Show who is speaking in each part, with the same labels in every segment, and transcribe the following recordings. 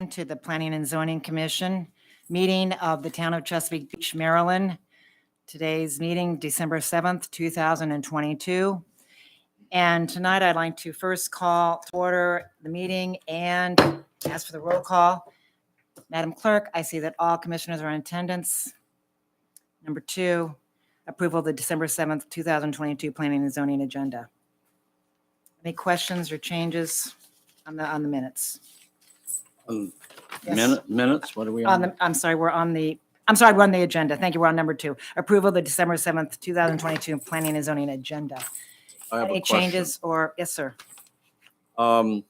Speaker 1: To the Planning and Zoning Commission meeting of the Town of Chesapeake Beach, Maryland. Today's meeting, December 7th, 2022. And tonight I'd like to first call to order the meeting and ask for the roll call. Madam Clerk, I see that all commissioners are in attendance. Number 2, approval of the December 7th, 2022 Planning and Zoning agenda. Any questions or changes on the minutes? Yes.
Speaker 2: Minutes, what are we on?
Speaker 1: We're on the agenda. Thank you. We're on number 2. Approval of the December 7th, 2022 Planning and Zoning agenda.
Speaker 2: I have
Speaker 1: Any
Speaker 2: a question.
Speaker 1: changes or, yes, sir?
Speaker 2: Was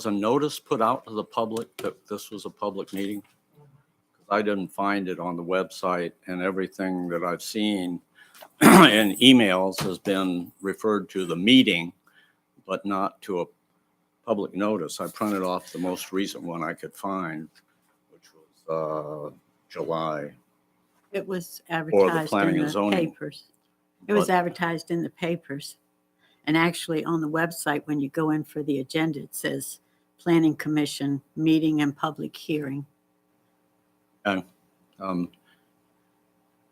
Speaker 2: a notice put out to the public that this was a public meeting? I didn't find it on the website, and everything that I've seen in emails has been referred to the meeting, but not to a public notice. I printed off the most recent one I could find, which was July.
Speaker 3: It was
Speaker 2: Or the
Speaker 3: advertised
Speaker 2: planning
Speaker 3: in
Speaker 2: and
Speaker 3: the
Speaker 2: zoning.
Speaker 3: papers. It was
Speaker 2: But-
Speaker 3: advertised in the papers. And actually on the website, when you go in for the agenda, it says Planning Commission Meeting and Public Hearing.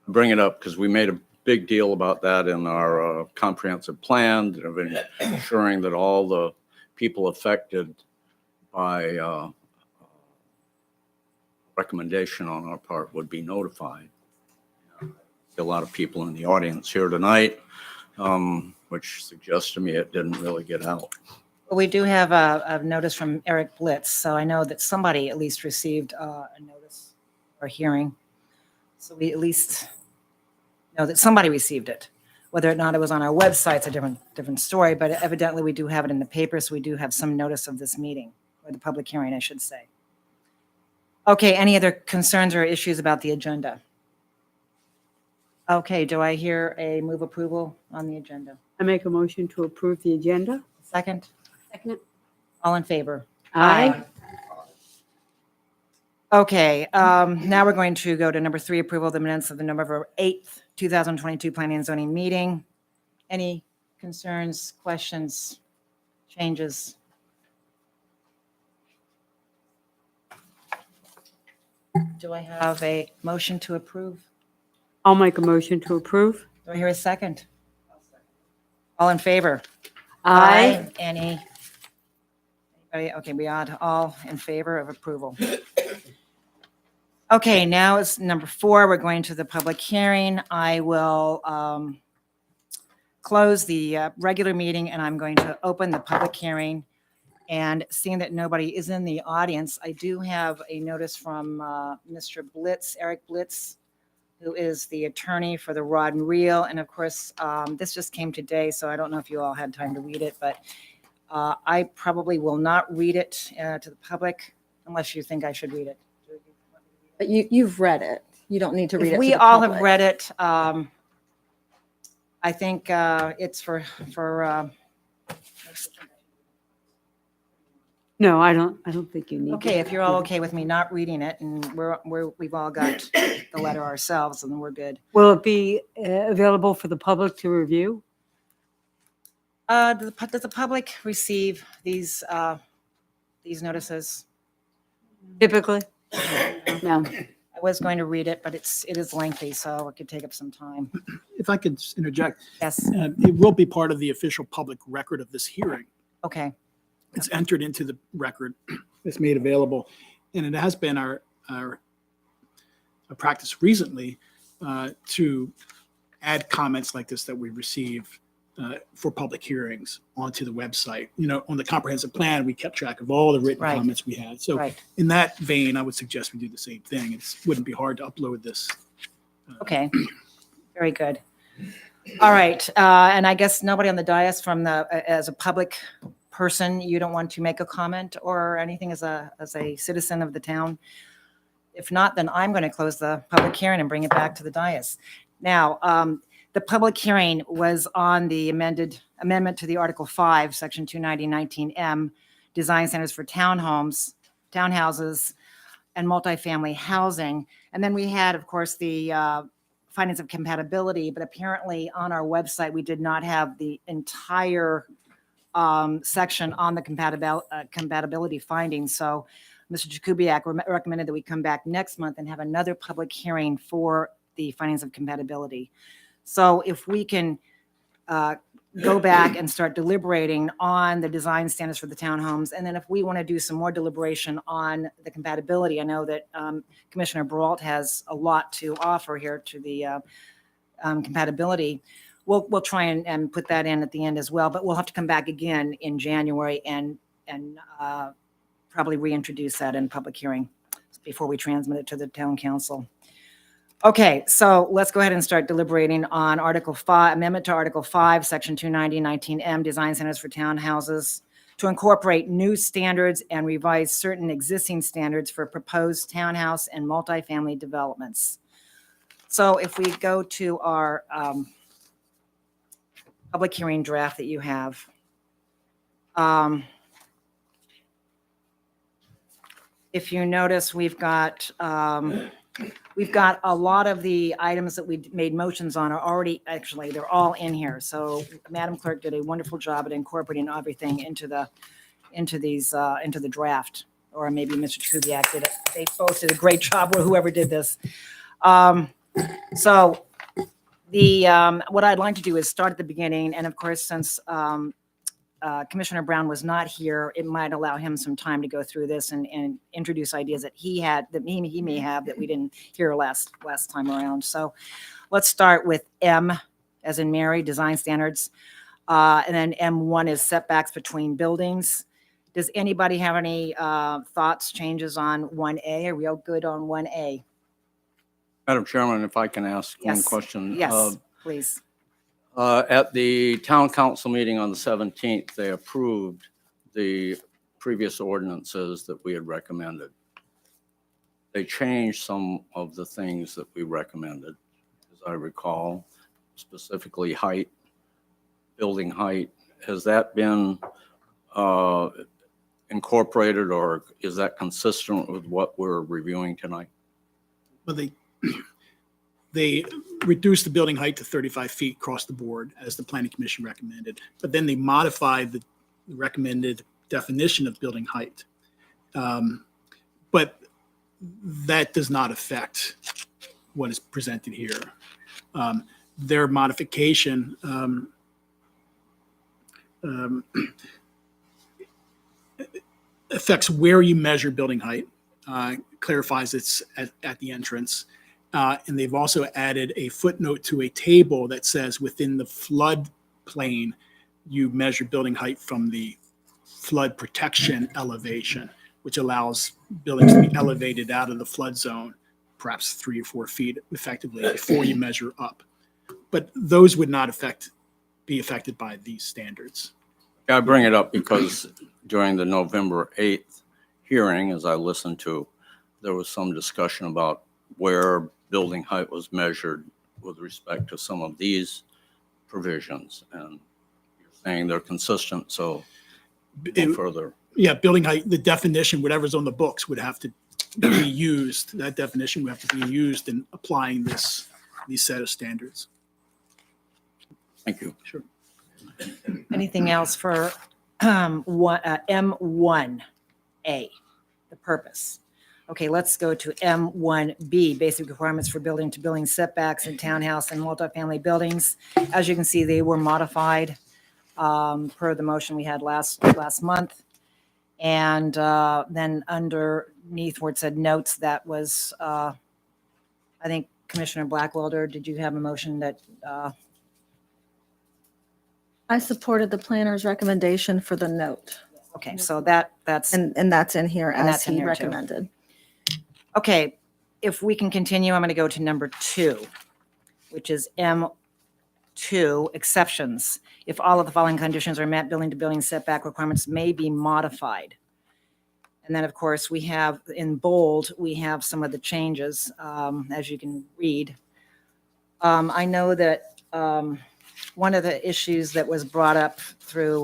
Speaker 2: Bring it up because we made a big deal about that in our comprehensive plan, of ensuring that all the people affected by recommendation on our part would be notified. A lot of people in the audience here tonight, which suggests to me it didn't really get out.
Speaker 1: We do have a notice from Eric Blitz, so I know that somebody at least received a notice or hearing. So we at least know that somebody received it. Whether or not it was on our website, it's a different story, but evidently we do have it in the paper, so we do have some notice of this meeting, or the public hearing, I should say. Okay, any other concerns or issues about the agenda? Okay, do I hear a move approval on the agenda?
Speaker 4: I make a motion to approve the agenda.
Speaker 1: Second?
Speaker 3: Second.
Speaker 1: All in favor?
Speaker 4: Aye.
Speaker 1: Okay, now we're going to go to number 3, approval of the minutes of the November 8th, 2022 Planning and Zoning meeting. Any concerns, questions, changes? Do I have a motion to approve?
Speaker 4: I'll make a motion to approve.
Speaker 1: Do I hear a second? All in favor?
Speaker 4: Aye.
Speaker 1: Anybody? Okay, we are all in favor of approval. Okay, now it's number 4. We're going to the public hearing. I will close the regular meeting, and I'm going to open the public hearing. And seeing that nobody is in the audience, I do have a notice from Mr. Blitz, Eric Blitz, who is the attorney for the Rod and Reel. And of course, this just came today, so I don't know if you all had time to read it, but I probably will not read it to the public unless you think I should read it.
Speaker 5: But you've read it. You don't need to read it
Speaker 1: If
Speaker 5: to
Speaker 1: we
Speaker 5: the
Speaker 1: all have
Speaker 5: public.
Speaker 1: read it, I think it's for
Speaker 4: No, I don't think you need.
Speaker 1: okay, if you're all okay with me not reading it, and we've all got the letter ourselves, and we're good.
Speaker 4: Will it be available for the public to review?
Speaker 1: Does the public receive these notices?
Speaker 4: Typically? No.
Speaker 1: I was going to read it, but it is lengthy, so it could take up some time.
Speaker 6: If I could interject,
Speaker 1: Yes,
Speaker 6: it will be part of the official public record of this hearing.
Speaker 1: okay,
Speaker 6: It's entered into the record. It's made available. And it has been our practice recently to add comments like this that we receive for public hearings onto the website. You know, on the comprehensive plan, we kept track of all the written
Speaker 1: Right.
Speaker 6: comments we had. So
Speaker 1: right,
Speaker 6: in that vein, I would suggest we do the same thing. It wouldn't be hard to upload this.
Speaker 1: okay, very good. All right, and I guess nobody on the dais as a public person, you don't want to make a comment or anything as a citizen of the town? If not, then I'm going to close the public hearing and bring it back to the dais. Now, the public hearing was on the amendment to the Article 5, Section 290-19M, Design Centers for Townhouses, and Multifamily Housing. And then we had, of course, the findings of compatibility, but apparently on our website, we did not have the entire section on the compatibility findings. So Mr. Jakubiec recommended that we come back next month and have another public hearing for the findings of compatibility. So if we can go back and start deliberating on the design standards for the townhomes, and then if we want to do some more deliberation on the compatibility, I know that Commissioner Brault has a lot to offer here to the compatibility. We'll try and put that in at the end as well, but we'll have to come back again in January and probably reintroduce that in public hearing before we transmit it to the town council. Okay, so let's go ahead and start deliberating on Article 5, Amendment to Article 5, Section 290-19M, Design Standards for Townhouses, to incorporate new standards and revise certain existing standards for proposed townhouse and multifamily developments. So if we go to our public hearing draft that you have, if you notice, we've got a lot of the items that we made motions on are already, actually, they're all in here. So Madam Clerk did a wonderful job at incorporating everything into the draft, or maybe Mr. Jakubiec did it. They both did a great job, or whoever did this. So what I'd like to do is start at the beginning, and of course, since Commissioner Brown was not here, it might allow him some time to go through this and introduce ideas that he may have that we didn't hear last time around. So let's start with M, as in Mary, design standards. And then M1 is setbacks between buildings. Does anybody have any thoughts, changes on 1A? Are we all good on 1A?
Speaker 2: Madam Chairman, if I can ask one
Speaker 1: Yes.
Speaker 2: question.
Speaker 1: Yes, please.
Speaker 2: At the town council meeting on the 17th, they approved the previous ordinances that we had recommended. They changed some of the things that we recommended, as I recall, specifically height, building height. Has that been incorporated, or is that consistent with what we're reviewing tonight?
Speaker 6: But they reduced the building height to 35 feet across the board, as the planning commission recommended. But then they modified the recommended definition of building height. But that does not affect what is presented here. Their modification affects where you measure building height, clarifies it's at the entrance. And they've also added a footnote to a table that says within the flood plain, you measure building height from the flood protection elevation, which allows buildings to be elevated out of the flood zone, perhaps 3 or 4 feet effectively before you measure up. But those would not be affected by these standards.
Speaker 2: I bring it up because during the November 8th hearing, as I listened to, there was some discussion about where building height was measured with respect to some of these provisions. And you're saying they're consistent, so no further.
Speaker 6: Yeah, building height, the definition, whatever's on the books would have to be used. That definition would have to be used in applying these set of standards.
Speaker 2: Thank you.
Speaker 6: Sure.
Speaker 1: Anything else for M1A, the purpose? Okay, let's go to M1B, basic requirements for building to building setbacks in townhouse and multifamily buildings. As you can see, they were modified per the motion we had last month. And then underneath where it said notes, that was, I think Commissioner Blackwelder, did you have a motion that,
Speaker 5: I supported the planner's recommendation for the note,
Speaker 1: okay, so that's,
Speaker 5: and that's in here
Speaker 1: And
Speaker 5: as
Speaker 1: that's in
Speaker 5: he
Speaker 1: here too.
Speaker 5: recommended.
Speaker 1: okay, if we can continue, I'm going to go to number 2, which is M2, exceptions. If all of the following conditions are met, building to building setback requirements may be modified. And then, of course, we have in bold, we have some of the changes, as you can read. I know that one of the issues that was brought up through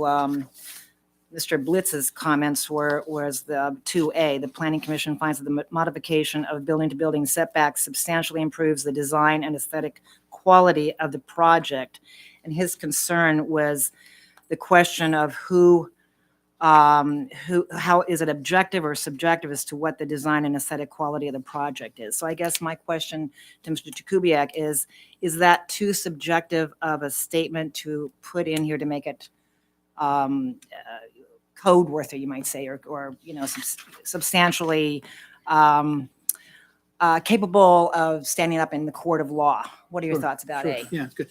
Speaker 1: Mr. Blitz's comments was the 2A. The Planning Commission finds that the modification of building-to-building setbacks substantially improves the design and aesthetic quality of the project. And his concern was the question of how is it objective or subjective as to what the design and aesthetic quality of the project is. So I guess my question to Mr. Jakubiec is that too subjective of a statement to put in here to make it code worthy, you might say, or substantially capable of standing up in the court of law? What are your
Speaker 6: Sure,
Speaker 1: thoughts about
Speaker 6: sure.
Speaker 1: A?
Speaker 6: Yeah, it's good.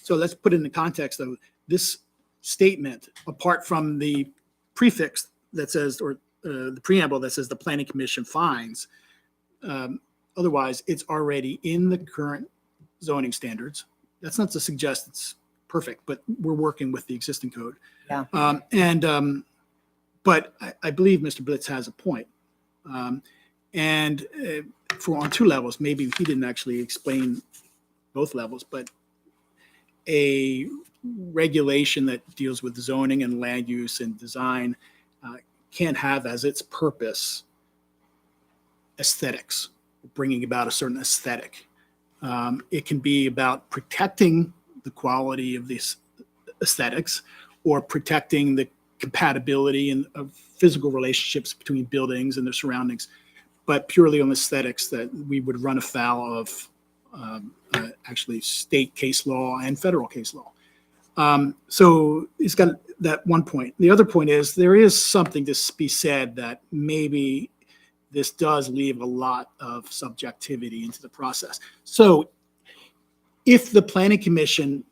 Speaker 6: So let's put it in the context of this statement, apart from the prefix that says, or the preamble that says the planning commission finds. Otherwise, it's already in the current zoning standards. That's not to suggest it's perfect, but we're working with the existing code.
Speaker 1: Yeah.
Speaker 6: But I believe Mr. Blitz has a point. For on two levels, maybe he didn't actually explain both levels, but a regulation that deals with zoning and land use and design can't have as its purpose aesthetics, bringing about a certain aesthetic. It can be about protecting the quality of these aesthetics or protecting the compatibility and of physical relationships between buildings and their surroundings, but purely on aesthetics that we would run afoul of actually state case law and federal case law. So it's got that one point. The other point is there is something to be said that maybe this does leave a lot of subjectivity into the process. So if the planning commission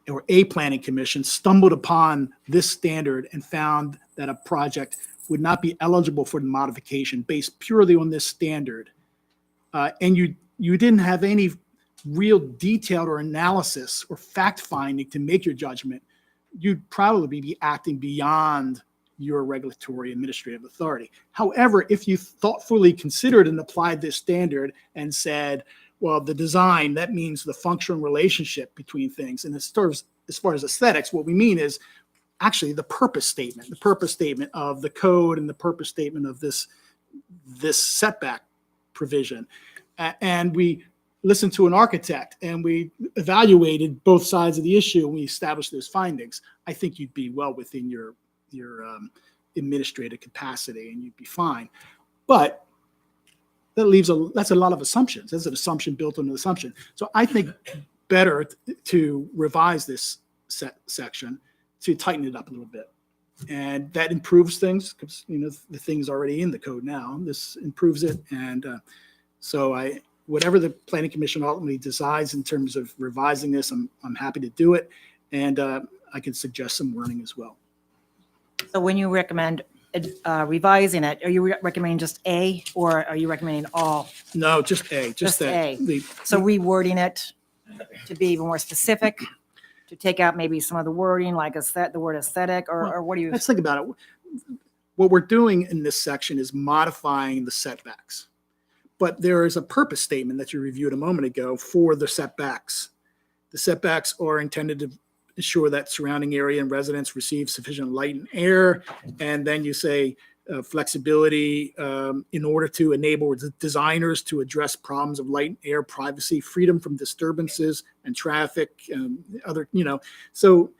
Speaker 6: or a planning commission stumbled upon this standard and found that a project would not be eligible for the modification based purely on this standard, and you didn't have any real detailed or analysis or fact finding to make your judgment, you'd probably be acting beyond your regulatory administrative authority. However, if you thoughtfully considered and applied this standard and said, well, the design, that means the functional relationship between things. And as far as aesthetics, what we mean is actually the purpose statement of the code and the purpose statement of this setback provision. And we listened to an architect and we evaluated both sides of the issue and we established those findings. I think you'd be well within your administrative capacity and you'd be fine. But that's a lot of assumptions. That's an assumption built on an assumption. So I think better to revise this section to tighten it up a little bit. And that improves things because, the thing's already in the code now. This improves it. And so whatever the planning commission ultimately decides in terms of revising this, I'm happy to do it. And I can suggest some wording as well.
Speaker 1: So when you recommend revising it, are you recommending just A or are you recommending all?
Speaker 6: No, just A.
Speaker 1: Just
Speaker 6: that
Speaker 1: A. So rewording it to be more specific, to take out maybe some of the wording like the word aesthetic, or what do you?
Speaker 6: Let's think about it. What we're doing in this section is modifying the setbacks. But there is a purpose statement that you reviewed a moment ago for the setbacks. The setbacks are intended to ensure that surrounding area and residents receive sufficient light and air. And then you say flexibility in order to enable designers to address problems of light and air, privacy, freedom from disturbances and traffic, other, So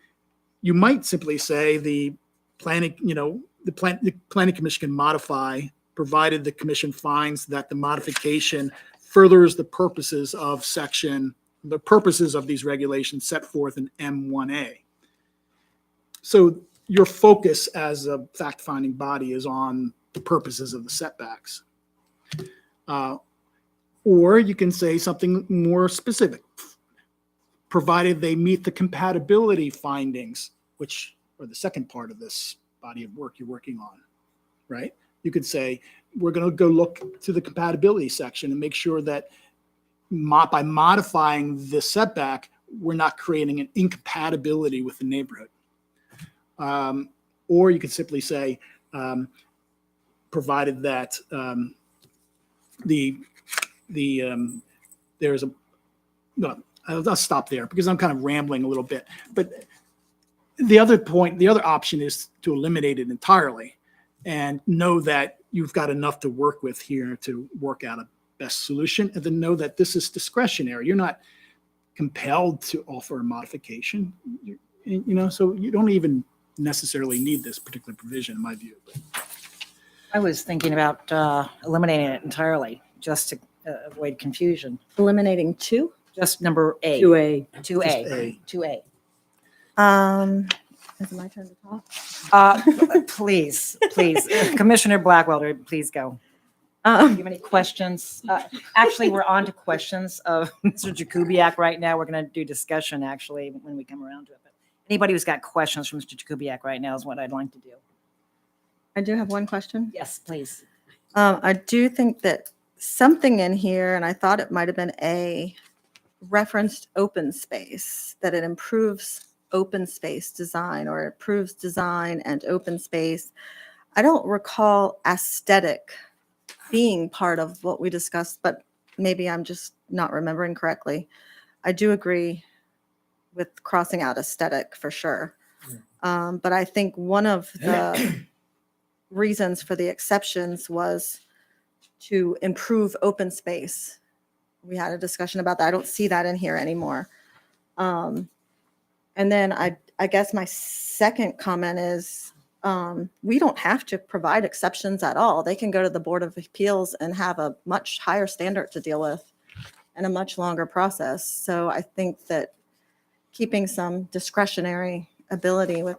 Speaker 6: you might simply say the planning commission can modify, provided the commission finds that the modification furthers the purposes of these regulations set forth in M1A. So your focus as a fact-finding body is on the purposes of the setbacks. Or you can say something more specific, provided they meet the compatibility findings, which are the second part of this body of work you're working on, right? You could say, we're going to go look to the compatibility section and make sure that by modifying the setback, we're not creating an incompatibility with the neighborhood. Or you could simply say, provided that there's I'll stop there because I'm kind of rambling a little bit. But the other option is to eliminate it entirely and know that you've got enough to work with here to work out a best solution, and then know that this is discretionary. You're not compelled to offer a modification. So you don't even necessarily need this particular provision, in my view.
Speaker 1: I was thinking about eliminating it entirely, just to avoid confusion.
Speaker 5: Eliminating two.
Speaker 1: Just number A.
Speaker 4: 2A.
Speaker 1: 2A.
Speaker 6: Just A.
Speaker 1: 2A.
Speaker 5: Is it my turn to talk?
Speaker 1: Please, Commissioner Blackwelder, please go. Do you have any questions? Actually, we're on to questions of Mr. Jakubiec right now. We're going to do discussion, actually, when we come around to it. But anybody who's got questions for Mr. Jakubiec right now is what I'd like to do.
Speaker 5: I do have one question.
Speaker 1: Yes, please.
Speaker 5: I do think that something in here, and I thought it might have been A, referenced open space, that it improves open space design or improves design and open space. I don't recall aesthetic being part of what we discussed, but maybe I'm just not remembering correctly. I do agree with crossing out aesthetic for sure. But I think one of the reasons for the exceptions was to improve open space. We had a discussion about that. I don't see that in here anymore. And then I guess my second comment is we don't have to provide exceptions at all. They can go to the Board of Appeals and have a much higher standard to deal with and a much longer process. So I think that keeping some discretionary ability with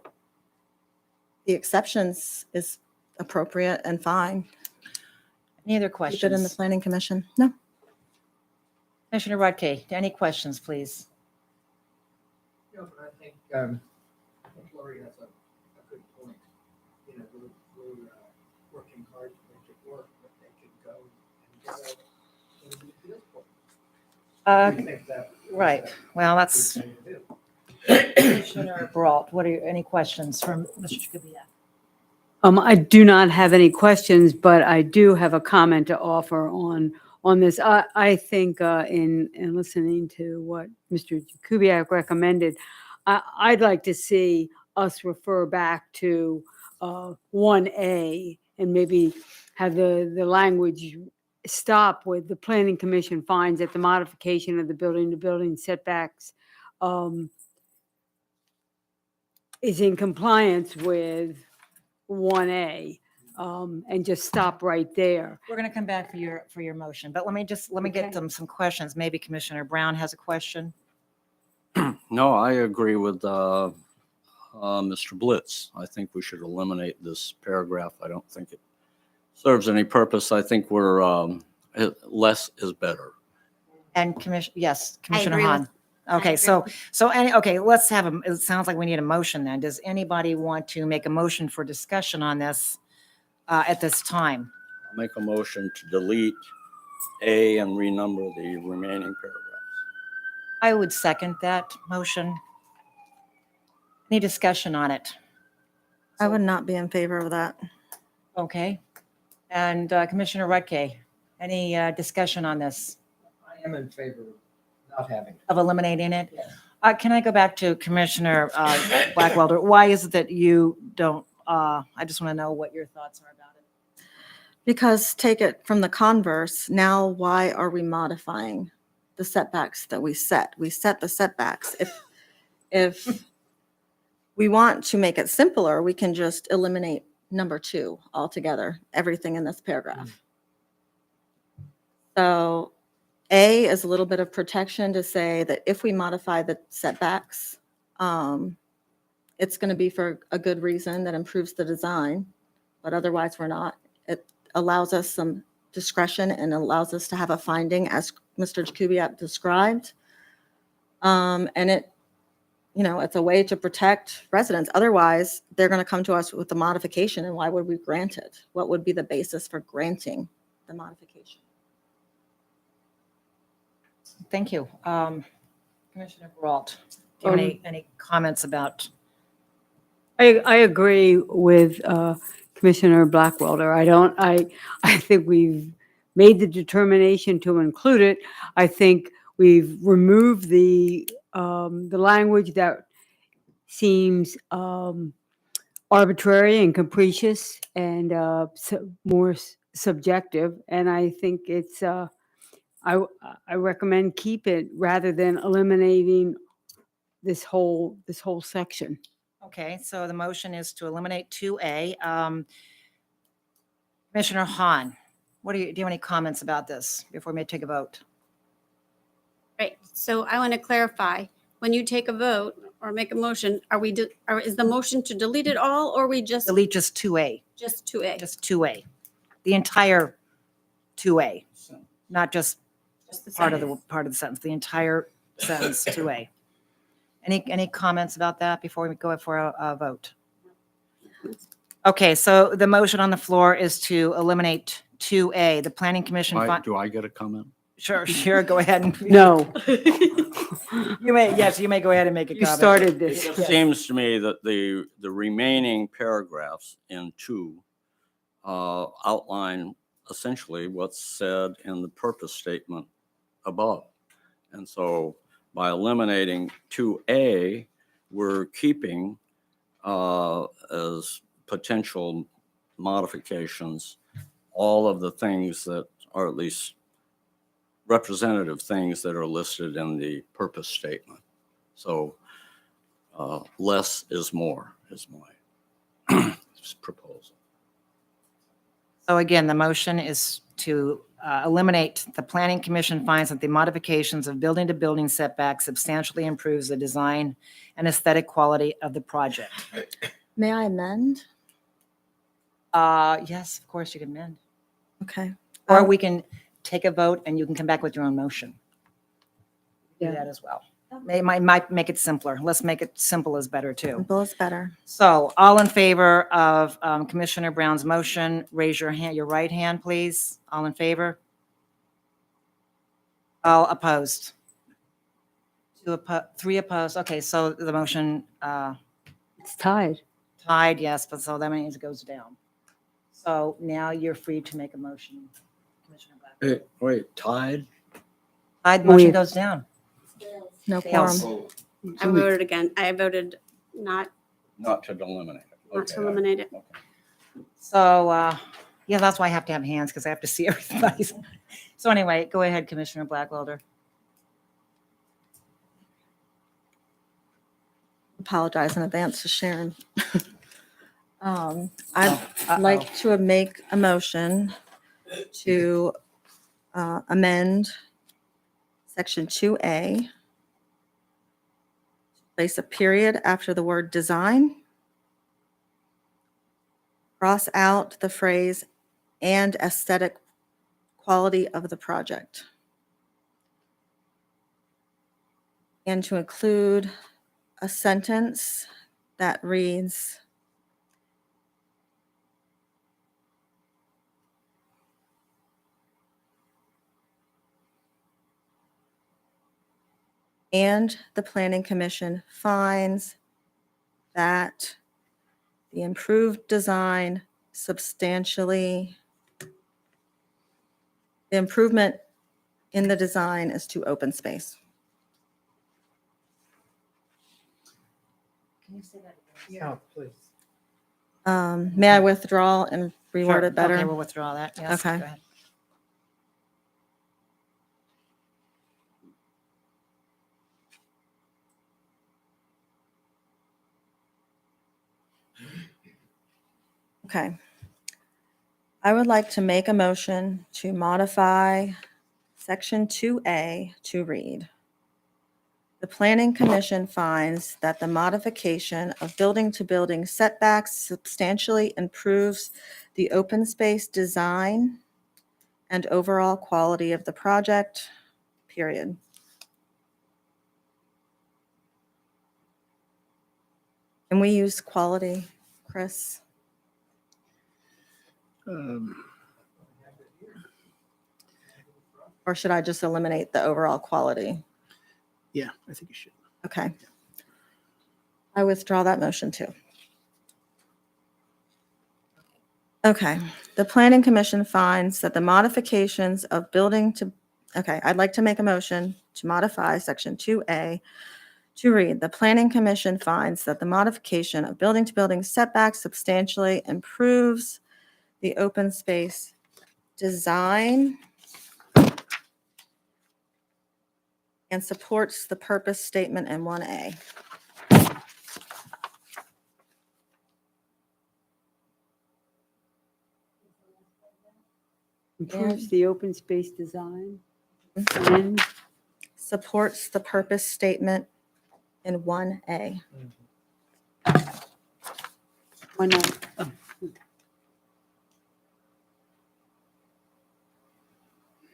Speaker 5: the exceptions is appropriate and fine.
Speaker 1: Any other
Speaker 5: Keep
Speaker 1: questions?
Speaker 5: it in the Planning Commission. No.
Speaker 1: Commissioner Rutke, any questions, please?
Speaker 7: No, but I think Lori has a good point. We're working hard to make it work, but they could go and get a appeals court. We think that-
Speaker 1: Right. Well, that's
Speaker 7: Good thing to do.
Speaker 1: Commissioner Brault. What are any questions from Mr. Jakubiec?
Speaker 4: I do not have any questions, but I do have a comment to offer on this. I think in listening to what Mr. Jakubiec recommended, I'd like to see us refer back to 1A and maybe have the language stop with the Planning Commission finds that the modification of the building-to-building setbacks is in compliance with 1A, and just stop right there.
Speaker 1: We're going to come back for your motion, but let me get
Speaker 4: Okay.
Speaker 1: them some questions. Maybe Commissioner Brown has a question.
Speaker 2: No, I agree with Mr. Blitz. I think we should eliminate this paragraph. I don't think it serves any purpose. I think we're less is better.
Speaker 1: And Commissioner
Speaker 3: agree with-
Speaker 1: Hahn. Okay, okay, let's have it sounds like we need a motion then. Does anybody want to make a motion for discussion on this at this time?
Speaker 2: I'll make a motion to delete A and renumber the remaining paragraphs.
Speaker 1: I would second that motion. Any discussion on it?
Speaker 5: I would not be in favor of that.
Speaker 1: Okay. And Commissioner Rutke, any discussion on this
Speaker 7: I am in favor of not having it.
Speaker 1: of eliminating it?
Speaker 7: Yes.
Speaker 1: Can I go back to Commissioner Blackwelder? Why is it that you don't, I just want to know what your thoughts are about it.
Speaker 5: Because take it from the converse, now why are we modifying the setbacks that we set? We set the setbacks. If we want to make it simpler, we can just eliminate number 2 altogether, everything in this paragraph. So A is a little bit of protection to say that if we modify the setbacks, it's going to be for a good reason that improves the design, but otherwise we're not. It allows us some discretion and allows us to have a finding as Mr. Jakubiec described. And it's a way to protect residents. Otherwise, they're going to come to us with the modification, and why would we grant it? What would be the basis for granting the modification?
Speaker 1: Thank you. Commissioner Brault, do you have any comments about?
Speaker 4: I agree with Commissioner Blackwelder. I think we've made the determination to include it. I think we've removed the language that seems arbitrary and capricious and more subjective. And I think it's I recommend keep it rather than eliminating this whole section.
Speaker 1: Okay, so the motion is to eliminate 2A. Commissioner Hahn, do you have any comments about this before we may take a vote?
Speaker 8: Right, so I want to clarify, when you take a vote or make a motion, is the motion to delete it all, or are we just
Speaker 1: Delete just 2A,
Speaker 8: just 2A?
Speaker 1: just 2A. The entire 2A, not just
Speaker 8: Just the
Speaker 1: part of
Speaker 8: sentence.
Speaker 1: the sentence, the entire sentence 2A. Any comments about that before we go for a vote? Okay, so the motion on the floor is to eliminate 2A. The planning commission.
Speaker 2: Do I get a comment?
Speaker 1: Sure, go ahead. And
Speaker 4: No,
Speaker 1: Yes, you may go ahead and make a
Speaker 4: you
Speaker 1: comment.
Speaker 4: started this.
Speaker 2: It seems to me that the remaining paragraphs in 2 outline essentially what's said in the purpose statement above. And so by eliminating 2A, we're keeping as potential modifications all of the things that are at least representative things that are listed in the purpose statement. So less is more is my proposal.
Speaker 1: So again, the motion is to eliminate, the planning commission finds that the modifications of building-to-building setbacks substantially improves the design and aesthetic quality of the project.
Speaker 5: May I amend?
Speaker 1: Yes, of course, you can amend.
Speaker 5: Okay.
Speaker 1: Or we can take a vote and you can come back with your own motion. Do
Speaker 4: Yeah.
Speaker 1: that as well. Might make it simpler. Let's make it simple is better too.
Speaker 5: Simple is better.
Speaker 1: So all in favor of Commissioner Brown's motion, raise your hand, your right hand, please. All in favor? All opposed? 3 opposed. Okay, so the motion
Speaker 4: It's tied.
Speaker 1: tied, yes, but so that means it goes down. So now you're free to make a motion, Commissioner Black.
Speaker 2: Wait, tied?
Speaker 1: Tied, motion
Speaker 4: We-
Speaker 1: goes down.
Speaker 5: No
Speaker 1: Fails.
Speaker 5: quorum.
Speaker 8: I voted again. I voted not
Speaker 2: Not to eliminate it.
Speaker 8: not to
Speaker 2: Okay.
Speaker 8: eliminate it.
Speaker 1: So, yeah, that's why I have to have hands, because I have to see everybody's. So anyway, go ahead, Commissioner Blackwelder.
Speaker 5: Apologize in advance to Sharon. I'd
Speaker 1: Uh-oh.
Speaker 5: like to make a motion to amend section 2A. Place a period after the word design. Cross out the phrase and aesthetic quality of the project. And to include a sentence that reads, and the Planning Commission finds that the improved design substantially, the improvement in the design is to open space.
Speaker 1: Can you say that again?
Speaker 7: Yeah, please.
Speaker 5: May I withdraw and reword it better?
Speaker 1: Okay, we'll withdraw that, yes.
Speaker 5: Okay.
Speaker 1: go ahead.
Speaker 5: Okay. I would like to make a motion to modify section 2A to read. The Planning Commission finds that the modification of building-to-building setbacks substantially improves the open space design and overall quality of the project, period. Can we use quality, Chris? Or should I just eliminate the overall quality?
Speaker 6: Yeah, I think you should.
Speaker 5: Okay. I withdraw that motion too. Okay, the Planning Commission finds that the modifications of I'd like to make a motion to modify section 2A to read, the Planning Commission finds that the modification of building-to-building setbacks substantially improves the open space design and supports the purpose statement in 1A.
Speaker 4: Improves the open space design.
Speaker 5: Mm-hmm.
Speaker 4: And
Speaker 5: Supports the purpose statement in 1A.
Speaker 4: why not? Oh,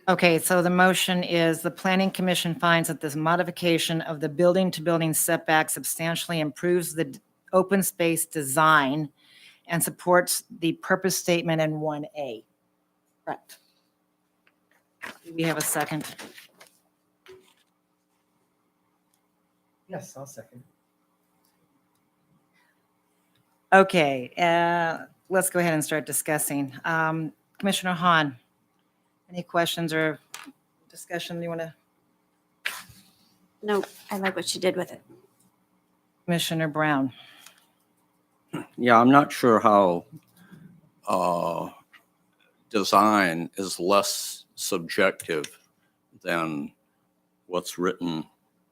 Speaker 1: Okay, so the motion is the planning commission finds that this modification of the building-to-building setback substantially improves the open space design and supports the purpose statement in 1A.
Speaker 5: Correct.
Speaker 1: Do we have a second?
Speaker 7: Yes, I'll second.
Speaker 1: Okay, let's go ahead and start discussing. Commissioner Hahn, any questions or discussion you want to?
Speaker 8: No, I like what she did with it.
Speaker 1: Commissioner Brown?
Speaker 2: Yeah, I'm not sure how design is less subjective than what's written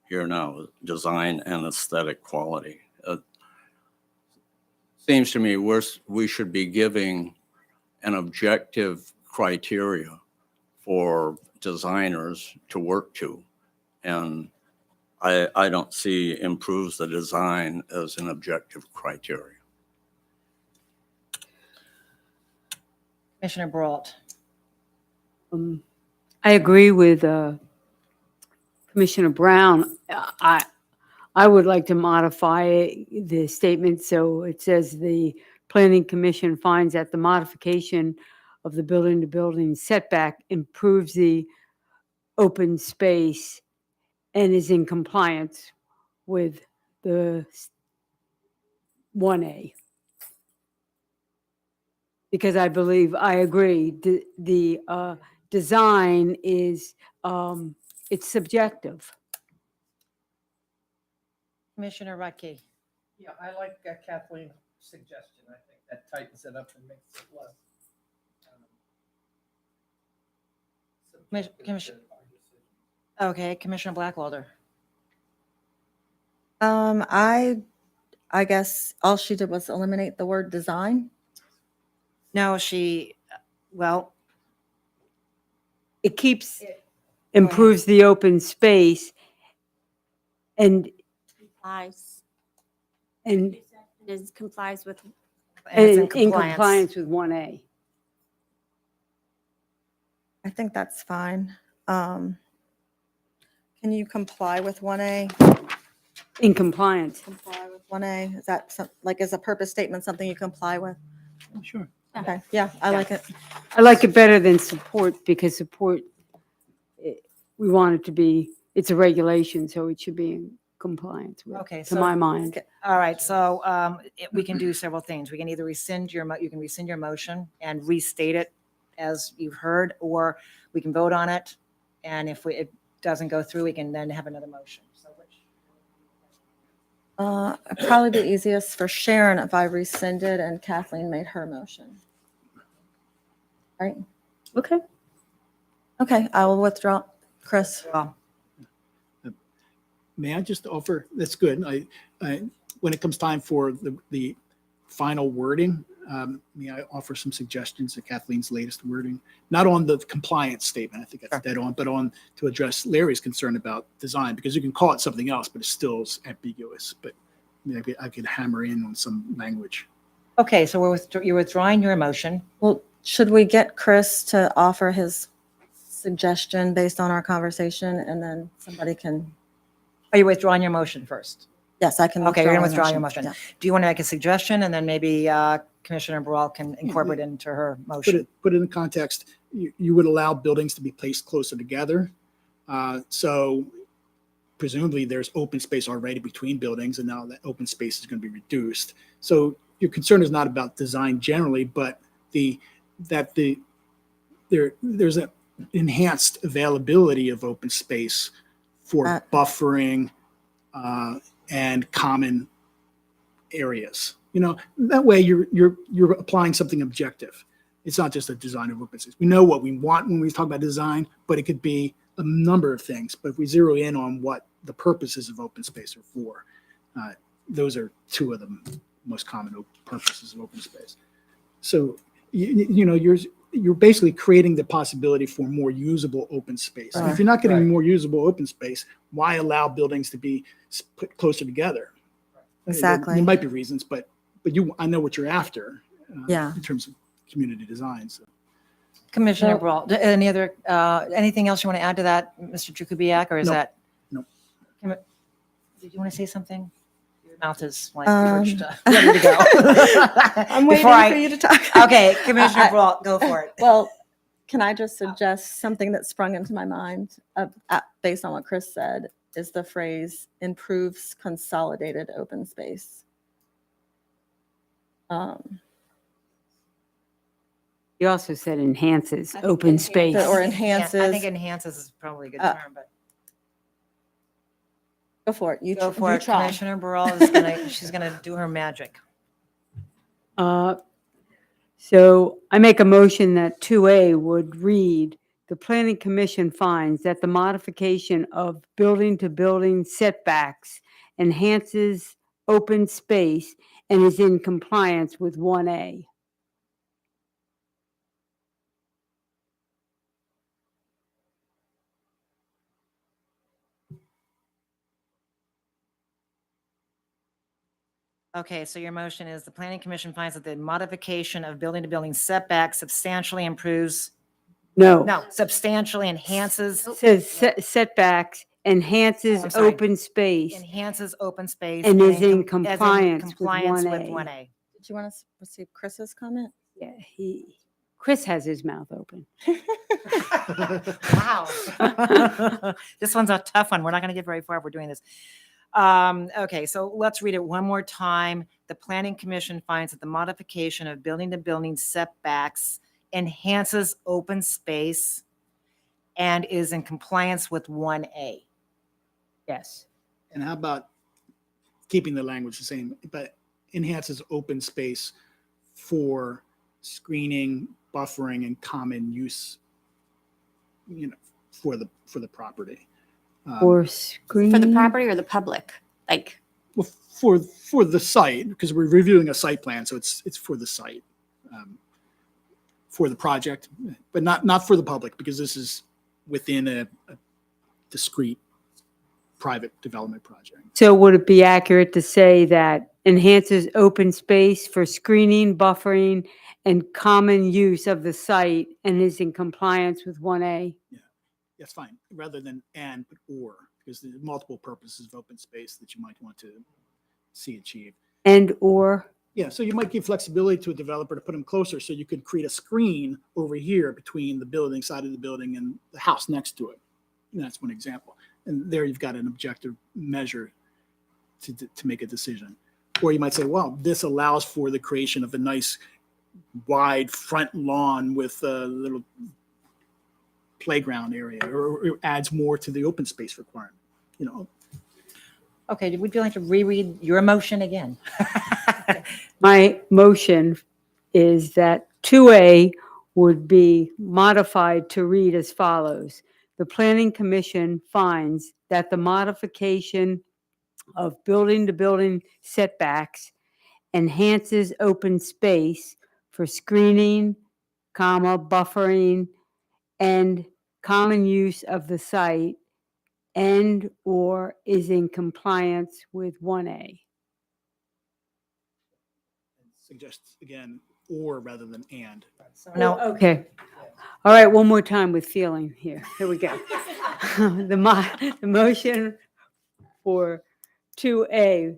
Speaker 2: here now, design and aesthetic quality. Seems to me we should be giving an objective criteria for designers to work to. And I don't see improves the design as an objective criteria.
Speaker 1: Commissioner Brault?
Speaker 4: I agree with Commissioner Brown. I would like to modify the statement so it says the Planning Commission finds that the modification of the building-to-building setback improves the open space and is in compliance with the 1A. Because I agree, the design is, it's subjective.
Speaker 1: Commissioner Radke?
Speaker 7: Yeah, I like Kathleen's suggestion. I think that tightens it up and makes it less.
Speaker 1: Commissioner- Okay, Commissioner Blackwelder?
Speaker 5: I guess all she did was eliminate the word design.
Speaker 1: No, well,
Speaker 4: It improves the open space and,
Speaker 8: Complies,
Speaker 4: and
Speaker 8: complies with,
Speaker 1: and it's
Speaker 4: in compliance with 1A.
Speaker 5: I think that's fine. Can you comply with 1A?
Speaker 4: In compliance.
Speaker 5: Comply with 1A? Is that is a purpose statement something you comply with?
Speaker 6: Sure.
Speaker 5: Okay, yeah, I like it.
Speaker 4: I like it better than support because support, we want it to be, it's a regulation, so it should be in compliance with,
Speaker 1: Okay,
Speaker 4: to
Speaker 1: so-
Speaker 4: my mind.
Speaker 1: All right, so we can do several things. We can either rescind you can rescind your motion and restate it as you've heard, or we can vote on it. And if it doesn't go through, we can then have another motion. So which?
Speaker 5: It'd probably be easiest for Sharon if I rescinded and Kathleen made her motion. Right?
Speaker 4: Okay.
Speaker 5: Okay, I will withdraw. Chris?
Speaker 1: Well,
Speaker 6: May I just offer, that's good. When it comes time for the final wording, may I offer some suggestions of Kathleen's latest wording? Not on the compliance statement, I think that's dead on, but to address Larry's concern about design, because you can call it something else, but it's still ambiguous. But maybe I could hammer in on some language.
Speaker 1: okay, so you're withdrawing your motion.
Speaker 5: Well, should we get Chris to offer his suggestion based on our conversation and then somebody can,
Speaker 1: Are you withdrawing your motion first?
Speaker 5: yes, I can.
Speaker 1: Okay, you're going to
Speaker 5: my
Speaker 1: withdraw your motion.
Speaker 5: Yeah.
Speaker 1: Do you want to make a suggestion and then maybe Commissioner Burrell can incorporate it into her motion?
Speaker 6: Put it in context, you would allow buildings to be placed closer together. So presumably there's open space already between buildings, and now that open space is going to be reduced. So your concern is not about design generally, but there's an enhanced availability of open space for buffering and common areas. That way you're applying something objective. It's not just a design of open space. We know what we want when we talk about design, but it could be a number of things, but if we zero in on what the purposes of open space are for, those are two of the most common purposes of open space. So, you're basically creating the possibility for more usable open space. And if you're not getting more usable open space, why allow buildings to be put closer together?
Speaker 5: Exactly.
Speaker 6: There might be reasons, but I know what you're after.
Speaker 5: Yeah.
Speaker 6: In terms of community design. So.
Speaker 1: Commissioner
Speaker 5: Well-
Speaker 1: Brault, any other, anything else you want to add to that, Mr. Jakubiec, or is
Speaker 6: Nope.
Speaker 1: that?
Speaker 6: Nope.
Speaker 1: Did you want to say something? Your mouth is like
Speaker 5: Um,
Speaker 1: perched, ready to go.
Speaker 5: I'm waiting
Speaker 1: Before I-
Speaker 5: for you to talk.
Speaker 1: Okay, Commissioner
Speaker 5: I-
Speaker 1: Brault, go for it.
Speaker 5: Well, can I just suggest something that sprung into my mind based on what Chris said, is the phrase improves consolidated open space.
Speaker 4: You also said enhances open space.
Speaker 5: Or
Speaker 1: I
Speaker 5: enhances.
Speaker 1: think enhances is probably a good
Speaker 5: Uh,
Speaker 1: term, but
Speaker 5: Go for it. You
Speaker 1: go
Speaker 5: tr-
Speaker 1: for
Speaker 5: you
Speaker 1: it.
Speaker 5: try.
Speaker 1: Commissioner Brault is gonna, she's gonna do her magic.
Speaker 4: So I make a motion that 2A would read, the planning commission finds that the modification of building-to-building setbacks enhances open space and is in compliance with 1A.
Speaker 1: Okay, so your motion is the planning commission finds that the modification of building-to-building setbacks substantially improves, no, substantially enhances,
Speaker 4: Says setbacks enhances
Speaker 1: I'm sorry.
Speaker 4: open space.
Speaker 1: enhances open space.
Speaker 4: And is in
Speaker 1: com- as
Speaker 4: compliance with
Speaker 1: compliance with
Speaker 4: 1A.
Speaker 1: 1A.
Speaker 5: Did you want to receive Chris's comment?
Speaker 4: Yeah, Chris has his mouth open.
Speaker 1: Wow. This one's a tough one. We're not going to get very far if we're doing this. Okay, so let's read it one more time. The planning commission finds that the modification of building-to-building setbacks enhances open space and is in compliance with 1A.
Speaker 4: Yes.
Speaker 6: And how about keeping the language the same, but enhances open space for screening, buffering, and common use, for the property.
Speaker 4: Or screen.
Speaker 8: For the property or the public? Like,
Speaker 6: Well, for the site, because we're reviewing a site plan, so it's for the site, for the project, but not for the public, because this is within a discrete private development project.
Speaker 4: So would it be accurate to say that enhances open space for screening, buffering, and common use of the site and is in compliance with 1A?
Speaker 6: That's fine, rather than and, but or, because there are multiple purposes of open space that you might want to see achieved.
Speaker 4: And or,
Speaker 6: Yeah, so you might give flexibility to a developer to put them closer, so you could create a screen over here between the building, side of the building, and the house next to it. And that's one example. And there you've got an objective measure to make a decision. Or you might say, well, this allows for the creation of a nice wide front lawn with a little playground area, or it adds more to the open space requirement.
Speaker 1: Okay, would you like to reread your motion again?
Speaker 4: my motion is that 2A would be modified to read as follows. The planning commission finds that the modification of building-to-building setbacks enhances open space for screening, buffering, and common use of the site, and or is in compliance with 1A.
Speaker 6: Suggest, again, or rather than and.
Speaker 1: So now,
Speaker 4: Okay. All right, one more time with feeling here. Here we go. The motion for 2A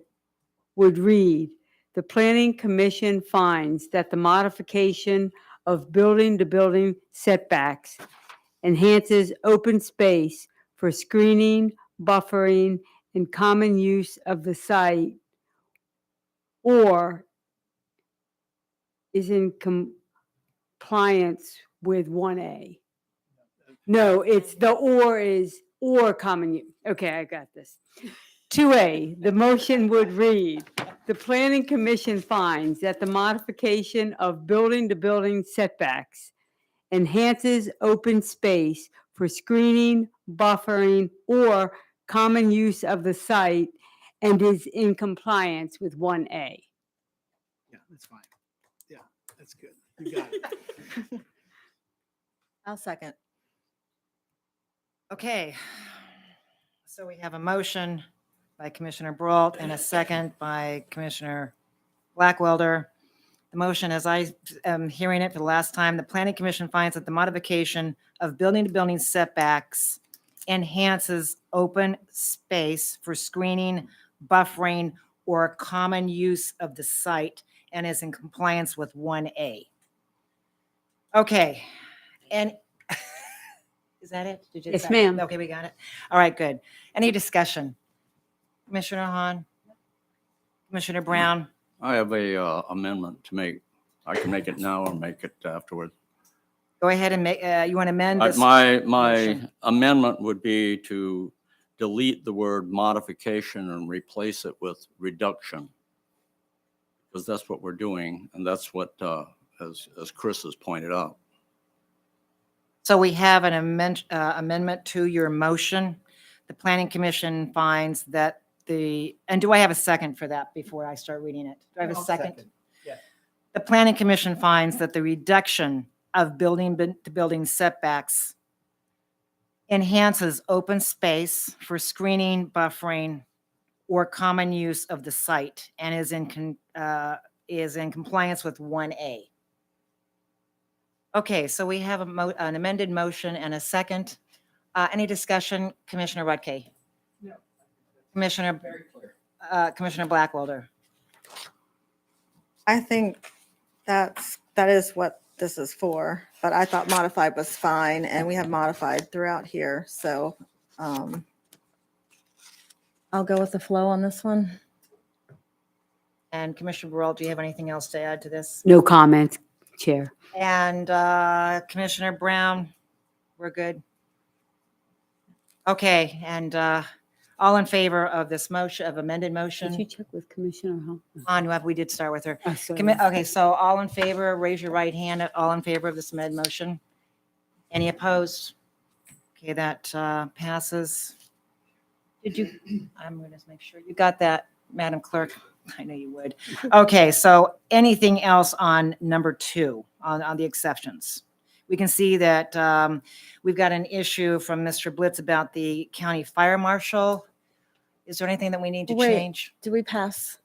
Speaker 4: would read, the planning commission finds that the modification of building-to-building setbacks enhances open space for screening, buffering, and common use of the site, or is in compliance with 1A. No, it's the or is or common use. Okay, I got this. 2A, the motion would read, the planning commission finds that the modification of building-to-building setbacks enhances open space for screening, buffering, or common use of the site and is in compliance with 1A.
Speaker 6: Yeah, that's fine. Yeah, that's good. You got it.
Speaker 5: I'll second.
Speaker 1: Okay. So we have a motion by Commissioner Brault and a second by Commissioner Blackwelder. The motion, as I am hearing it for the last time, the Planning Commission finds that the modification of building-to-building setbacks enhances open space for screening, buffering, or common use of the site and is in compliance with 1A. Okay, and is that it? Did you-
Speaker 4: Yes, ma'am.
Speaker 1: Okay, we got it. All right, good. Any discussion? Commissioner Hahn? Commissioner Brown?
Speaker 2: I have a amendment to make. I can make it now or make it afterward.
Speaker 1: Go ahead and make, you want to amend this?
Speaker 2: My
Speaker 1: motion.
Speaker 2: amendment would be to delete the word modification and replace it with reduction. Because that's what we're doing, and that's what, as Chris has pointed out.
Speaker 1: So we have an amendment to your motion. The Planning Commission finds that and do I have a second for that before I start reading it? Do I have a
Speaker 7: I'll
Speaker 1: second?
Speaker 7: Yeah.
Speaker 1: The Planning Commission finds that the reduction of building-to-building setbacks enhances open space for screening, buffering, or common use of the site and is in compliance with 1A. Okay, so we have an amended motion and a second. Any discussion, Commissioner Rutke?
Speaker 7: No.
Speaker 1: Commissioner
Speaker 7: Very clear.
Speaker 1: Commissioner Blackwelder?
Speaker 5: I think that is what this is for, but I thought modified was fine, and we have modified throughout here, so I'll go with the flow on this one.
Speaker 1: And Commissioner Burrell, do you have anything else to add to this?
Speaker 4: No comments, Chair.
Speaker 1: And Commissioner Brown, we're good? Okay, and all in favor of this motion, of amended
Speaker 4: Did you
Speaker 1: motion?
Speaker 4: check with Commissioner Hall?
Speaker 1: We did start with her.
Speaker 4: Oh, sorry.
Speaker 1: Okay, so all in favor, raise your right hand. All in favor of this amended motion? Any opposed? Okay, that passes. Did you, I'm going to make sure you got that, Madam Clerk. I know you would. Okay, so anything else on number 2, on the exceptions? We can see that we've got an issue from Mr. Blitz about the county fire marshal. Is there anything that we need to
Speaker 5: Wait.
Speaker 1: change?
Speaker 5: Do we pass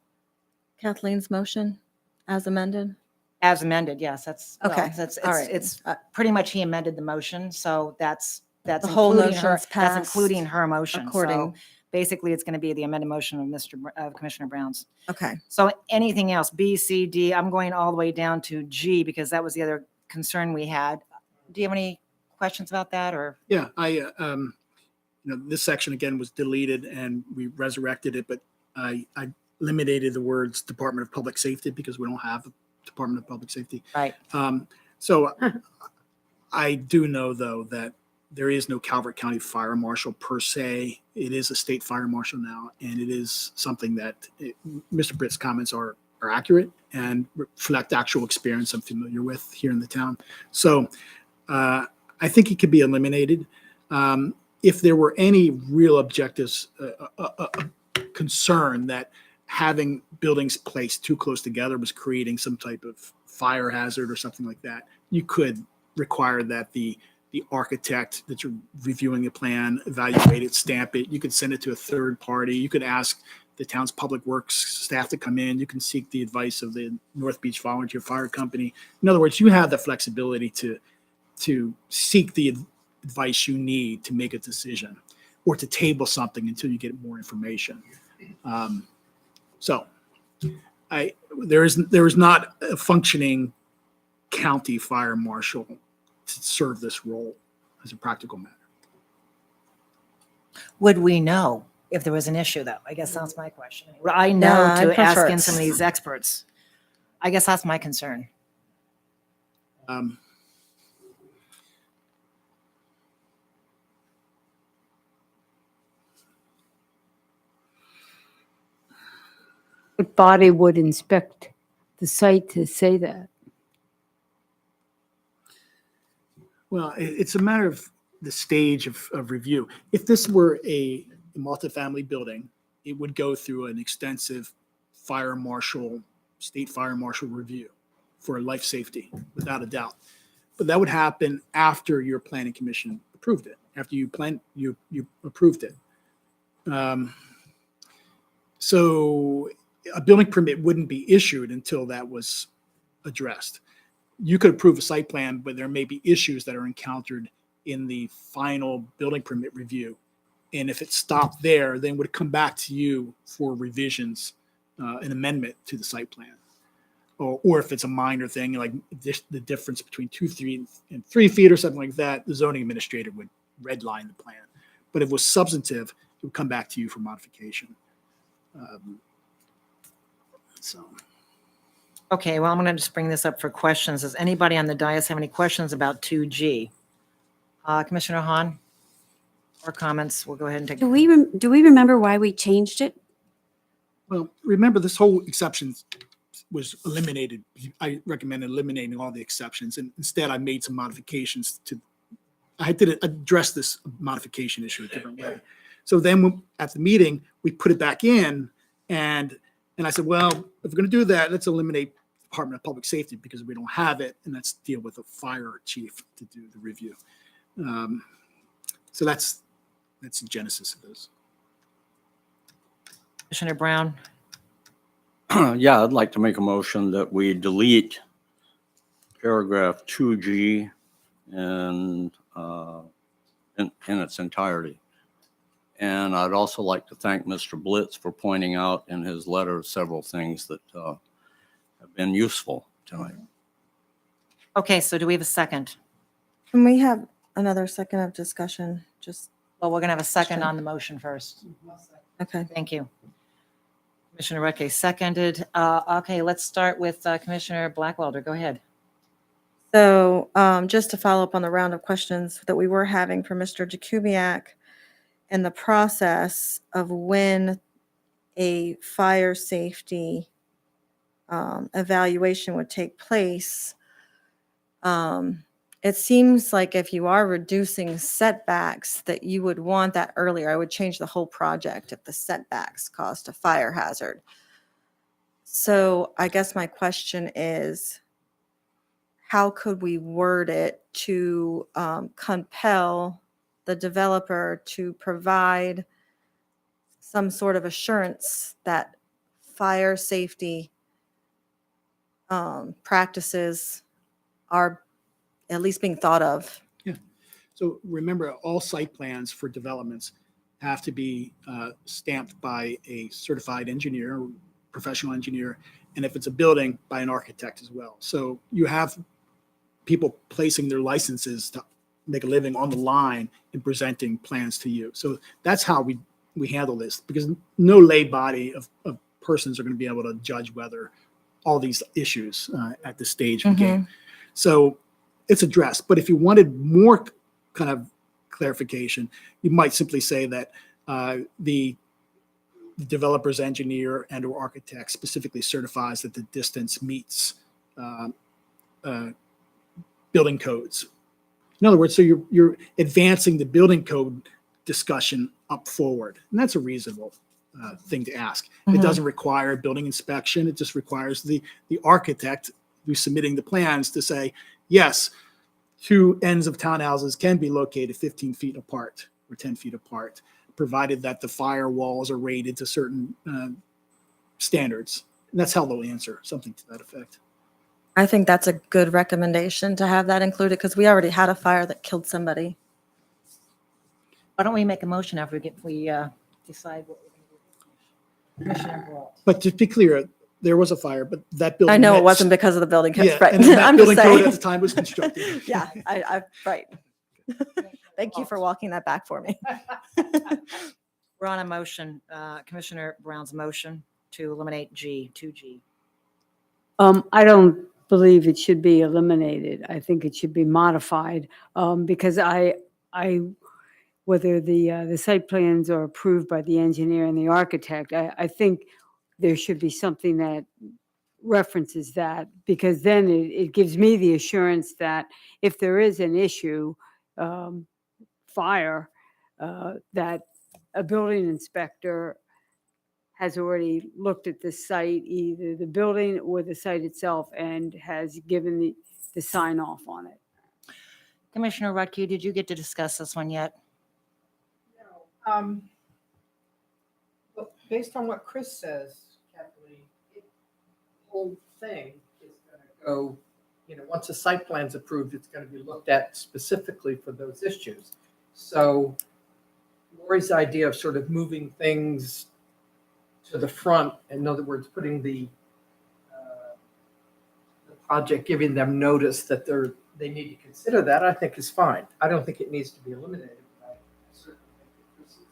Speaker 5: Kathleen's motion as amended?
Speaker 1: As amended, yes, that's, well,
Speaker 5: Okay,
Speaker 1: that's,
Speaker 5: all right.
Speaker 1: it's pretty much he amended the motion, so that's
Speaker 5: The whole
Speaker 1: including her,
Speaker 5: motion's
Speaker 1: that's
Speaker 5: passed
Speaker 1: including her motion. So
Speaker 5: according,
Speaker 1: basically, it's going to be the amended motion of Commissioner Brown's.
Speaker 5: okay.
Speaker 1: So anything else, B, C, D, I'm going all the way down to G because that was the other concern we had. Do you have any questions about that or?
Speaker 6: Yeah, this section again was deleted and we resurrected it, but I eliminated the words Department of Public Safety because we don't have a Department of Public Safety.
Speaker 1: Right.
Speaker 6: So I do know though that there is no Calvert County Fire Marshal per se. It is a state fire marshal now, and it is something that Mr. Britt's comments are accurate and reflect actual experience I'm familiar with here in the town. So I think it could be eliminated. If there were any real objectives, concern that having buildings placed too close together was creating some type of fire hazard or something like that, you could require that the architect that you're reviewing a plan, evaluate it, stamp it. You could send it to a third party. You could ask the town's public works staff to come in. You can seek the advice of the North Beach Volunteer Fire Company. In other words, you have the flexibility to seek the advice you need to make a decision or to table something until you get more information. There is not a functioning county fire marshal to serve this role as a practical matter.
Speaker 1: Would we know if there was an issue though? I guess that's my question. I know
Speaker 5: Yeah, I
Speaker 1: to ask
Speaker 5: prefer
Speaker 1: in
Speaker 5: it.
Speaker 1: some of these experts. I guess that's my concern.
Speaker 4: What body would inspect the site to say that?
Speaker 6: Well, it's a matter of the stage of review. If this were a multifamily building, it would go through an extensive state fire marshal review for life safety, without a doubt. But that would happen after your planning commission approved it, after you approved it. So a building permit wouldn't be issued until that was addressed. You could approve a site plan, but there may be issues that are encountered in the final building permit review. And if it stopped there, then it would come back to you for revisions, an amendment to the site plan. Or if it's a minor thing, like the difference between 2 feet and 3 feet or something like that, the zoning administrator would redline the plan. But if it was substantive, it would come back to you for modification. So.
Speaker 1: Okay, well, I'm going to just bring this up for questions. Does anybody on the dais have any questions about 2G? Commissioner Hahn? Or comments? We'll go ahead and take.
Speaker 8: Do we remember why we changed it?
Speaker 6: Well, remember, this whole exception was eliminated. I recommended eliminating all the exceptions, and instead I made some modifications I did address this modification issue a different way. So then at the meeting, we put it back in, and I said, well, if we're going to do that, let's eliminate Department of Public Safety because we don't have it, and let's deal with a fire chief to do the review. So that's the genesis of this.
Speaker 1: Commissioner Brown?
Speaker 2: Yeah, I'd like to make a motion that we delete paragraph 2G in its entirety. And I'd also like to thank Mr. Blitz for pointing out in his letter several things that have been useful tonight.
Speaker 1: Okay, so do we have a second?
Speaker 5: Can we have another second of discussion? Just,
Speaker 1: Well, we're going to have a second
Speaker 5: Sure.
Speaker 1: on the motion first.
Speaker 5: okay.
Speaker 1: Thank you. Commissioner Recke seconded. Okay, let's start with Commissioner Blackwelder. Go ahead.
Speaker 5: So just to follow up on the round of questions that we were having for Mr. Jakubiec and the process of when a fire safety evaluation would take place, it seems like if you are reducing setbacks that you would want that earlier. I would change the whole project if the setbacks caused a fire hazard. So I guess my question is, how could we word it to compel the developer to provide some sort of assurance that fire safety practices are at least being thought of?
Speaker 6: So remember, all site plans for developments have to be stamped by a certified engineer, professional engineer, and if it's a building, by an architect as well. So you have people placing their licenses to make a living on the line and presenting plans to you. So that's how we handle this, because no lay body of persons are going to be able to judge whether all these issues at this stage of the game. So it's addressed. But if you wanted more kind of clarification, you might simply say that the developer's engineer and or architect specifically certifies that the distance meets building codes. In other words, so you're advancing the building code discussion up forward, and that's a reasonable thing to ask. It doesn't require a building inspection. It just requires the architect who's submitting the plans to say, yes, 2 ends of townhouses can be located 15 feet apart or 10 feet apart, provided that the fire walls are rated to certain standards. And that's how they'll answer, something to that effect.
Speaker 5: I think that's a good recommendation to have that included, because we already had a fire that killed somebody.
Speaker 1: Why don't we make a motion after we decide what we're going to do? Commissioner Brault.
Speaker 6: But to be clear, there was a fire, but that building.
Speaker 5: I know it
Speaker 6: met-
Speaker 5: wasn't because of the building code,
Speaker 6: Yeah,
Speaker 5: right?
Speaker 6: and that
Speaker 5: I'm
Speaker 6: building
Speaker 5: just
Speaker 6: code at the
Speaker 5: saying.
Speaker 6: time was constructed.
Speaker 5: Yeah, I right. Thank you for walking that back for me.
Speaker 1: We're on a motion, Commissioner Brown's motion to eliminate 2G.
Speaker 4: I don't believe it should be eliminated. I think it should be modified because whether the site plans are approved by the engineer and the architect, I think there should be something that references that, because then it gives me the assurance that if there is an issue, fire, that a building inspector has already looked at the site, either the building or the site itself, and has given the sign off on it.
Speaker 1: Commissioner Rutke, did you get to discuss this one yet?
Speaker 7: No. But based on what Chris says, Kathleen, the whole thing is going to go, once a site plan's approved, it's going to be looked at specifically for those issues. So Lori's idea of sort of moving things to the front, in other words, putting the project, giving them notice that they need to consider that, I think is fine. I don't think it needs to be eliminated. But I certainly think that Chris's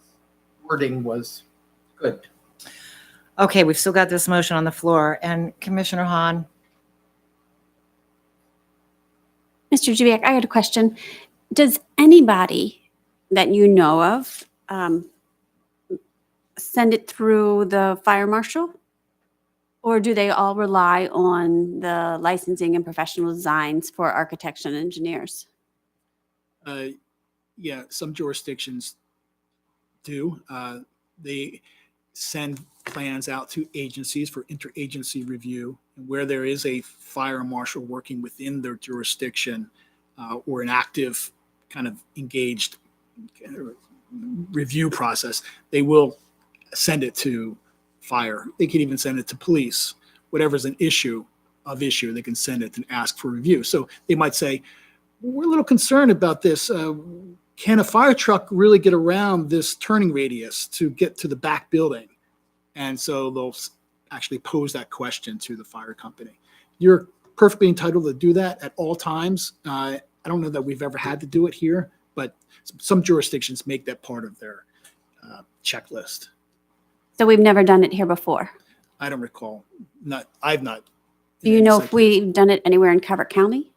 Speaker 7: wording was good.
Speaker 1: Okay, we've still got this motion on the floor. And Commissioner Hahn,
Speaker 8: Mr. Jubiak, I had a question. Does anybody that you know of send it through the fire marshal? Or do they all rely on the licensing and professional designs for architects and engineers?
Speaker 6: Yeah, some jurisdictions do. They send plans out to agencies for interagency review. And where there is a fire marshal working within their jurisdiction or an active kind of engaged review process, they will send it to fire. They can even send it to police. Whatever's an issue, they can send it and ask for review. So they might say, we're a little concerned about this. Can a fire truck really get around this turning radius to get to the back building? And so they'll actually pose that question to the fire company. You're perfectly entitled to do that at all times. I don't know that we've ever had to do it here, but some jurisdictions make that part of their checklist.
Speaker 8: So we've never done it here before.
Speaker 6: I don't recall. I've not.
Speaker 8: Do you know if we've done it anywhere in Cabot County?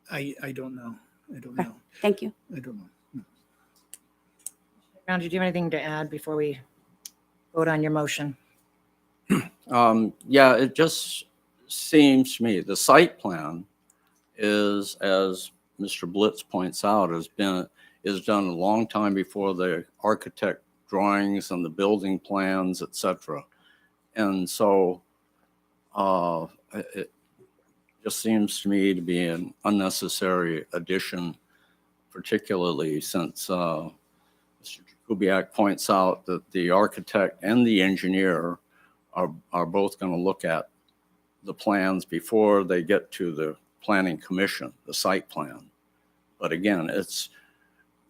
Speaker 6: I don't know. I don't
Speaker 8: Okay.
Speaker 6: know.
Speaker 8: Thank you.
Speaker 6: I don't know.
Speaker 1: Brown, did you have anything to add before we vote on your motion?
Speaker 2: Yeah, it just seems to me the site plan is, as Mr. Blitz points out, is done a long time before the architect drawings and the building plans, etc. And so it just seems to me to be an unnecessary addition, particularly since Mr. Kubiak points out that the architect and the engineer are both going to look at the plans before they get to the planning commission, the site plan. But again, it's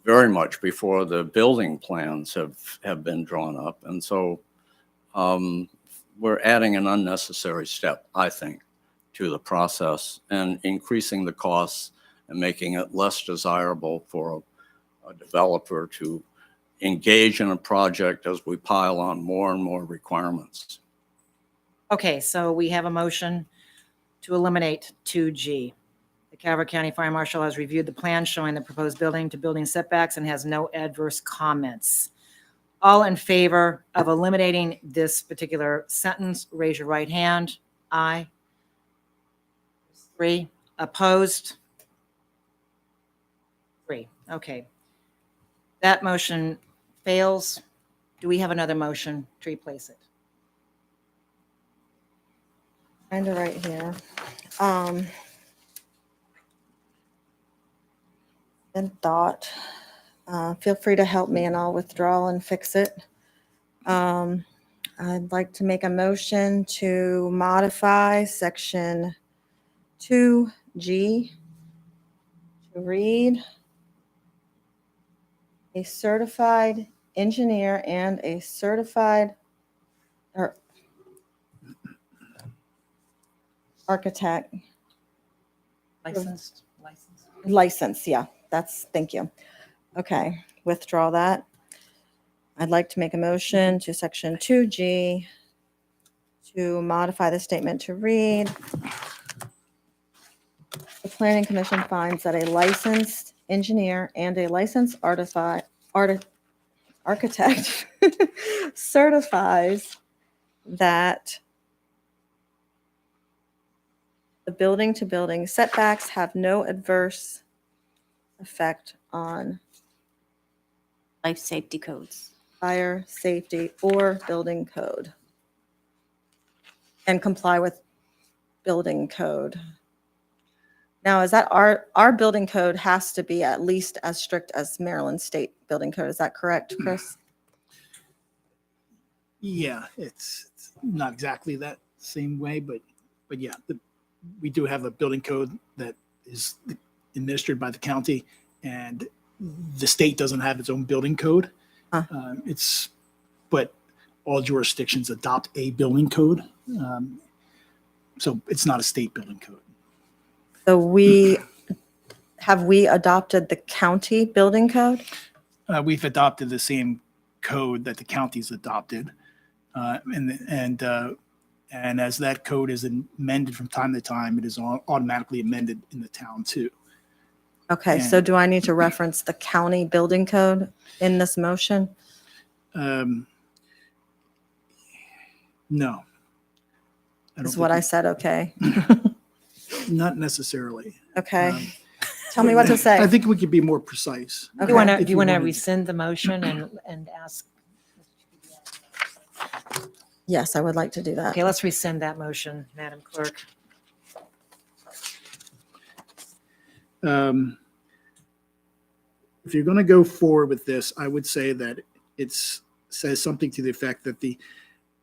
Speaker 2: very much before the building plans have been drawn up. And so we're adding an unnecessary step, I think, to the process and increasing the costs and making it less desirable for a developer to engage in a project as we pile on more and more requirements.
Speaker 1: Okay, so we have a motion to eliminate 2G. The Calvert County Fire Marshal has reviewed the plan showing the proposed building to building setbacks and has no adverse comments. All in favor of eliminating this particular sentence, raise your right hand. Aye. 3. Opposed? 3. Okay. That motion fails. Do we have another motion to replace it?
Speaker 5: Kind of right here. In thought. Feel free to help me and I'll withdraw and fix it. I'd like to make a motion to modify section 2G to read a certified engineer and a certified or architect license. Yeah, thank you. Okay, withdraw that. I'd like to make a motion to section 2G to modify the statement to read. The Planning Commission finds that a licensed engineer and a licensed architect certifies that the building to building setbacks have no adverse effect on
Speaker 8: Life safety codes.
Speaker 5: fire, safety, or building code. And comply with building code. Now, is that our building code has to be at least as strict as Maryland State Building Code? Is that correct, Chris?
Speaker 6: Yeah, it's not exactly that same way, but yeah, we do have a building code that is administered by the county, and the state doesn't have its own building code.
Speaker 5: Huh.
Speaker 6: But all jurisdictions adopt a building code. So it's not a state building code.
Speaker 5: So have we adopted the county building code?
Speaker 6: We've adopted the same code that the county's adopted. And as that code is amended from time to time, it is automatically amended in the town too.
Speaker 5: Okay, so do I need to reference the county building code in this motion?
Speaker 6: No.
Speaker 5: Is what I said, okay?
Speaker 6: Not necessarily.
Speaker 5: Okay. Tell me what to say.
Speaker 6: I think we could be more precise.
Speaker 5: Okay.
Speaker 1: Do you want to,
Speaker 6: If
Speaker 1: do you want to
Speaker 6: wanted-
Speaker 1: rescind the motion and ask?
Speaker 5: Yes, I would like to do that.
Speaker 1: Okay, let's rescind that motion, Madam Clerk.
Speaker 6: If you're going to go forward with this, I would say that it says something to the effect that the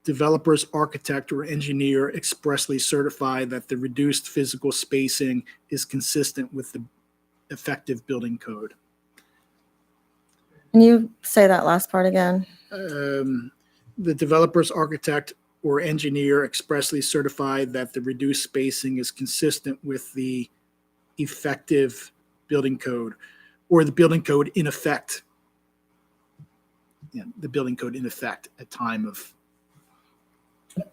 Speaker 6: developer's architect or engineer expressly certify that the reduced physical spacing is consistent with the effective building code.
Speaker 5: Can you say that last part again?
Speaker 6: The developer's architect or engineer expressly certify that the reduced spacing is consistent with the effective building code, or the building code in effect. Yeah, the building code in effect at time of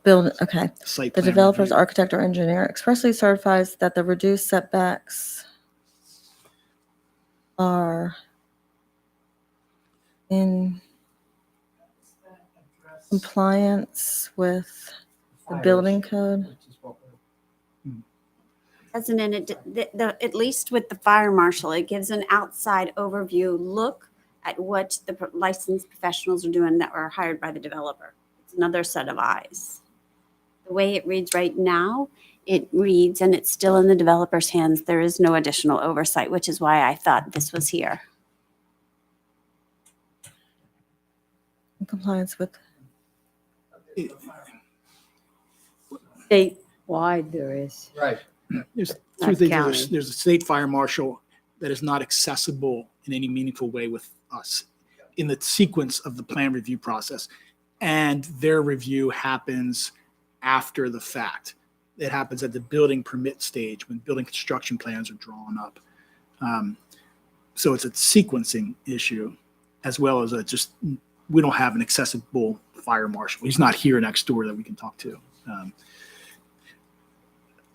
Speaker 5: Okay.
Speaker 6: site
Speaker 5: The
Speaker 6: plan
Speaker 5: developer's
Speaker 6: review.
Speaker 5: architect or engineer expressly certifies that the reduced setbacks are in compliance with the building code.
Speaker 7: Which is what we're
Speaker 8: Doesn't it, at least with the fire marshal, it gives an outside overview look at what the licensed professionals are doing that were hired by the developer. It's another set of eyes. The way it reads right now, it reads, and it's still in the developer's hands. There is no additional oversight, which is why I thought this was here.
Speaker 5: In compliance with,
Speaker 4: Statewide there is.
Speaker 7: Right.
Speaker 6: There's
Speaker 4: Not
Speaker 6: two things.
Speaker 4: county.
Speaker 6: There's a state fire marshal that is not accessible in any meaningful way with us in the sequence of the plan review process. And their review happens after the fact. It happens at the building permit stage when building construction plans are drawn up. So it's a sequencing issue as well as we don't have an accessible fire marshal. He's not here next door that we can talk to.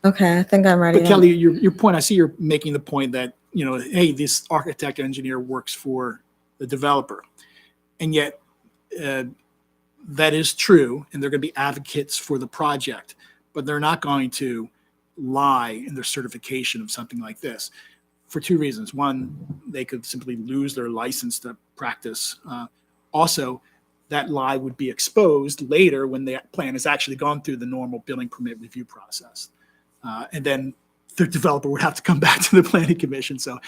Speaker 5: okay, I think I'm ready.
Speaker 6: But
Speaker 5: to-
Speaker 6: Kelly, your point, I see you're making the point that, hey, this architect engineer works for the developer. And yet that is true. And they're going to be advocates for the project, but they're not going to lie in their certification of something like this for two reasons. One, they could simply lose their license to practice. Also, that lie would be exposed later when the plan has actually gone through the normal building permit review process. And then the developer would have to come back to the planning commission. So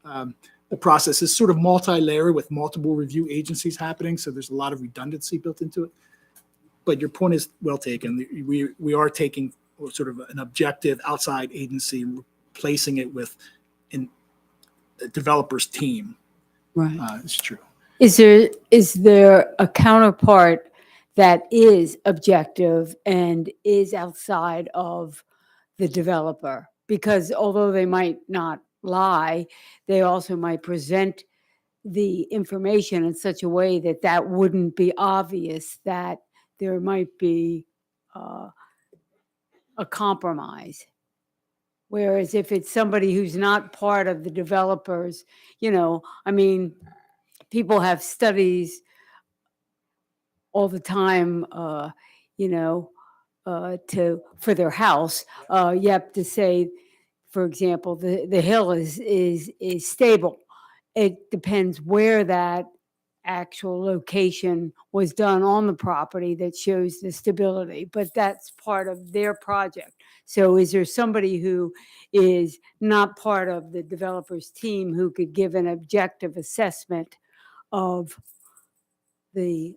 Speaker 6: the process is sort of multi-layered with multiple review agencies happening. So there's a lot of redundancy built into it. But your point is well taken. We are taking sort of an objective outside agency and replacing it with a developer's team.
Speaker 4: Right.
Speaker 6: It's true.
Speaker 4: Is there a counterpart that is objective and is outside of the developer? Because although they might not lie, they also might present the information in such a way that that wouldn't be obvious that there might be a compromise. Whereas if it's somebody who's not part of the developers, I mean, people have studies all the time, for their house. You have to say for example, the hill is stable. It depends where that actual location was done on the property that shows the stability, but that's part of their project. So is there somebody who is not part of the developer's team who could give an objective assessment of the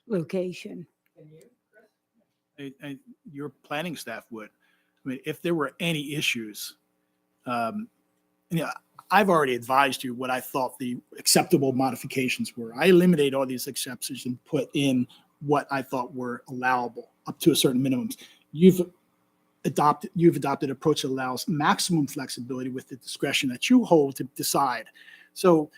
Speaker 4: location?
Speaker 7: Can you, Chris?
Speaker 6: Your planning staff would. I mean, if there were any issues, I've already advised you what I thought the acceptable modifications were. I eliminated all these exceptions and put in what I thought were allowable up to a certain minimums. You've adopted an approach that allows maximum flexibility with the discretion that you hold to decide. So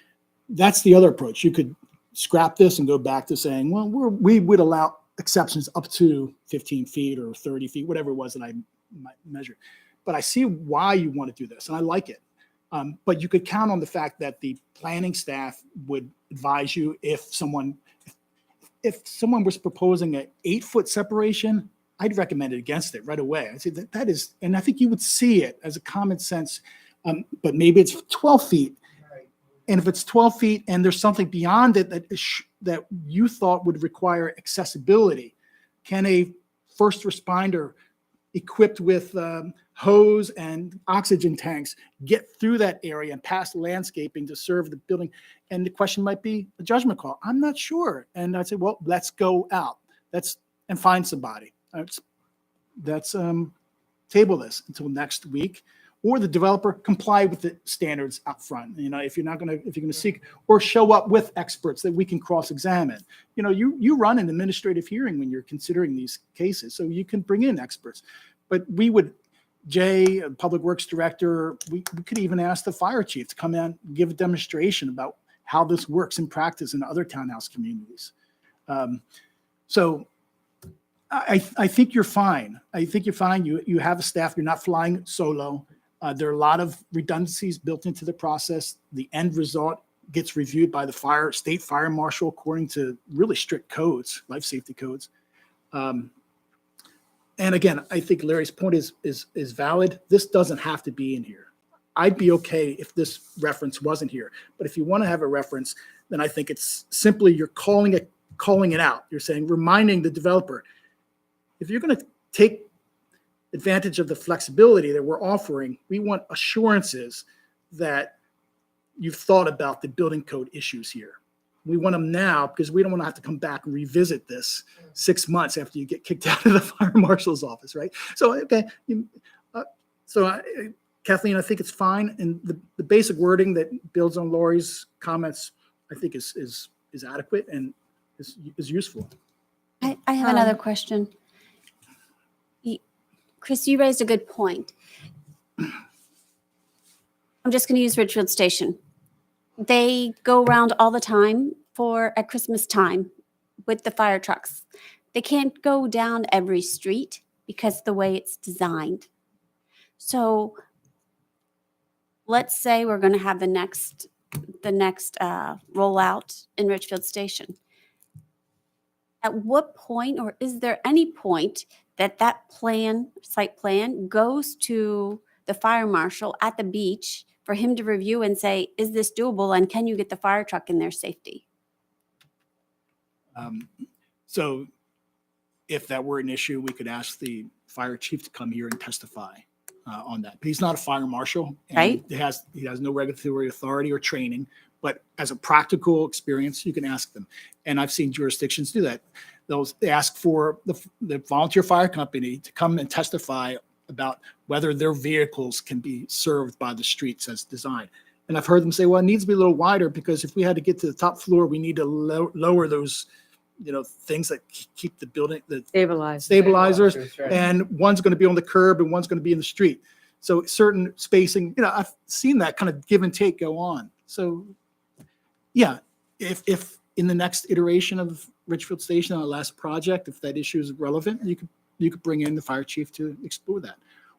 Speaker 6: that's the other approach. You could scrap this and go back to saying, well, we would allow exceptions up to 15 feet or 30 feet, whatever it was that I might measure. But I see why you want to do this, and I like it. But you could count on the fact that the planning staff would advise you if someone was proposing an 8-foot separation, I'd recommend it against it right away. I'd say that is, and I think you would see it as a common sense, but maybe it's 12 feet.
Speaker 7: Right.
Speaker 6: And if it's 12 feet and there's something beyond it that you thought would require accessibility, can a first responder equipped with hose and oxygen tanks get through that area and past landscaping to serve the building? And the question might be a judgment call. I'm not sure. And I'd say, well, let's go out. And find somebody. Let's table this until next week, or the developer comply with the standards up front. If you're going to seek, or show up with experts that we can cross-examine. You run an administrative hearing when you're considering these cases, so you can bring in experts. But we would, Jay, Public Works Director, we could even ask the fire chief to come in and give a demonstration about how this works in practice in other townhouse communities. So I think you're fine. I think you're fine. You have a staff. You're not flying solo. There are a lot of redundancies built into the process. The end result gets reviewed by the state fire marshal according to really strict codes, life safety codes. And again, I think Larry's point is valid. This doesn't have to be in here. I'd be okay if this reference wasn't here. But if you want to have a reference, then I think it's simply you're calling it out. You're saying, reminding the developer, if you're going to take advantage of the flexibility that we're offering, we want assurances that you've thought about the building code issues here. We want them now because we don't want to have to come back and revisit this 6 months after you get kicked out of the fire marshal's office, right? So, okay. Kathleen, I think it's fine. And the basic wording that builds on Lori's comments, I think is adequate and is useful.
Speaker 8: I have another question. Chris, you raised a good point. I'm just going to use Ridgefield Station. They go around all the time at Christmas time with the fire trucks. They can't go down every street because of the way it's designed. So let's say we're going to have the next rollout in Ridgefield Station. At what point, or is there any point that site plan goes to the fire marshal at the beach for him to review and say, is this doable and can you get the fire truck in there safety?
Speaker 6: So if that were an issue, we could ask the fire chief to come here and testify on that. But he's not a fire marshal. And
Speaker 8: Right.
Speaker 6: He has no regulatory authority or training, but as a practical experience, you can ask them. And I've seen jurisdictions do that. They ask for the volunteer fire company to come and testify about whether their vehicles can be served by the streets as designed. And I've heard them say, well, it needs to be a little wider because if we had to get to the top floor, we need to lower those, things that keep the building, the stabilizers,
Speaker 7: That's right.
Speaker 6: and one's going to be on the curb and one's going to be in the street. So certain spacing, I've seen that kind of give and take go on. So yeah, if in the next iteration of Ridgefield Station on the last project, if that issue is relevant, you could bring in the fire chief to explore that.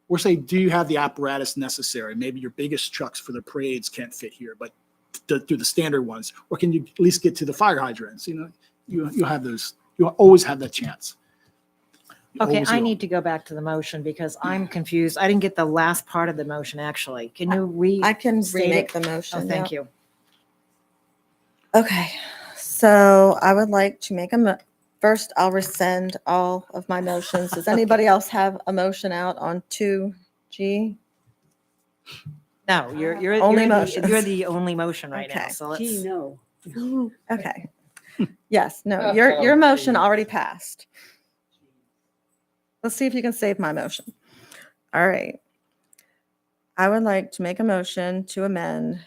Speaker 6: Or say, do you have the apparatus necessary? Maybe your biggest trucks for the parades can't fit here, but do the standard ones. Or can you at least get to the fire hydrants? You'll have those. You'll always have that chance.
Speaker 1: Okay, I
Speaker 6: oversee all.
Speaker 1: need to go back to the motion because I'm confused. I didn't get the last part of the motion, actually. Can you
Speaker 5: I can
Speaker 1: restate
Speaker 5: remake
Speaker 1: it?
Speaker 5: the
Speaker 1: Oh,
Speaker 5: motion.
Speaker 1: thank
Speaker 5: yeah.
Speaker 1: you.
Speaker 5: Okay, so I would like to make first, I'll rescind all of my motions. Does anybody else have a motion out on 2G?
Speaker 1: No, you're
Speaker 5: Only
Speaker 1: you're
Speaker 5: motions.
Speaker 1: you're the only motion right now,
Speaker 5: Okay.
Speaker 1: so
Speaker 4: Gee,
Speaker 1: let's.
Speaker 4: no.
Speaker 5: Okay. Yes, no, your motion already passed. Let's see if you can save my motion. All right. I would like to make a motion to amend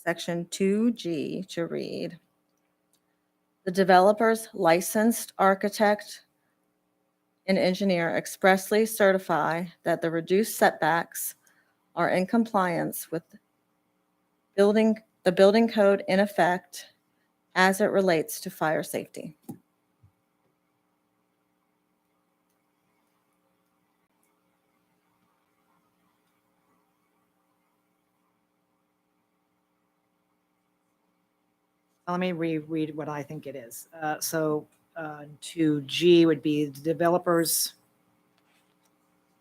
Speaker 5: section 2G to read: the developer's licensed architect and engineer expressly certify that the reduced setbacks are in compliance with the building code in effect as it relates to fire safety.
Speaker 1: Let me reread what I think it is. So 2G would be the developer's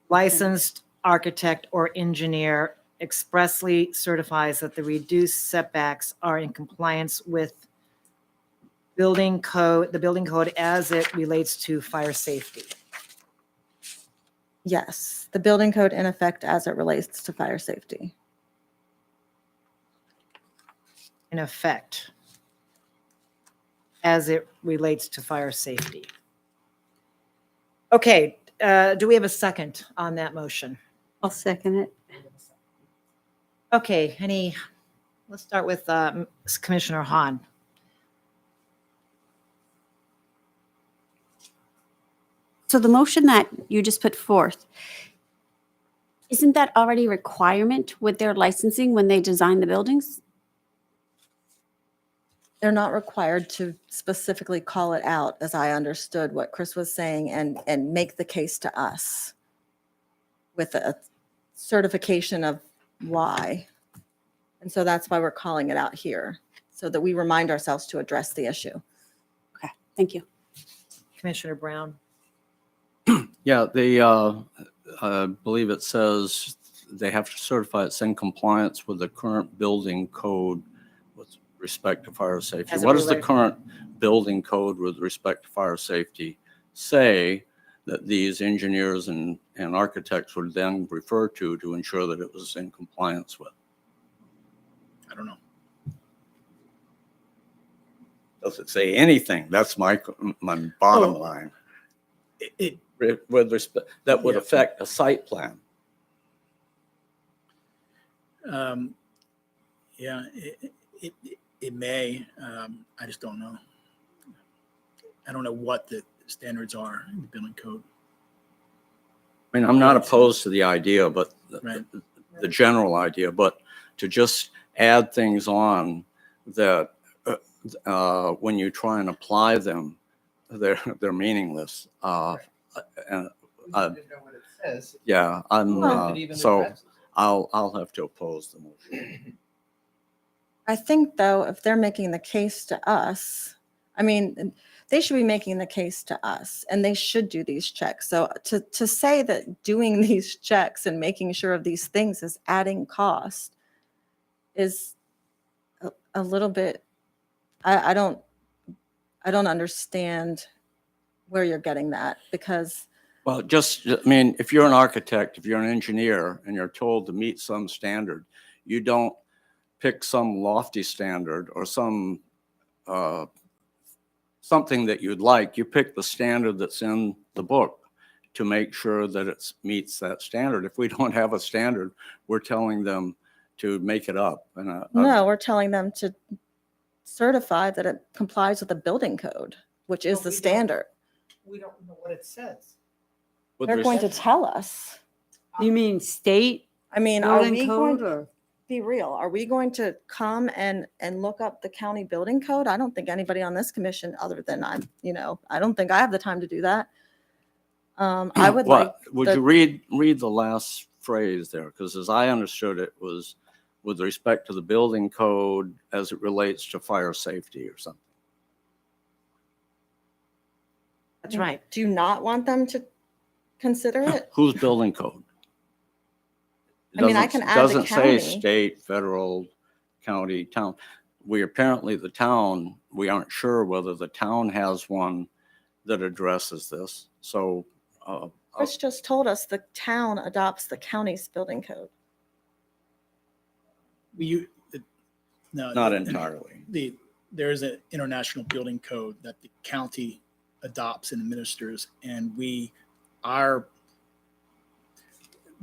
Speaker 1: licensed architect or engineer expressly certifies that the reduced setbacks are in compliance with the building code as it relates to fire safety.
Speaker 5: Yes, the building code in effect as it relates to fire safety.
Speaker 1: In effect, as it relates to fire safety. Okay, do we have a second on that motion?
Speaker 4: I'll second it.
Speaker 1: Okay, let's start with Commissioner Hahn.
Speaker 8: So the motion that you just put forth, isn't that already a requirement with their licensing when they design the buildings?
Speaker 5: They're not required to specifically call it out, as I understood what Chris was saying, and make the case to us with a certification of why. And so that's why we're calling it out here, so that we remind ourselves to address the issue.
Speaker 8: Okay, thank you.
Speaker 1: Commissioner Brown.
Speaker 2: Yeah, I believe it says they have to certify it's in compliance with the current building code with respect to fire safety.
Speaker 1: As it
Speaker 2: What does the
Speaker 1: relate-
Speaker 2: current building code with respect to fire safety say that these engineers and architects would then refer to ensure that it was in compliance with?
Speaker 6: I don't know.
Speaker 2: Does it say anything? That's my bottom
Speaker 6: Oh.
Speaker 2: line.
Speaker 6: It,
Speaker 2: With respect, that would
Speaker 6: Yeah.
Speaker 2: affect a site plan.
Speaker 6: yeah, it may, I just don't know. I don't know what the standards are in the building code.
Speaker 2: I mean, I'm not opposed to the idea, but
Speaker 6: Right.
Speaker 2: the general idea, but to just add things on that when you try and apply them, they're meaningless. And
Speaker 7: We need to know what it says.
Speaker 2: yeah,
Speaker 7: If it even
Speaker 2: so
Speaker 7: addresses it.
Speaker 2: I'll have to oppose the motion.
Speaker 5: I think, though, if they're making the case to us, I mean, they should be making the case to us, and they should do these checks. So to say that doing these checks and making sure of these things is adding cost is a little bit, I don't understand where you're getting that, because
Speaker 2: Well, I mean, if you're an architect, if you're an engineer and you're told to meet some standard, you don't pick some lofty standard or some something that you'd like. You pick the standard that's in the book to make sure that it meets that standard. If we don't have a standard, we're telling them to make it up. And
Speaker 5: no, we're telling them to certify that it complies with the building code, which is
Speaker 7: But
Speaker 5: the
Speaker 7: we don't-
Speaker 5: standard.
Speaker 7: We don't know what it says.
Speaker 2: with
Speaker 5: They're going to
Speaker 2: res-
Speaker 5: tell us.
Speaker 4: You mean state
Speaker 5: I mean, are
Speaker 4: building
Speaker 5: we
Speaker 4: code
Speaker 5: going,
Speaker 4: or?
Speaker 5: be real, are we going to come and look up the county building code? I don't think anybody on this commission, other than I don't think I have the time to do that. I would like,
Speaker 2: Would
Speaker 5: the-
Speaker 2: you read the last phrase there? Because as I understood it was with respect to the building code as it relates to fire safety or something.
Speaker 1: That's right.
Speaker 5: Do you not want them to consider it?
Speaker 2: Who's building code?
Speaker 5: I mean, I
Speaker 2: Doesn't-
Speaker 5: can add the
Speaker 2: Doesn't say
Speaker 5: county.
Speaker 2: state, federal, county, town. We apparently, the town, we aren't sure whether the town has one that addresses this. So,
Speaker 5: Chris just told us the town adopts the county's building code.
Speaker 6: No,
Speaker 2: not entirely.
Speaker 6: There is an international building code that the county adopts and administers, and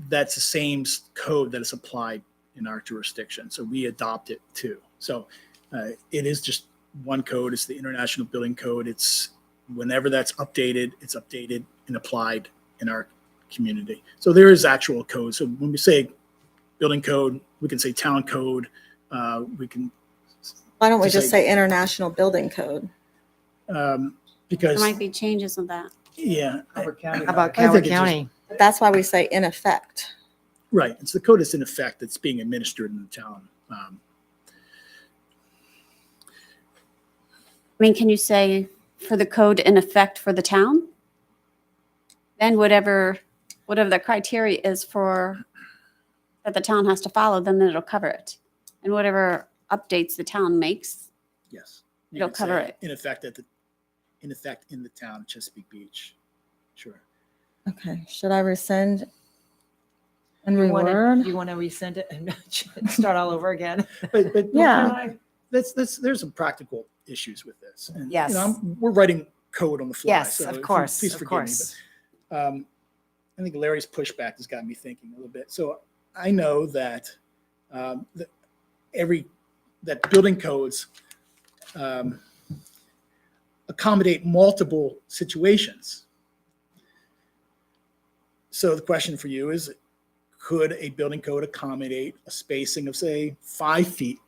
Speaker 6: that's the same code that is applied in our jurisdiction. So we adopt it too. So it is just one code. It's the International Building Code. It's whenever that's updated, it's updated and applied in our community. So there is actual code. So when we say building code, we can say town code. We can
Speaker 5: Why don't we
Speaker 6: Just
Speaker 5: just
Speaker 6: like-
Speaker 5: say international building code?
Speaker 6: because
Speaker 8: There might be changes in that.
Speaker 6: yeah,
Speaker 7: Howard County.
Speaker 1: How about
Speaker 6: I think
Speaker 1: Howard
Speaker 6: it's just-
Speaker 1: County?
Speaker 5: That's why we say in effect.
Speaker 6: right. It's the code that's in effect that's being administered in the town.
Speaker 8: I mean, can you say for the code in effect for the town? Then whatever the criteria is for that the town has to follow, then it'll cover it. And whatever updates the town makes,
Speaker 6: Yes. You
Speaker 8: It'll
Speaker 6: could
Speaker 8: cover
Speaker 6: say
Speaker 8: it.
Speaker 6: In effect in the town of Chesapeake Beach. Sure.
Speaker 5: Okay, should I rescind and
Speaker 1: You want
Speaker 5: reword?
Speaker 1: to rescind it and start all over again?
Speaker 6: But
Speaker 5: Yeah.
Speaker 6: there's some practical issues with this. And,
Speaker 1: Yes.
Speaker 6: we're writing code on the fly.
Speaker 1: Yes,
Speaker 6: so
Speaker 1: of
Speaker 6: if you-
Speaker 1: course,
Speaker 6: Please
Speaker 1: of
Speaker 6: forgive me.
Speaker 1: course.
Speaker 6: But, I think Larry's pushback has got me thinking a little bit. So I know that that building codes accommodate multiple situations. So the question for you is, could a building code accommodate a spacing of, say, 5 feet?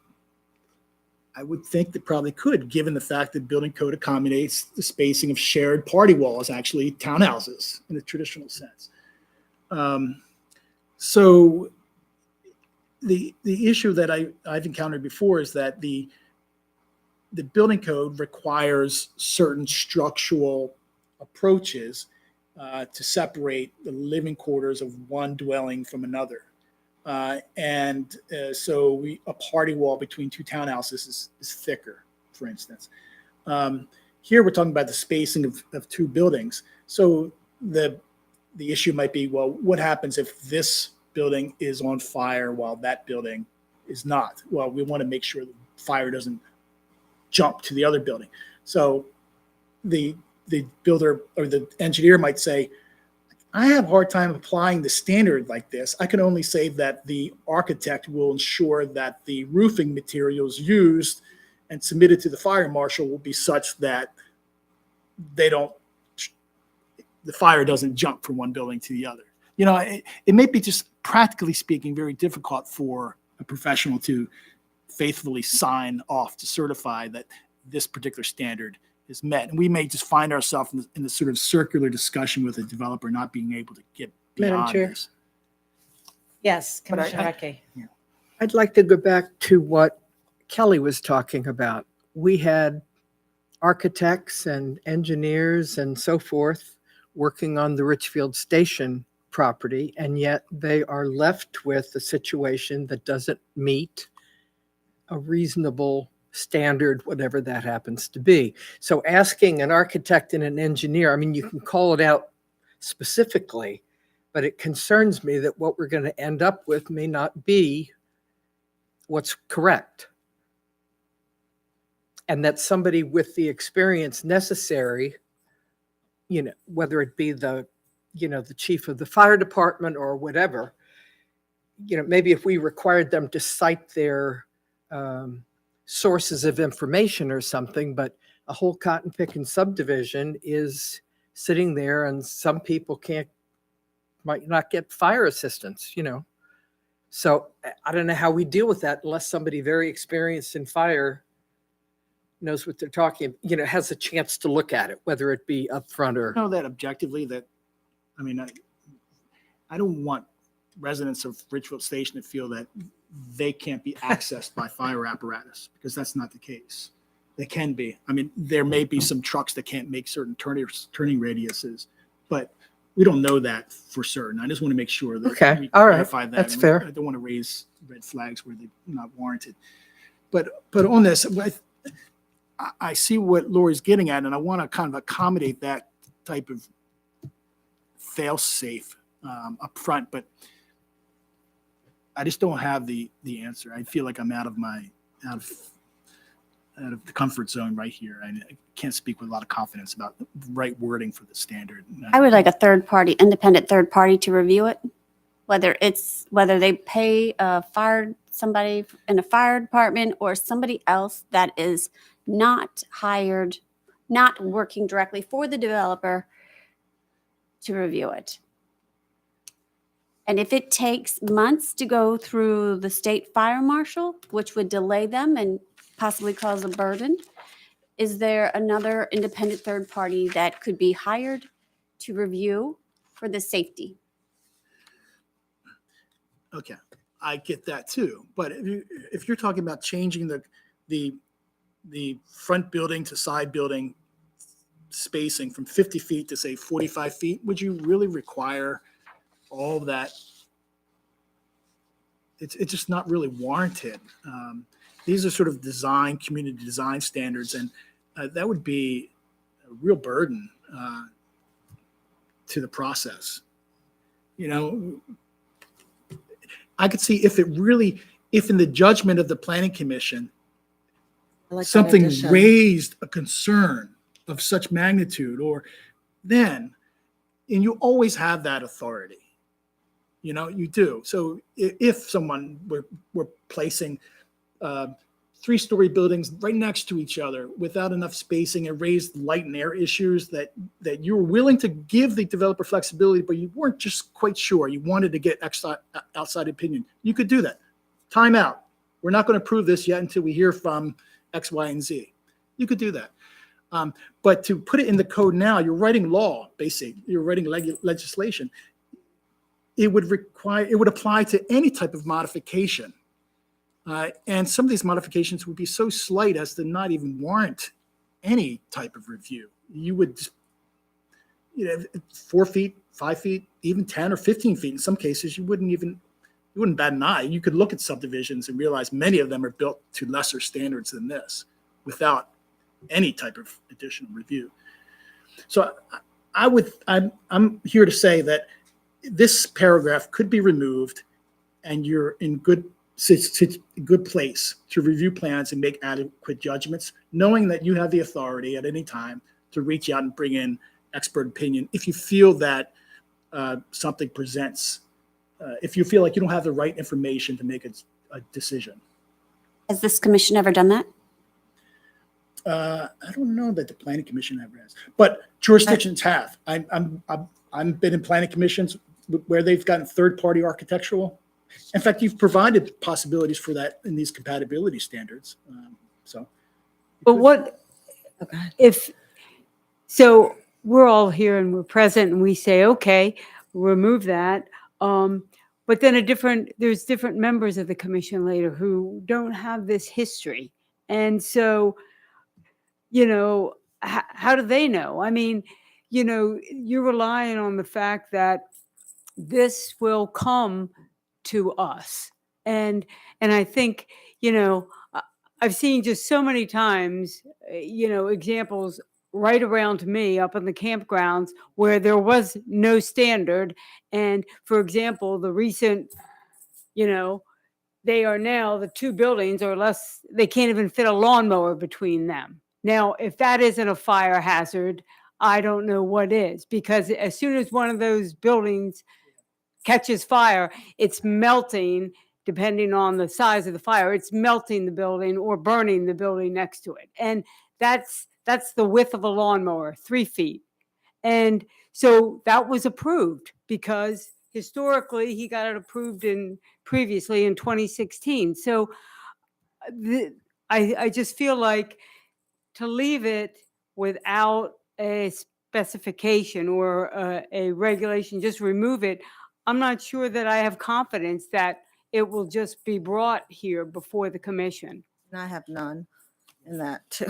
Speaker 6: I would think that probably could, given the fact that building code accommodates the spacing of shared party walls, actually townhouses in a traditional sense. So the issue that I've encountered before is that the building code requires certain structural approaches to separate the living quarters of one dwelling from another. So a party wall between two townhouses is thicker, for instance. Here we're talking about the spacing of two buildings. So the issue might be, well, what happens if this building is on fire while that building is not? Well, we want to make sure the fire doesn't jump to the other building. So the builder or the engineer might say, I have a hard time applying the standard like this. I can only say that the architect will ensure that the roofing materials used and submitted to the fire marshal will be such that the fire doesn't jump from one building to the other. It may be, just practically speaking, very difficult for a professional to faithfully sign off to certify that this particular standard is met. And we may just find ourselves in this sort of circular discussion with a developer not being able to get
Speaker 9: Madam
Speaker 6: beyond
Speaker 9: Chair.
Speaker 6: this.
Speaker 1: Yes,
Speaker 9: But I-
Speaker 1: Commissioner Radke.
Speaker 9: I'd like to go back to what Kelly was talking about. We had architects and engineers and so forth working on the Richfield Station property, and yet they are left with a situation that doesn't meet a reasonable standard, whatever that happens to be. So asking an architect and an engineer, I mean, you can call it out specifically, but it concerns me that what we're going to end up with may not be what's correct. And that somebody with the experience necessary, whether it be the chief of the fire department or whatever, maybe if we required them to cite their sources of information or something, but a whole cotton picking subdivision is sitting there and some people might not get fire assistance, So I don't know how we deal with that unless somebody very experienced in fire knows what they're talking, has a chance to look at it, whether it be upfront or.
Speaker 6: I know that objectively I don't want residents of Richfield Station to feel that they can't be accessed by fire apparatus, because that's not the case. They can be. I mean, there may be some trucks that can't make certain turning radiuses, but we don't know that for certain. I just want to make sure that
Speaker 9: Okay,
Speaker 6: we
Speaker 9: all right,
Speaker 6: clarify that.
Speaker 9: that's fair.
Speaker 6: I don't want to raise red flags where they're not warranted. But on this, I see what Lori's getting at, and I want to kind of accommodate that type of fail-safe up front, but I just don't have the answer. I feel like I'm out of the comfort zone right here. I can't speak with a lot of confidence about the right wording for the standard.
Speaker 8: I would like a third party, independent third party to review it. Whether they pay somebody in a fire department or somebody else that is not hired, not working directly for the developer to review it. And if it takes months to go through the state fire marshal, which would delay them and possibly cause a burden, is there another independent third party that could be hired to review for the safety?
Speaker 6: Okay, I get that too. But if you're talking about changing the front building to side building spacing from 50 feet to say 45 feet, would you really require all of that? It's just not really warranted. These are sort of community design standards, and that would be a real burden to the process. You know, I could see if in the judgment of the planning commission,
Speaker 5: I like that
Speaker 6: something
Speaker 5: addition.
Speaker 6: raised a concern of such magnitude, and you always have that authority. You know, you do. So if someone were placing 3-story buildings right next to each other without enough spacing and raised light and air issues that you were willing to give the developer flexibility, but you weren't just quite sure, you wanted to get outside opinion, you could do that. Time out. We're not going to approve this yet until we hear from X, Y, and Z. You could do that. But to put it in the code now, you're writing law, basically. You're writing legislation. It would apply to any type of modification. And some of these modifications would be so slight as to not even warrant any type of review. You would, 4 feet, 5 feet, even 10 or 15 feet. In some cases, you wouldn't bat an eye. You could look at subdivisions and realize many of them are built to lesser standards than this without any type of additional review. So I'm here to say that this paragraph could be removed, and you're in good place to review plans and make adequate judgments, knowing that you have the authority at any time to reach out and bring in expert opinion if you feel that something presents, if you feel like you don't have the right information to make a decision.
Speaker 8: Has this commission ever done that?
Speaker 6: I don't know that the planning commission ever has, but jurisdictions have. I've been in planning commissions where they've gotten third-party architectural. In fact, you've provided possibilities for that in these compatibility standards.
Speaker 4: But what if, so we're all here and we're present and we say, okay, remove that. But then there's different members of the commission later who don't have this history. And so, how do they know? I mean, you're relying on the fact that this will come to us. And I think, I've seen just so many times, examples right around me up in the campgrounds where there was no standard. And for example, the recent, they are now, the two buildings are less, they can't even fit a lawnmower between them. Now, if that isn't a fire hazard, I don't know what is, because as soon as one of those buildings catches fire, it's melting, depending on the size of the fire, it's melting the building or burning the building next to it. And that's the width of a lawnmower, 3 feet. And so that was approved because historically he got it approved previously in 2016. So I just feel like to leave it without a specification or a regulation, just remove it. I'm not sure that I have confidence that it will just be brought here before the commission.
Speaker 5: And I have none. in that too.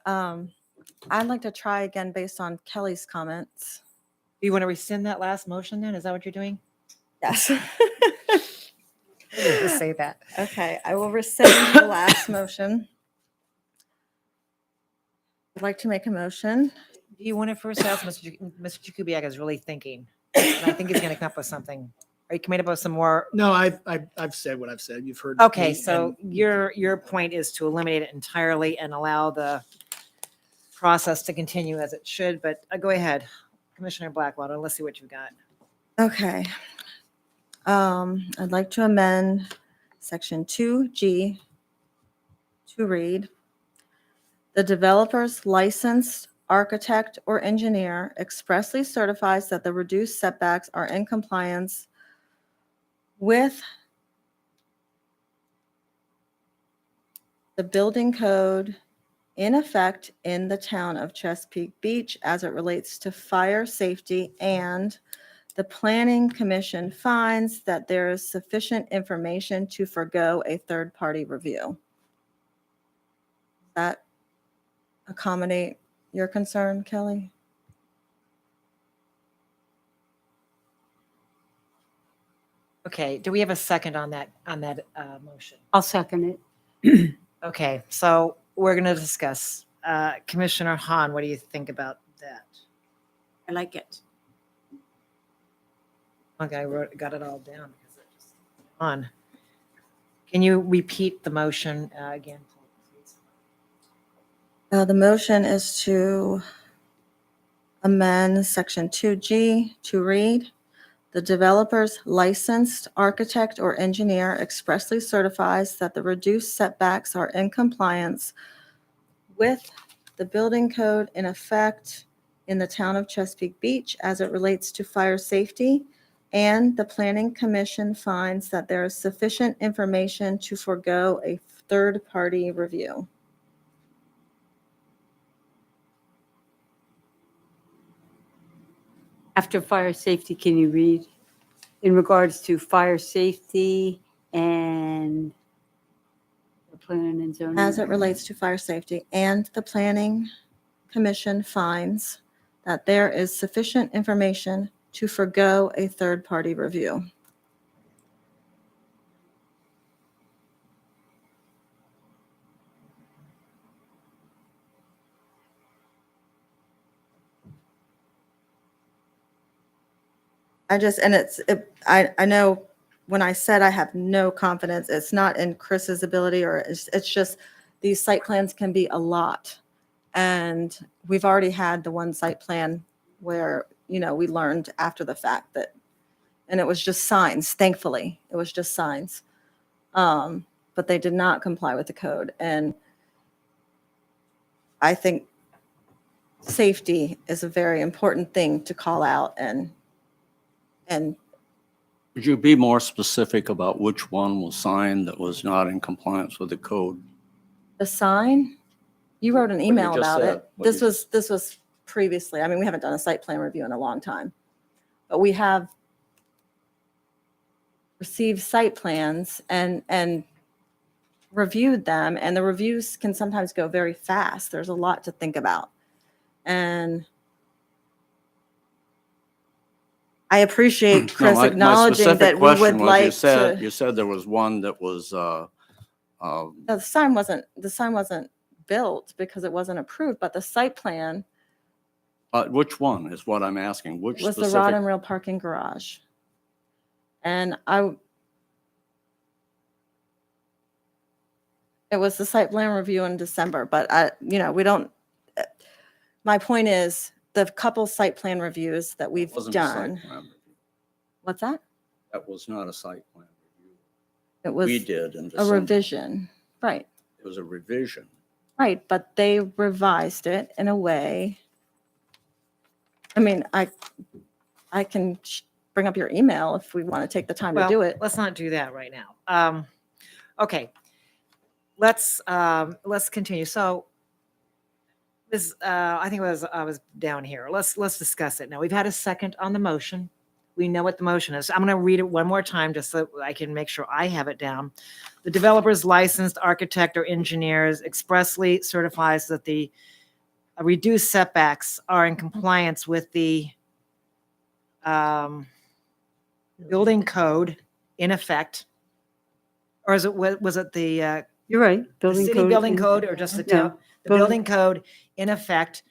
Speaker 5: I'd like to try again based on Kelly's comments.
Speaker 1: Do you want to rescind that last motion then? Is that what you're doing?
Speaker 5: Yes.
Speaker 1: Just say that.
Speaker 5: Okay, I will rescind the last motion. I'd like to make a motion.
Speaker 1: Do you want to first ask Mr. Jakubiec is really thinking? And I think he's going to come up with something. Are you committed about some more?
Speaker 6: No, I've said what I've said. You've heard.
Speaker 1: Okay,
Speaker 6: me,
Speaker 1: so
Speaker 6: and
Speaker 1: your point is to eliminate it entirely and allow the process to continue as it should, but go ahead, Commissioner Blackwater, let's see what you've got.
Speaker 5: Okay. I'd like to amend section 2G to read, the developer's licensed architect or engineer expressly certifies that the reduced setbacks are in compliance with the building code in effect in the town of Chesapeake Beach as it relates to fire safety, and the planning commission finds that there is sufficient information to forgo a third-party review. Does that accommodate your concern, Kelly?
Speaker 1: Okay, do we have a second on that motion?
Speaker 4: I'll second it.
Speaker 1: Okay, so we're going to discuss. Commissioner Hahn, what do you think about that?
Speaker 8: I like it.
Speaker 1: Okay, got it all down because it just on. Can you repeat the motion again, please?
Speaker 5: The motion is to amend section 2G to read, the developer's licensed architect or engineer expressly certifies that the reduced setbacks are in compliance with the building code in effect in the town of Chesapeake Beach as it relates to fire safety, and the planning commission finds that there is sufficient information to forgo a third-party review.
Speaker 4: After fire safety, can you read in regards to fire safety and the plan and zoning?
Speaker 5: As it relates to fire safety, and the planning commission finds that there is sufficient information to forgo a third-party review. I know when I said I have no confidence, it's not in Chris's ability, or it's just these site plans can be a lot. And we've already had the one site plan where, we learned after the fact that, and it was just signs, thankfully, it was just signs. But they did not comply with the code. And I think safety is a very important thing to call out, and
Speaker 2: Would you be more specific about which one was signed that was not in compliance with the code?
Speaker 5: the sign, you wrote an
Speaker 2: you
Speaker 5: email
Speaker 2: just
Speaker 5: about
Speaker 2: said,
Speaker 5: it.
Speaker 2: what
Speaker 5: This
Speaker 2: you
Speaker 5: was previously, we haven't done a site plan review in a long time. But we have received site plans and reviewed them, and the reviews can sometimes go very fast. There's a lot to think about. And I appreciate
Speaker 2: No,
Speaker 5: Chris
Speaker 2: my
Speaker 5: acknowledging
Speaker 2: specific
Speaker 5: that we
Speaker 2: question
Speaker 5: would
Speaker 2: was,
Speaker 5: like to.
Speaker 2: You said there was one that was,
Speaker 5: No, the sign wasn't built because it wasn't approved, but the site plan
Speaker 2: which one is what I'm asking? Which
Speaker 5: was the
Speaker 2: specific?
Speaker 5: rod and rail parking garage. And it was the site plan review in December, but we don't, my point is, the couple site plan reviews that we've
Speaker 2: Wasn't a site
Speaker 5: done.
Speaker 2: plan review.
Speaker 5: What's that?
Speaker 2: That was not a site plan review.
Speaker 5: It was
Speaker 2: We did in
Speaker 5: a
Speaker 2: December.
Speaker 5: revision, right,
Speaker 2: It was a revision.
Speaker 5: right, but they revised it in a way. I can bring up your email if we want to take the time to do it.
Speaker 1: Let's not do that right now. Okay. Let's continue. So this, I think I was down here. Let's discuss it now. We've had a second on the motion. we know what the motion is. I'm going to read it one more time just so I can make sure I have it down. The developer's licensed architect or engineers expressly certifies that the reduced setbacks are in compliance with the building code in effect. Or is it, was it the
Speaker 4: You're right.
Speaker 1: the
Speaker 4: Building
Speaker 1: city
Speaker 4: code.
Speaker 1: building
Speaker 4: and-
Speaker 1: code or just the
Speaker 4: No,
Speaker 1: town? The
Speaker 4: building-
Speaker 1: building code in effect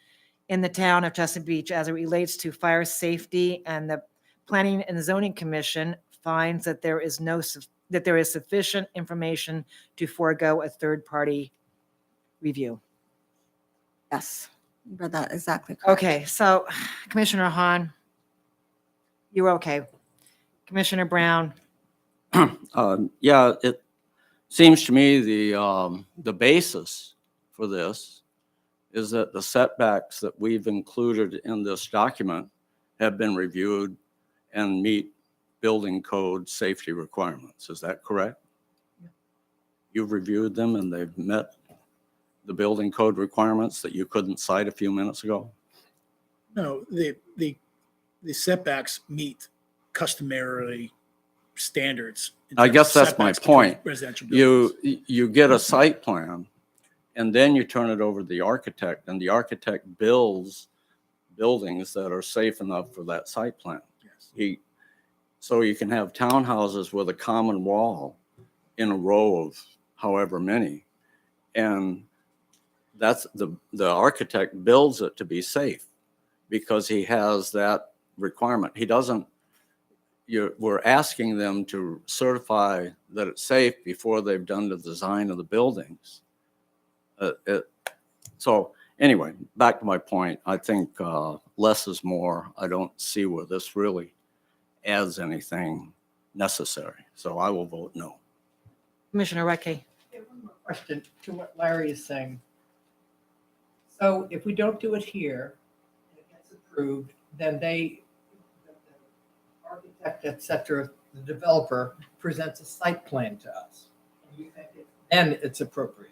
Speaker 1: in the town of Chesapeake Beach as it relates to fire safety, and the Planning and Zoning Commission finds that there is that there is sufficient information to forego a third-party review.
Speaker 5: Yes, you read that exactly correct.
Speaker 1: Okay, so Commissioner Hahn, you're okay. Commissioner Brown,
Speaker 2: Yeah, it seems to me the basis for this is that the setbacks that we've included in this document have been reviewed and meet building code safety requirements. Is that correct? You've reviewed them and they've met the building code requirements that you couldn't cite a few minutes ago?
Speaker 6: No, the setbacks meet customarily standards. in
Speaker 2: I
Speaker 6: terms
Speaker 2: guess
Speaker 6: of
Speaker 2: that's my
Speaker 6: setbacks between
Speaker 2: point.
Speaker 6: Residential buildings.
Speaker 2: You get a site plan and then you turn it over to the architect, and the architect builds buildings that are safe enough for that site plan.
Speaker 6: Yes.
Speaker 2: So you can have townhouses with a common wall in a row of however many. And that's the architect builds it to be safe because he has that requirement. He doesn't, we're asking them to certify that it's safe before they've done the design of the buildings. So anyway, back to my point, I think less is more. I don't see where this really adds anything necessary. So I will vote no.
Speaker 1: Commissioner Recchi.
Speaker 7: One more question to what Larry is saying. So if we don't do it here, and it gets approved, then the architect, et cetera, the developer presents a site plan to us. You think then it's appropriate?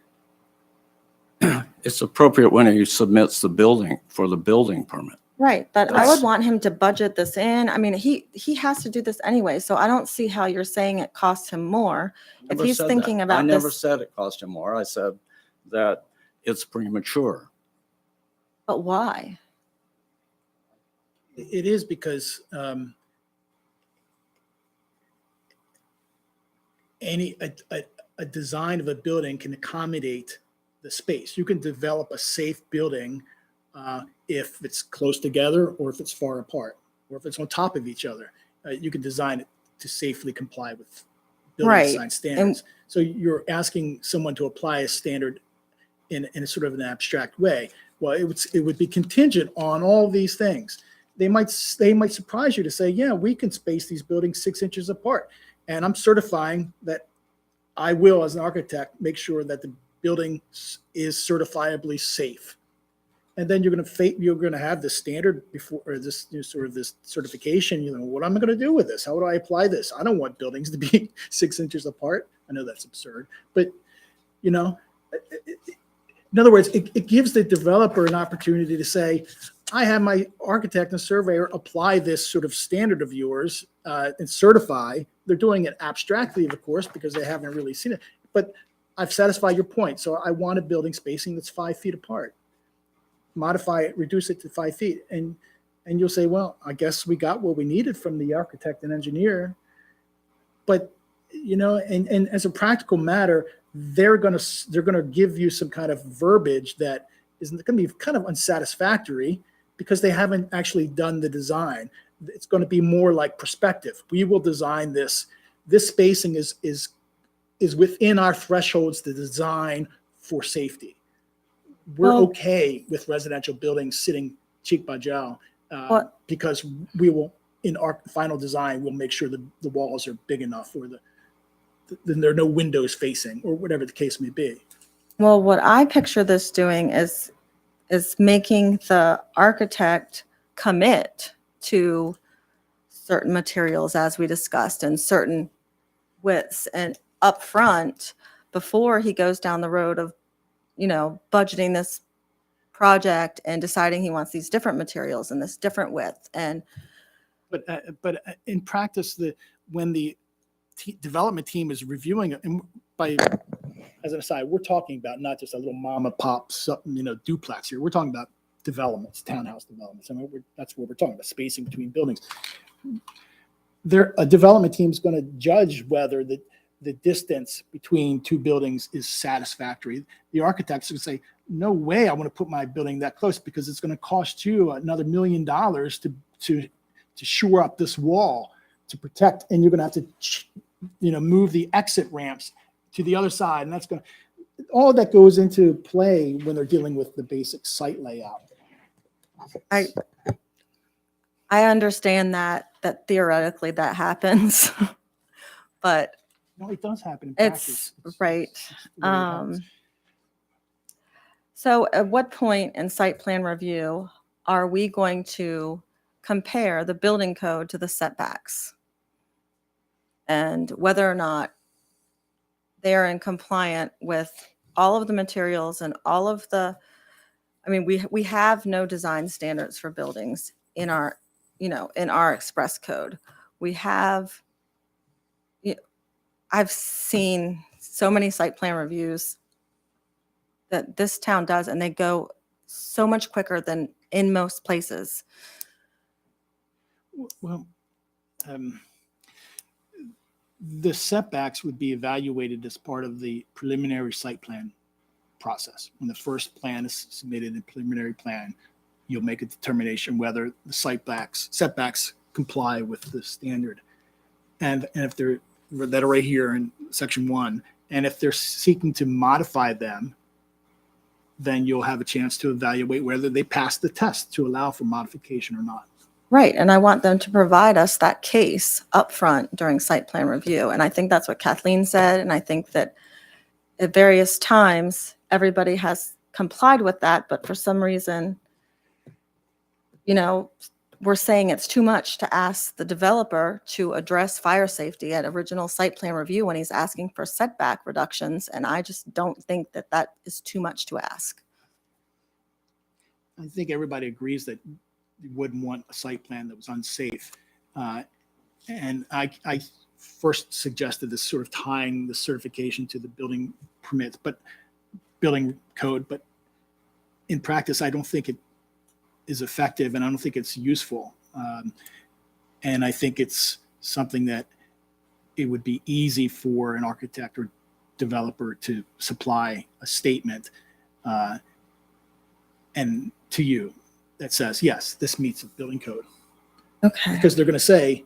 Speaker 2: It's appropriate when he submits the building for the building permit.
Speaker 5: Right, but I
Speaker 2: That's-
Speaker 5: would want him to budget this in. I mean, he has to do this anyway, so I don't see how you're saying it costs him more. If
Speaker 2: Never
Speaker 5: he's
Speaker 2: said
Speaker 5: thinking
Speaker 2: that.
Speaker 5: about
Speaker 2: I never
Speaker 5: this-
Speaker 2: said it cost him more. I said that it's premature.
Speaker 5: But why?
Speaker 6: It is because a design of a building can accommodate the space. You can develop a safe building if it's close together or if it's far apart or if it's on top of each other. You can design it to safely comply with building
Speaker 5: Right,
Speaker 6: design standards. So you're asking someone to apply a standard in a sort of an abstract way. Well, it would be contingent on all these things. They might surprise you to say, yeah, we can space these buildings 6 inches apart. And I'm certifying that I will, as an architect, make sure that the building is certifiably safe. And then you're going to have this standard before, or this sort of this certification. What am I going to do with this? How do I apply this? I don't want buildings to be 6 inches apart. I know that's absurd, but in other words, it gives the developer an opportunity to say, I have my architect and surveyor apply this sort of standard of yours and certify. They're doing it abstractly, of course, because they haven't really seen it. But I've satisfied your point. So I want a building spacing that's 5 feet apart. Modify it, reduce it to 5 feet. And you'll say, well, I guess we got what we needed from the architect and engineer. But, and as a practical matter, they're going to give you some kind of verbiage that is going to be kind of unsatisfactory because they haven't actually done the design. It's going to be more like perspective. We will design this. This spacing is within our thresholds to design for safety. We're
Speaker 5: Well-
Speaker 6: okay with residential buildings sitting cheek by jowl because we will, in our final design, we'll make sure the walls are big enough or then there are no windows facing or whatever the case may be.
Speaker 5: Well, what I picture this doing is making the architect commit to certain materials as we discussed and certain widths and upfront before he goes down the road of, budgeting this project and deciding he wants these different materials and this different width. And
Speaker 6: But in practice, when the development team is reviewing it, and as an aside, we're talking about not just a little mom and pop, duplex here. We're talking about developments, townhouse developments. I mean, that's what we're talking about, spacing between buildings. A development team is going to judge whether the distance between two buildings is satisfactory. The architects would say, no way I want to put my building that close because it's going to cost you another $1 million to shore up this wall to protect, and you're going to have to move the exit ramps to the other side, and that's going to, all of that goes into play when they're dealing with the basic site layout.
Speaker 5: I understand that theoretically that happens, but
Speaker 6: No, it does happen in practice.
Speaker 5: it's right.
Speaker 6: the way it happens.
Speaker 5: So at what point in site plan review are we going to compare the building code to the setbacks? And whether or not they're in compliant with all of the materials and all of the, I mean, we have no design standards for buildings in our, in our express code. We have, I've seen so many site plan reviews that this town does, and they go so much quicker than in most places.
Speaker 6: Well, the setbacks would be evaluated as part of the preliminary site plan process. When the first plan is submitted, the preliminary plan, you'll make a determination whether the setbacks comply with the standard. And if they're that are right here in section 1, and if they're seeking to modify them, then you'll have a chance to evaluate whether they pass the test to allow for modification or not.
Speaker 5: Right, and I want them to provide us that case up front during site plan review. And I think that's what Kathleen said, and I think that at various times, everybody has complied with that, but for some reason, we're saying it's too much to ask the developer to address fire safety at original site plan review when he's asking for setback reductions, and I just don't think that that is too much to ask.
Speaker 6: I think everybody agrees that you wouldn't want a site plan that was unsafe. And I first suggested this sort of tying the certification to the building permits, but building code, but in practice, I don't think it is effective, and I don't think it's useful. And I think it's something that it would be easy for an architect or developer to supply a statement and to you that says, yes, this meets the building code.
Speaker 5: Okay.
Speaker 6: Because they're going to say,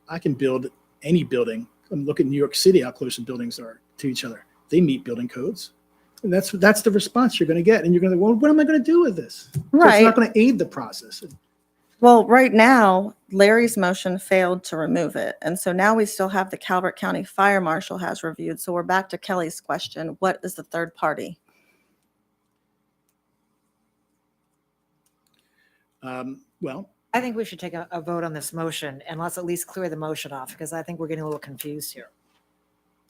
Speaker 6: I can build any building. Look at New York City, how close the buildings are to each other. They meet building codes. And that's the response you're going to get. And you're going to, well, what am I going to do with this? So
Speaker 5: Right.
Speaker 6: it's not going to aid the process.
Speaker 5: Well, right now, Larry's motion failed to remove it. And so now we still have the Calvert County Fire Marshal has reviewed. So we're back to Kelly's question. What is the third party?
Speaker 6: Well,
Speaker 1: I think we should take a vote on this motion, and let's at least clear the motion off, because I think we're getting a little confused here.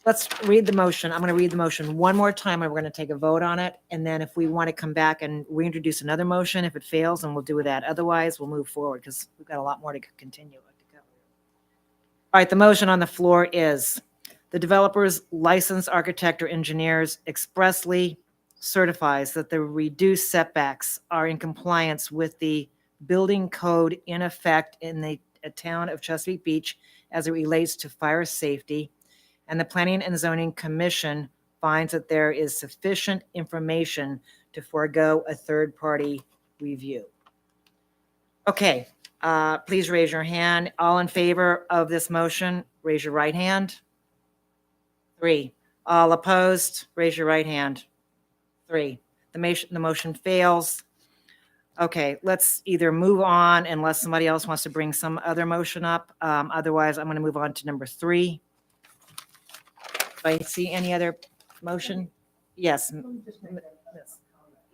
Speaker 1: Let's read the motion. I'm going to read the motion one more time, and we're going to take a vote on it. And then if we want to come back and reintroduce another motion, if it fails, then we'll do that. Otherwise, we'll move forward, because we've got a lot more to continue. All right, the motion on the floor is the developer's licensed architect or engineers expressly certifies that the reduced setbacks are in compliance with the building code in effect in the town of Chesapeake Beach as it relates to fire safety, and the Planning and Zoning Commission finds that there is sufficient information to forego a third-party review. Okay, please raise your hand. All in favor of this motion, raise your right hand. 3. All opposed, raise your right hand. 3. The motion fails. Okay, let's either move on unless somebody else wants to bring some other motion up. Otherwise, I'm going to move on to number 3. Do I see any other motion? Yes.
Speaker 7: Let me just make that comment.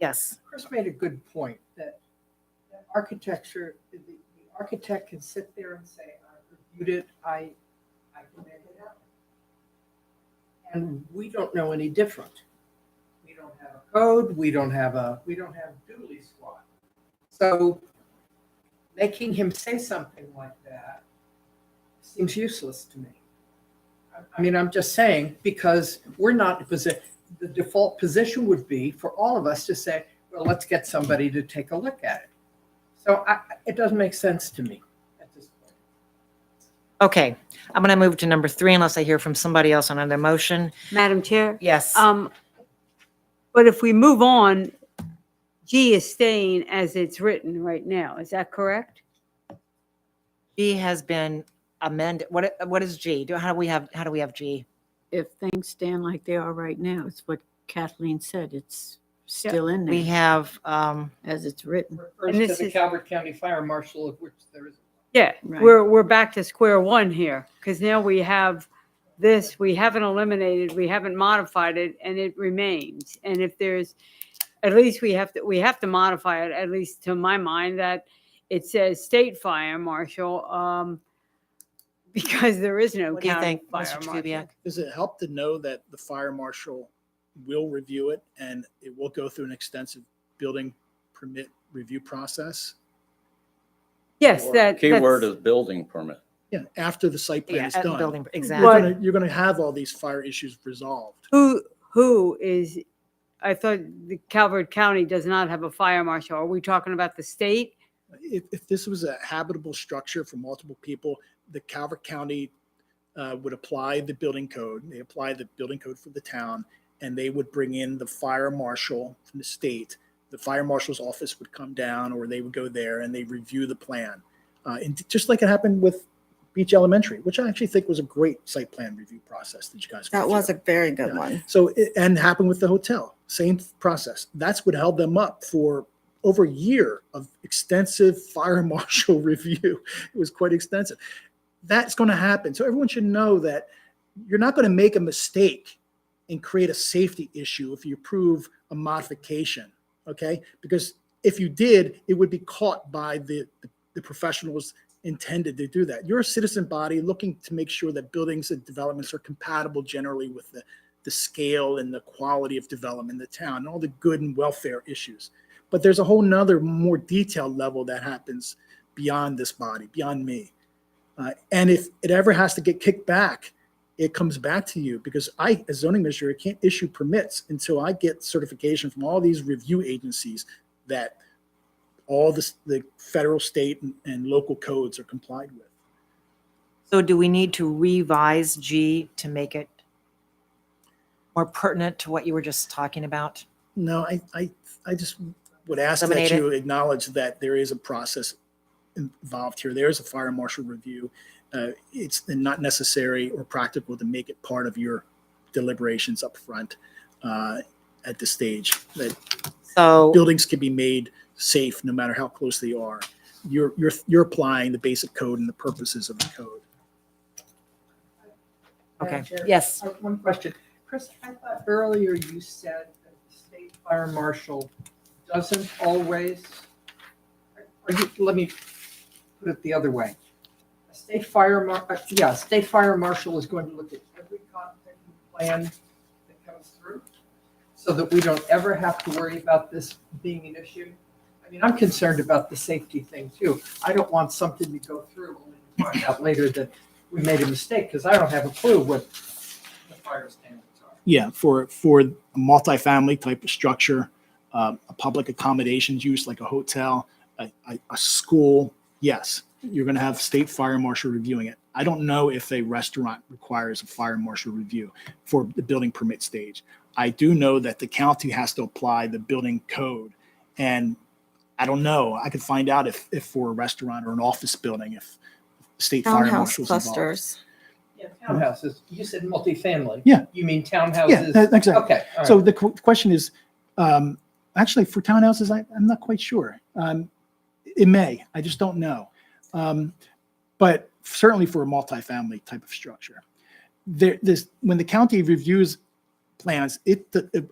Speaker 1: Yes.
Speaker 7: Chris made a good point that architecture, the architect can sit there and say, I reviewed it, I can make it happen. And we don't know any different. We don't have a code, we don't have duty squad. So making him say something like that
Speaker 9: seems useless to me. I mean, I'm just saying, because we're not in position, the default position would be for all of us to say, well, let's get somebody to take a look at it. So it doesn't make sense to me at this point.
Speaker 1: Okay, I'm going to move to number 3 unless I hear from somebody else on another motion.
Speaker 4: Madam Chair?
Speaker 1: Yes.
Speaker 4: But if we move on, G is staying as it's written right now. Is that correct?
Speaker 1: G has been amended. What is G? How do we have G?
Speaker 3: If things stand like they are right now, it's what Kathleen said. It's still in
Speaker 1: We
Speaker 3: there
Speaker 1: have,
Speaker 3: as it's written.
Speaker 9: Refers
Speaker 4: And
Speaker 9: to
Speaker 4: this
Speaker 9: the
Speaker 4: is-
Speaker 9: Calvert County Fire Marshal, of which there is.
Speaker 4: Yeah,
Speaker 3: Right.
Speaker 4: we're back to square one here, because now we have this, we haven't eliminated, we haven't modified it, and it remains. And if there's, at least we have to modify it, at least to my mind, that it says state fire marshal, because there is no
Speaker 1: what do you
Speaker 4: county
Speaker 1: think,
Speaker 4: fire
Speaker 1: Mr.
Speaker 4: marshal.
Speaker 1: Kubiak?
Speaker 6: Does it help to know that the fire marshal will review it and it will go through an extensive building permit review process?
Speaker 4: Yes,
Speaker 2: Keyword
Speaker 4: that's-
Speaker 2: is building permit.
Speaker 6: Yeah, after the site plan
Speaker 1: Yeah,
Speaker 6: is
Speaker 1: at the
Speaker 6: done.
Speaker 1: building,
Speaker 6: You're
Speaker 1: exactly.
Speaker 6: you're gonna have all these fire issues resolved.
Speaker 4: Who is, I thought the Calvert County does not have a fire marshal. Are we talking about the state?
Speaker 6: If this was a habitable structure for multiple people, the Calvert County would apply the building code. They apply the building code for the town, and they would bring in the fire marshal from the state. The fire marshal's office would come down, or they would go there and they review the plan. And just like it happened with Beach Elementary, which I actually think was a great site plan review process that you guys. go
Speaker 5: That was
Speaker 6: through.
Speaker 5: a very good
Speaker 6: Yeah.
Speaker 5: one.
Speaker 6: So, and happened with the hotel, same process. That's what held them up for over a year of extensive fire marshal review. It was quite extensive. That's going to happen. So everyone should know that you're not going to make a mistake and create a safety issue if you approve a modification, okay? Because if you did, it would be caught by the professionals intended to do that. You're a citizen body looking to make sure that buildings and developments are compatible generally with the scale and the quality of development in the town and all the good and welfare issues. But there's a whole nother more detailed level that happens beyond this body, beyond me. And if it ever has to get kicked back, it comes back to you, because I, as zoning administrator, can't issue permits until I get certification from all these review agencies that all the federal, state, and local codes are complied with.
Speaker 1: So do we need to revise G to make it more pertinent to what you were just talking about?
Speaker 6: No, I just would ask that
Speaker 1: Eliminate it.
Speaker 6: you acknowledge that there is a process involved here. There is a fire marshal review. It's not necessary or practical to make it part of your deliberations up front at this stage. That
Speaker 1: So,
Speaker 6: buildings can be made safe no matter how close they are. You're applying the basic code and the purposes of the code.
Speaker 1: okay,
Speaker 9: Madam Chair,
Speaker 1: yes.
Speaker 9: I have one question. Chris, I thought earlier you said that the state fire marshal doesn't always, let me put it the other way. A state fire marshal is going to look at every comprehensive plan that comes through, so that we don't ever have to worry about this being an issue. I mean, I'm concerned about the safety thing too. I don't want something to go through only to find out later that we made a mistake, because I don't have a clue what the fire standards are.
Speaker 6: Yeah, for a multifamily type of structure, a public accommodations use like a hotel, a school, yes, you're going to have state fire marshal reviewing it. I don't know if a restaurant requires a fire marshal review for the building permit stage. I do know that the county has to apply the building code, and I don't know. I could find out if for a restaurant or an office building, if the state fire
Speaker 5: Townhouse
Speaker 6: marshal's involved.
Speaker 5: clusters.
Speaker 9: Yeah, townhouses. You said multifamily.
Speaker 6: Yeah.
Speaker 9: You mean
Speaker 6: Yeah,
Speaker 9: townhouses?
Speaker 6: exactly.
Speaker 9: Okay. all
Speaker 6: So
Speaker 9: right.
Speaker 6: the question is, actually for townhouses, I'm not quite sure. It may, I just don't know. But certainly for a multifamily type of structure, when the county reviews plans, it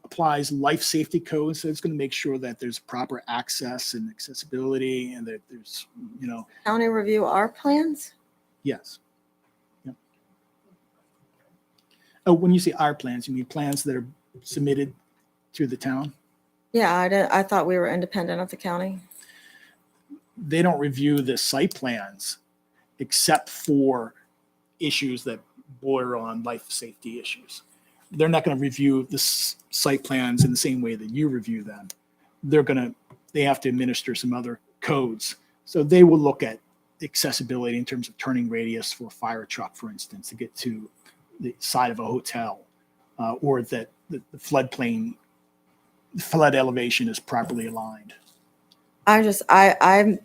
Speaker 6: applies life safety codes. So it's going to make sure that there's proper access and accessibility, and that there's,
Speaker 5: County review our plans?
Speaker 6: yes. Yeah. Oh, when you say our plans, you mean plans that are submitted to the town?
Speaker 5: Yeah, I thought we were independent of the county.
Speaker 6: They don't review the site plans except for issues that border on life safety issues. They're not going to review the site plans in the same way that you review them. They have to administer some other codes. So they will look at accessibility in terms of turning radius for a fire truck, for instance, to get to the side of a hotel, or that the floodplain, flood elevation is properly aligned.
Speaker 5: I'm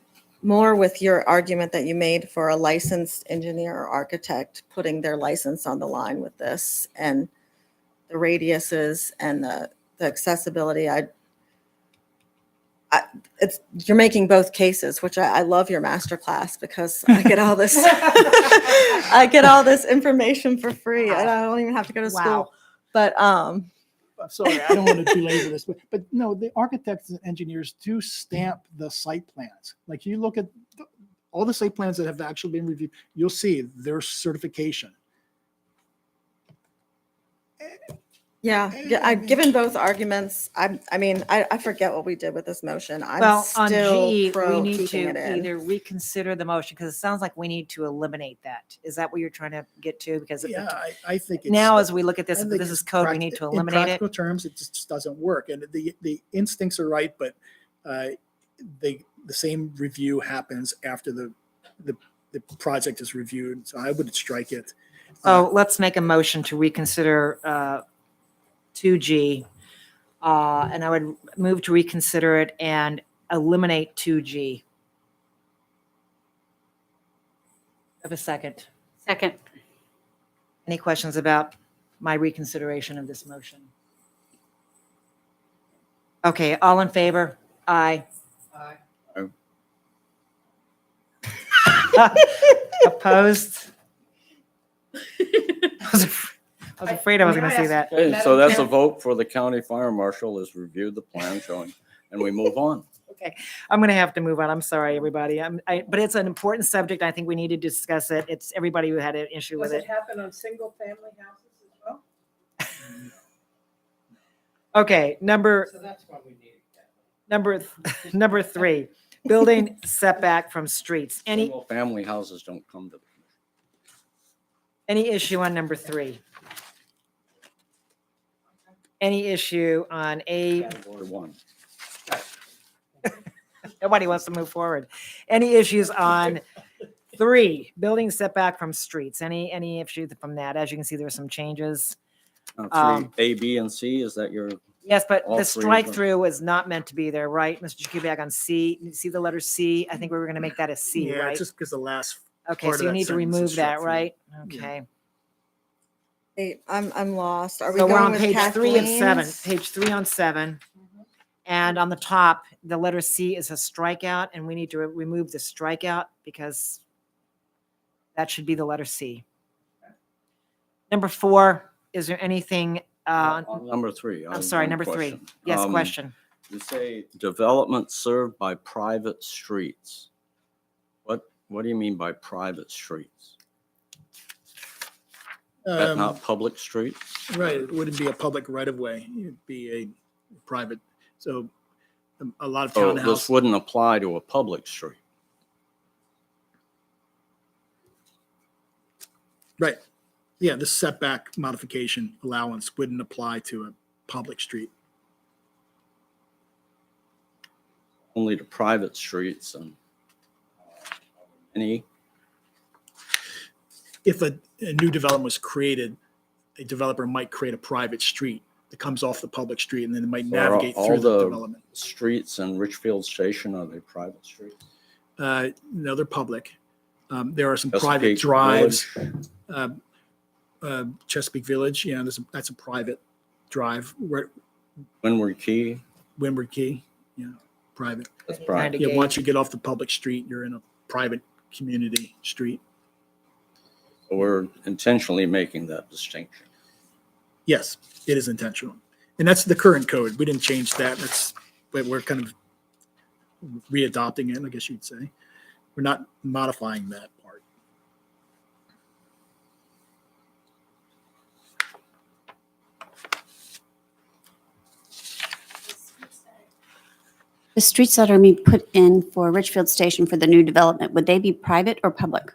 Speaker 5: more with your argument that you made for a licensed engineer or architect putting their license on the line with this, and the radiuses and the accessibility. You're making both cases, which I love your master class because I get all this, I get all this information for free. And I don't even have to go to
Speaker 1: Wow.
Speaker 5: school. But
Speaker 6: I'm sorry, I don't want to belabor this, but no, the architects and engineers do stamp the site plans. Like you look at all the site plans that have actually been reviewed, you'll see their certification.
Speaker 5: I've given both arguments. I forget what we did with this motion. I'm
Speaker 1: Well, on
Speaker 5: still
Speaker 1: G, we
Speaker 5: pro
Speaker 1: need
Speaker 5: keeping it
Speaker 1: to
Speaker 5: in.
Speaker 1: either reconsider the motion, because it sounds like we need to eliminate that. Is that what you're trying to get to? Because
Speaker 6: Yeah, I think it's.
Speaker 1: now as we look at this,
Speaker 6: I
Speaker 1: if
Speaker 6: think
Speaker 1: this
Speaker 6: it's
Speaker 1: is code, we need to
Speaker 6: in
Speaker 1: eliminate it.
Speaker 6: practical terms, it just doesn't work. And the instincts are right, but the same review happens after the project is reviewed. So I would strike it.
Speaker 1: So let's make a motion to reconsider 2G. And I would move to reconsider it and eliminate 2G. Have a second.
Speaker 3: Second.
Speaker 1: Any questions about my reconsideration of this motion? Okay, all in favor? Aye. Opposed? I was afraid I was going to see that.
Speaker 2: Okay, so that's a vote for the county fire marshal is reviewed the plan showing, and we move on.
Speaker 1: Okay, I'm going to have to move on. I'm sorry, everybody. But it's an important subject. I think we need to discuss it. It's everybody who had an issue with
Speaker 7: Does
Speaker 1: it.
Speaker 7: it happen on single-family houses as well?
Speaker 1: Okay, number
Speaker 7: So that's why we need it.
Speaker 1: number 3, building setback from streets.
Speaker 2: Family houses don't come to.
Speaker 1: Any issue on number 3? Any issue on A?
Speaker 2: Category 1.
Speaker 1: Nobody wants to move forward. Any issues on 3, building setback from streets? Any issues from that? As you can see, there are some changes.
Speaker 2: Now, 3, A, B, and C, is that your,
Speaker 1: Yes, but
Speaker 2: All
Speaker 1: the
Speaker 2: three of
Speaker 1: strike
Speaker 2: them.
Speaker 1: through was not meant to be there, right? Mr. Jakubiec on C, you see the letter C? I think we were going to make that a C,
Speaker 6: Yeah,
Speaker 1: right?
Speaker 6: just because the last.
Speaker 1: Okay,
Speaker 6: part
Speaker 1: so
Speaker 6: of
Speaker 1: you
Speaker 6: that
Speaker 1: need to
Speaker 6: sentence is
Speaker 1: remove
Speaker 6: struck
Speaker 1: that,
Speaker 6: through.
Speaker 1: right?
Speaker 6: Yeah.
Speaker 1: Okay.
Speaker 5: Hey, I'm lost. Are we
Speaker 1: So we're
Speaker 5: going
Speaker 1: on
Speaker 5: with
Speaker 1: page 3 of 7,
Speaker 5: Kathleen's?
Speaker 1: page 3 on 7. And on the top, the letter C is a strikeout, and we need to remove the strikeout because that should be the letter C. Number 4, is there anything,
Speaker 2: on number 3? I
Speaker 1: I'm
Speaker 2: have
Speaker 1: sorry,
Speaker 2: one
Speaker 1: number 3.
Speaker 2: question.
Speaker 1: Yes, question.
Speaker 2: You say development served by private streets. What do you mean by private streets? That not public streets?
Speaker 6: Right, it wouldn't be a public right of way. It'd be a private. So a lot of
Speaker 2: So this
Speaker 6: townhouses.
Speaker 2: wouldn't apply to a public street.
Speaker 6: Right. Yeah, the setback modification allowance wouldn't apply to a public street.
Speaker 2: Only to private streets and any,
Speaker 6: If a new development was created, a developer might create a private street that comes off the public street and then it might
Speaker 2: So are
Speaker 6: navigate
Speaker 2: all
Speaker 6: through the
Speaker 2: the-
Speaker 6: development.
Speaker 2: streets in Richfield Station, are they private streets?
Speaker 6: No, they're public. There are some
Speaker 2: Chesapeake
Speaker 6: private drives.
Speaker 2: Village?
Speaker 6: Chesapeake Village, yeah, that's a private drive.
Speaker 2: Windward Key,
Speaker 6: Windward Key, yeah, private.
Speaker 2: that's
Speaker 1: Kind
Speaker 2: private.
Speaker 1: of
Speaker 6: Yeah,
Speaker 1: gauge.
Speaker 6: once you get off the public street, you're in a private community street.
Speaker 2: So we're intentionally making that distinction.
Speaker 6: Yes, it is intentional. And that's the current code. We didn't change that. But we're kind of readopting it, I guess you'd say. We're not modifying that part.
Speaker 8: The streets that are being put in for Richfield Station for the new development, would they be private or public?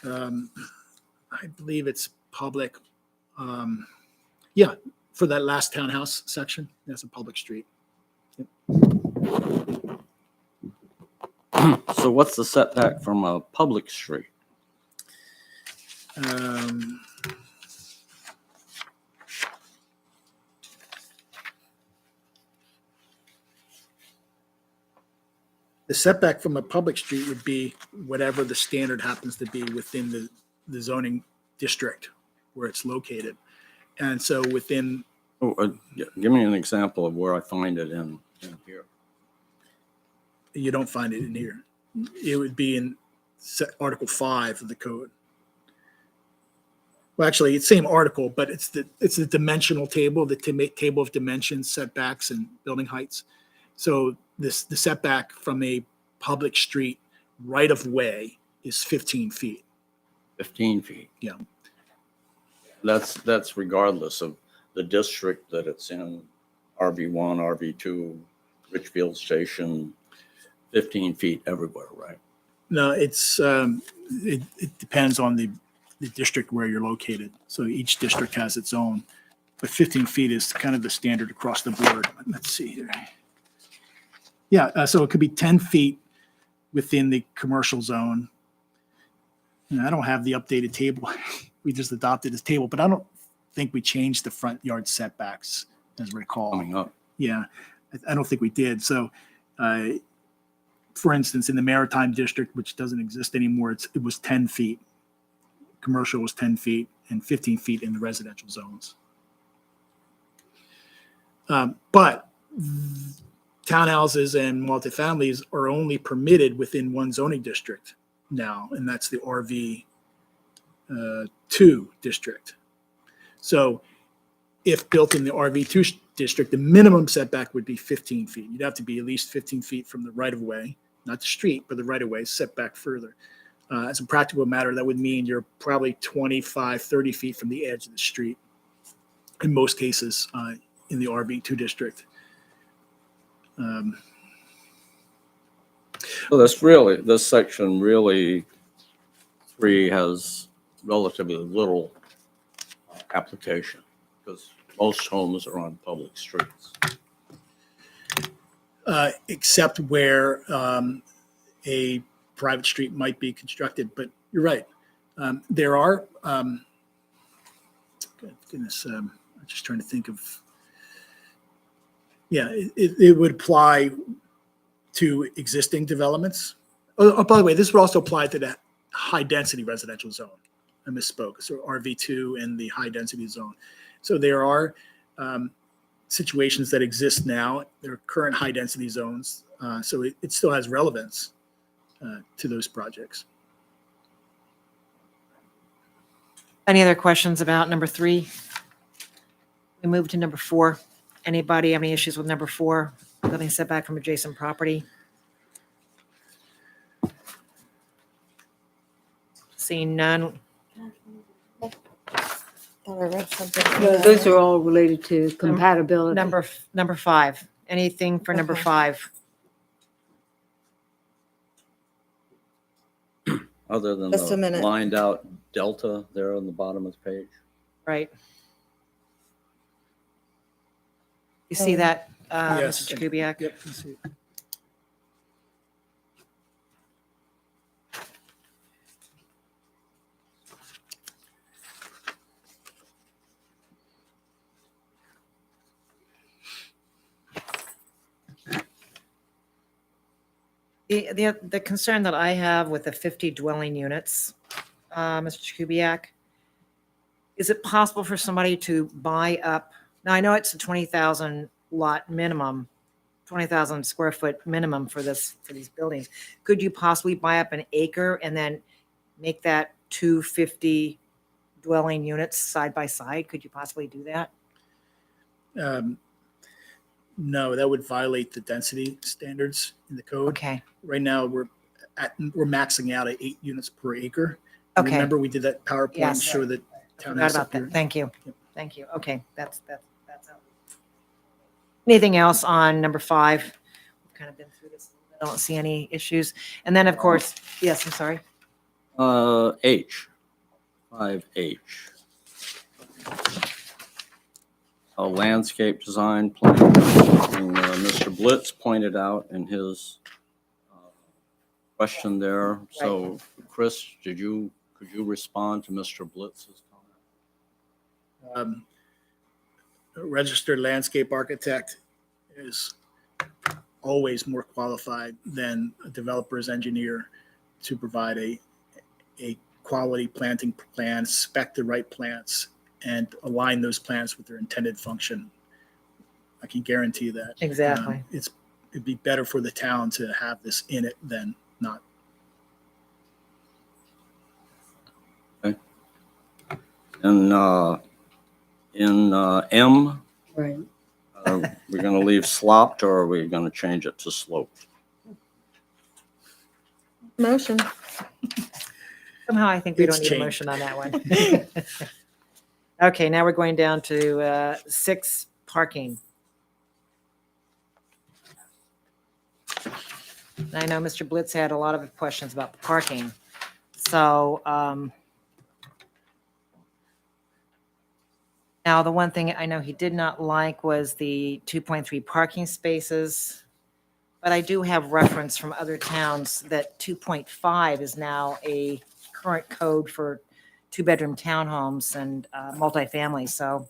Speaker 6: I believe it's public. Yeah, for that last townhouse section, that's a public street.
Speaker 2: So what's the setback from a public street?
Speaker 6: Um, The setback from a public street would be whatever the standard happens to be within the zoning district where it's located. And so within,
Speaker 2: Oh, give me an example of where I find it in here.
Speaker 6: you don't find it in here. It would be in Article 5 of the code. Well, actually, it's same article, but it's the dimensional table, the table of dimensions, setbacks, and building heights. So the setback from a public street right of way is 15 feet.
Speaker 2: 15 feet.
Speaker 6: Yeah.
Speaker 2: That's regardless of the district that it's in, RV1, RV2, Richfield Station, 15 feet everywhere, right?
Speaker 6: No, it depends on the district where you're located. So each district has its own, but 15 feet is kind of the standard across the board. Let's see here. Yeah, so it could be 10 feet within the commercial zone. And I don't have the updated table. We just adopted this table, but I don't think we changed the front yard setbacks, as I recall.
Speaker 2: Coming up.
Speaker 6: Yeah, I don't think we did. So, for instance, in the Maritime District, which doesn't exist anymore, it was 10 feet. Commercial was 10 feet and 15 feet in the residential zones. But townhouses and multifamilies are only permitted within one zoning district now, and that's the RV 2 district. So if built in the RV2 district, the minimum setback would be 15 feet. You'd have to be at least 15 feet from the right of way, not the street, but the right of way set back further. As a practical matter, that would mean you're probably 25, 30 feet from the edge of the street in most cases in the RV2 district.
Speaker 2: So this section really 3 has relatively little application because most homes are on public streets.
Speaker 6: Except where a private street might be constructed. But you're right. There are, goodness, I'm just trying to think of, yeah, it would apply to existing developments. Oh, by the way, this would also apply to the high density residential zone. I misspoke. So RV2 and the high density zone. So there are situations that exist now. There are current high density zones. So it still has relevance to those projects.
Speaker 1: Any other questions about number 3? We move to number 4. Anybody have any issues with number 4? Building setback from adjacent property? Seeing none.
Speaker 4: Those are all related to compatibility.
Speaker 1: Number 5. Anything for number
Speaker 5: Okay.
Speaker 1: 5?
Speaker 2: Other than
Speaker 5: Just a
Speaker 2: the
Speaker 5: minute.
Speaker 2: lined out delta there on the bottom of the page.
Speaker 1: Right. You see that,
Speaker 6: Yes.
Speaker 1: Mr. Jakubiec?
Speaker 6: Yep. let's see.
Speaker 1: The concern that I have with the 50 dwelling units, Mr. Jakubiec, is it possible for somebody to buy up? Now, I know it's a 20,000 lot minimum, 20,000 square foot minimum for these buildings. Could you possibly buy up an acre and then make that 250 dwelling units side by side? Could you possibly do that?
Speaker 6: No, that would violate the density standards in the code.
Speaker 1: Okay,
Speaker 6: Right now, we're maxing out at 8 units per acre. And
Speaker 1: okay.
Speaker 6: Remember, we did that PowerPoint and
Speaker 1: Yes.
Speaker 6: show that
Speaker 1: Forgot
Speaker 6: townhouse
Speaker 1: about
Speaker 6: up here.
Speaker 1: that. Thank you.
Speaker 6: Yep.
Speaker 1: Thank you. Okay, that's out. Anything else on number 5? We've kind of been through this. I don't see any issues. And then, of course, yes, I'm sorry.
Speaker 2: H, 5H. A landscape design plan. And, Mr. Blitz pointed out in his question there. So, Chris, could you respond to Mr. Blitz's comment?
Speaker 6: A registered landscape architect is always more qualified than a developer's engineer to provide a quality planting plan, spec the right plants, and align those plants with their intended function. I can guarantee that.
Speaker 1: Exactly.
Speaker 6: It'd be better for the town to have this in it than not.
Speaker 2: And in M,
Speaker 4: Right.
Speaker 2: we're going to leave slopped, or are we going to change it to sloped?
Speaker 5: Motion.
Speaker 1: Somehow I think we
Speaker 6: It's
Speaker 1: don't need a
Speaker 6: changed.
Speaker 1: motion on that one. Okay, now we're going down to 6, parking. I know Mr. Blitz had a lot of questions about the parking. So now the one thing I know he did not like was the 2.3 parking spaces. But I do have reference from other towns that 2.5 is now a current code for 2-bedroom townhomes and multifamily. So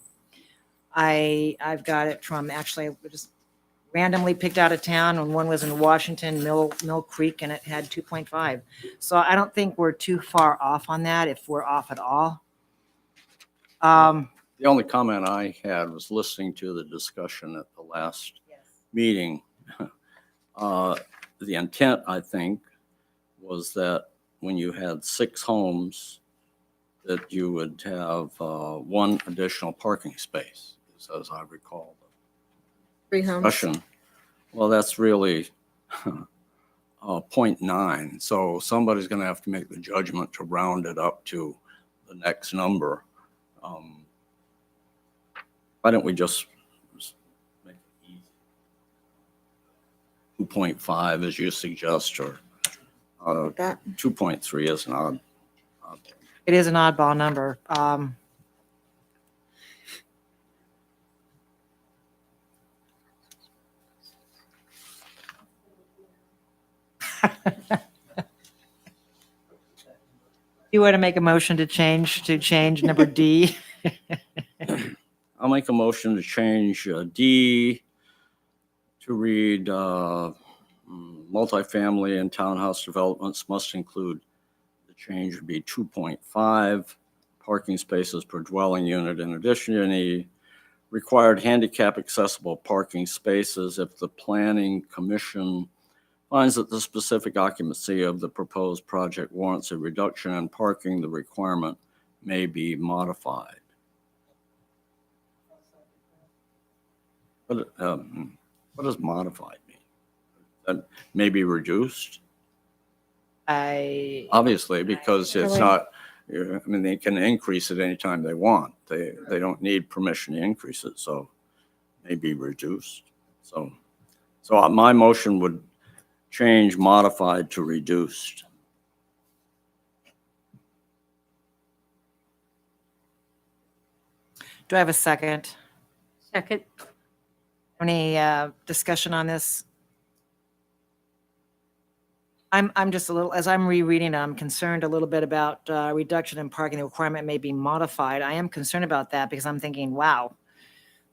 Speaker 1: I've got it from, actually, I just randomly picked out a town, and one was in Washington, Mill Creek, and it had 2.5. So I don't think we're too far off on that, if we're off at all.
Speaker 2: The only comment I had was listening to the discussion at the last meeting. The intent, I think, was that when you had 6 homes, that you would have 1 additional parking space, as I recall.
Speaker 5: 3 homes.
Speaker 2: Discussion. Well, that's really 0.9. So somebody's going to have to make the judgment to round it up to the next number. Why don't we just make it easy? 2.5, as you suggest, or
Speaker 5: That.
Speaker 2: 2.3 is an odd.
Speaker 1: It is an oddball number. You want to make a motion to change number D?
Speaker 2: I'll make a motion to change D to read multifamily and townhouse developments must include, the change would be 2.5 parking spaces per dwelling unit. In addition to any required handicap accessible parking spaces, if the planning commission finds that the specific occupancy of the proposed project warrants a reduction in parking, the requirement may be modified. What does modified mean? That may be reduced? Obviously, because it's
Speaker 5: Really?
Speaker 2: not, I mean, they can increase it anytime they want. They don't need permission to increase it, so may be reduced. So my motion would change modified to reduced.
Speaker 1: Do I have a second?
Speaker 4: Second.
Speaker 1: Any discussion on this? I'm just a little, as I'm rereading, I'm concerned a little bit about reduction in parking. The requirement may be modified. I am concerned about that because I'm thinking, wow,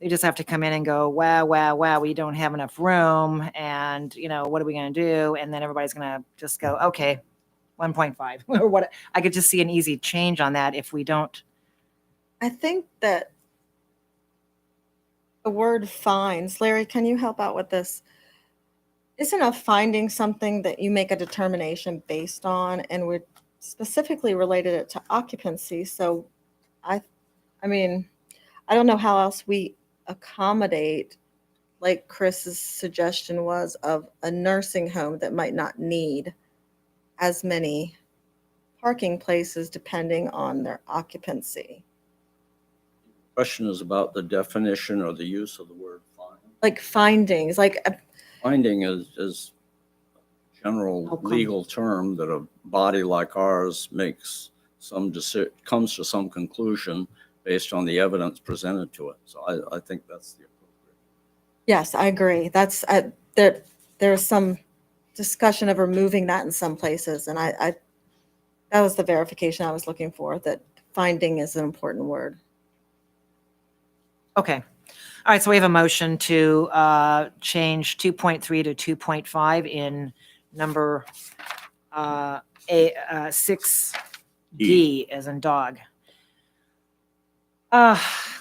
Speaker 1: they just have to come in and go, wow, we don't have enough room, and what are we going to do? And then everybody's going to just go, okay, 1.5 or what? I could just see an easy change on that if we don't.
Speaker 5: I think that the word finds, Larry, can you help out with this? Isn't a finding something that you make a determination based on, and we specifically related it to occupancy? So I mean, I don't know how else we accommodate, like Chris's suggestion was, of a nursing home that might not need as many parking places depending on their occupancy.
Speaker 2: Question is about the definition or the use of the word find.
Speaker 5: Like findings, like
Speaker 2: Finding is general legal term that a body like ours makes comes to some conclusion based on the evidence presented to it. So I think that's the appropriate.
Speaker 5: Yes, I agree. That's, there's some discussion of removing that in some places, and that was the verification I was looking for, that finding is an important word.
Speaker 1: Okay. All right, so we have a motion to change 2.3 to 2.5 in number 6D as in dog.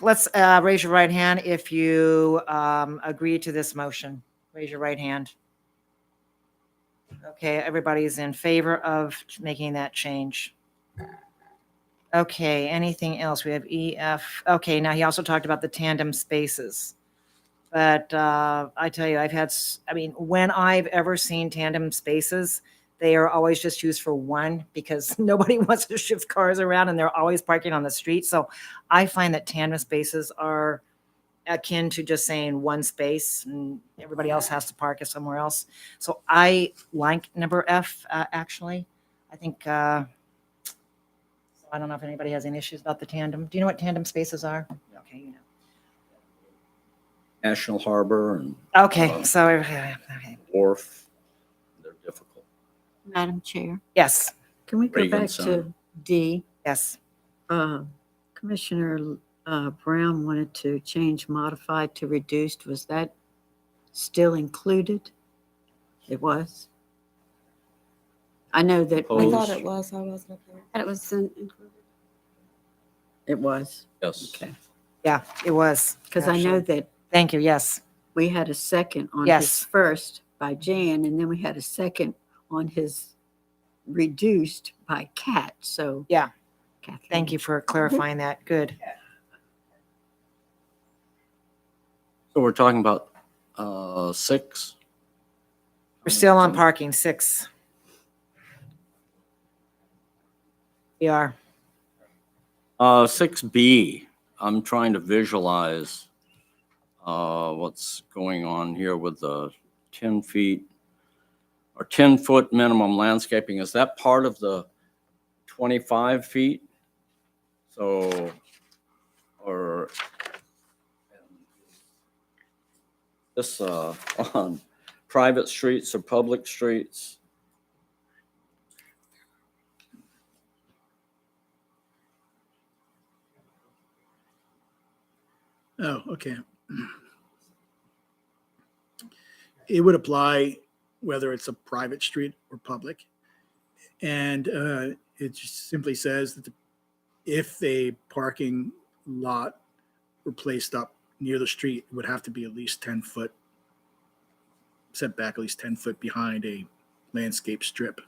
Speaker 1: Let's raise your right hand if you agree to this motion. Raise your right hand. Okay, everybody's in favor of making that change. Okay, anything else? We have E, F. Okay, now he also talked about the tandem spaces. But I tell you, when I've ever seen tandem spaces, they are always just used for one because nobody wants to shift cars around and they're always parking on the street. So I find that tandem spaces are akin to just saying one space and everybody else has to park it somewhere else. So I like number F, actually. I think, I don't know if anybody has any issues about the tandem. Do you know what tandem spaces are? Okay, you know.
Speaker 2: National Harbor and
Speaker 1: Okay, so, okay.
Speaker 2: Wharf, they're difficult.
Speaker 3: Madam Chair,
Speaker 1: Yes,
Speaker 3: can we go
Speaker 2: Reagan
Speaker 3: back
Speaker 2: Center.
Speaker 3: to D?
Speaker 1: yes.
Speaker 3: Commissioner Brown wanted to change modified to reduced. Was that still included? It was? I know that.
Speaker 5: I
Speaker 2: Opposed?
Speaker 5: thought it was, I wasn't clear.
Speaker 8: That it was included.
Speaker 3: It was,
Speaker 2: Yes.
Speaker 3: okay.
Speaker 1: Yeah, it was.
Speaker 3: Because I know that
Speaker 1: Thank you, yes.
Speaker 3: we had a second on his
Speaker 1: Yes.
Speaker 3: first by Jan, and then we had a second on his reduced by Kat, so.
Speaker 1: Yeah.
Speaker 3: Kathleen.
Speaker 1: Thank you for clarifying that. Good.
Speaker 2: So we're talking about 6.
Speaker 1: We're still on parking, 6. We are.
Speaker 2: 6B, I'm trying to visualize what's going on here with the 10 feet or 10-foot minimum landscaping. Is that part of the 25 feet? So, or this on private streets or public streets?
Speaker 6: Oh, okay. It would apply whether it's a private street or public. And it just simply says that if a parking lot were placed up near the street, it would have to be at least 10 foot setback, at least 10 foot behind a landscape strip.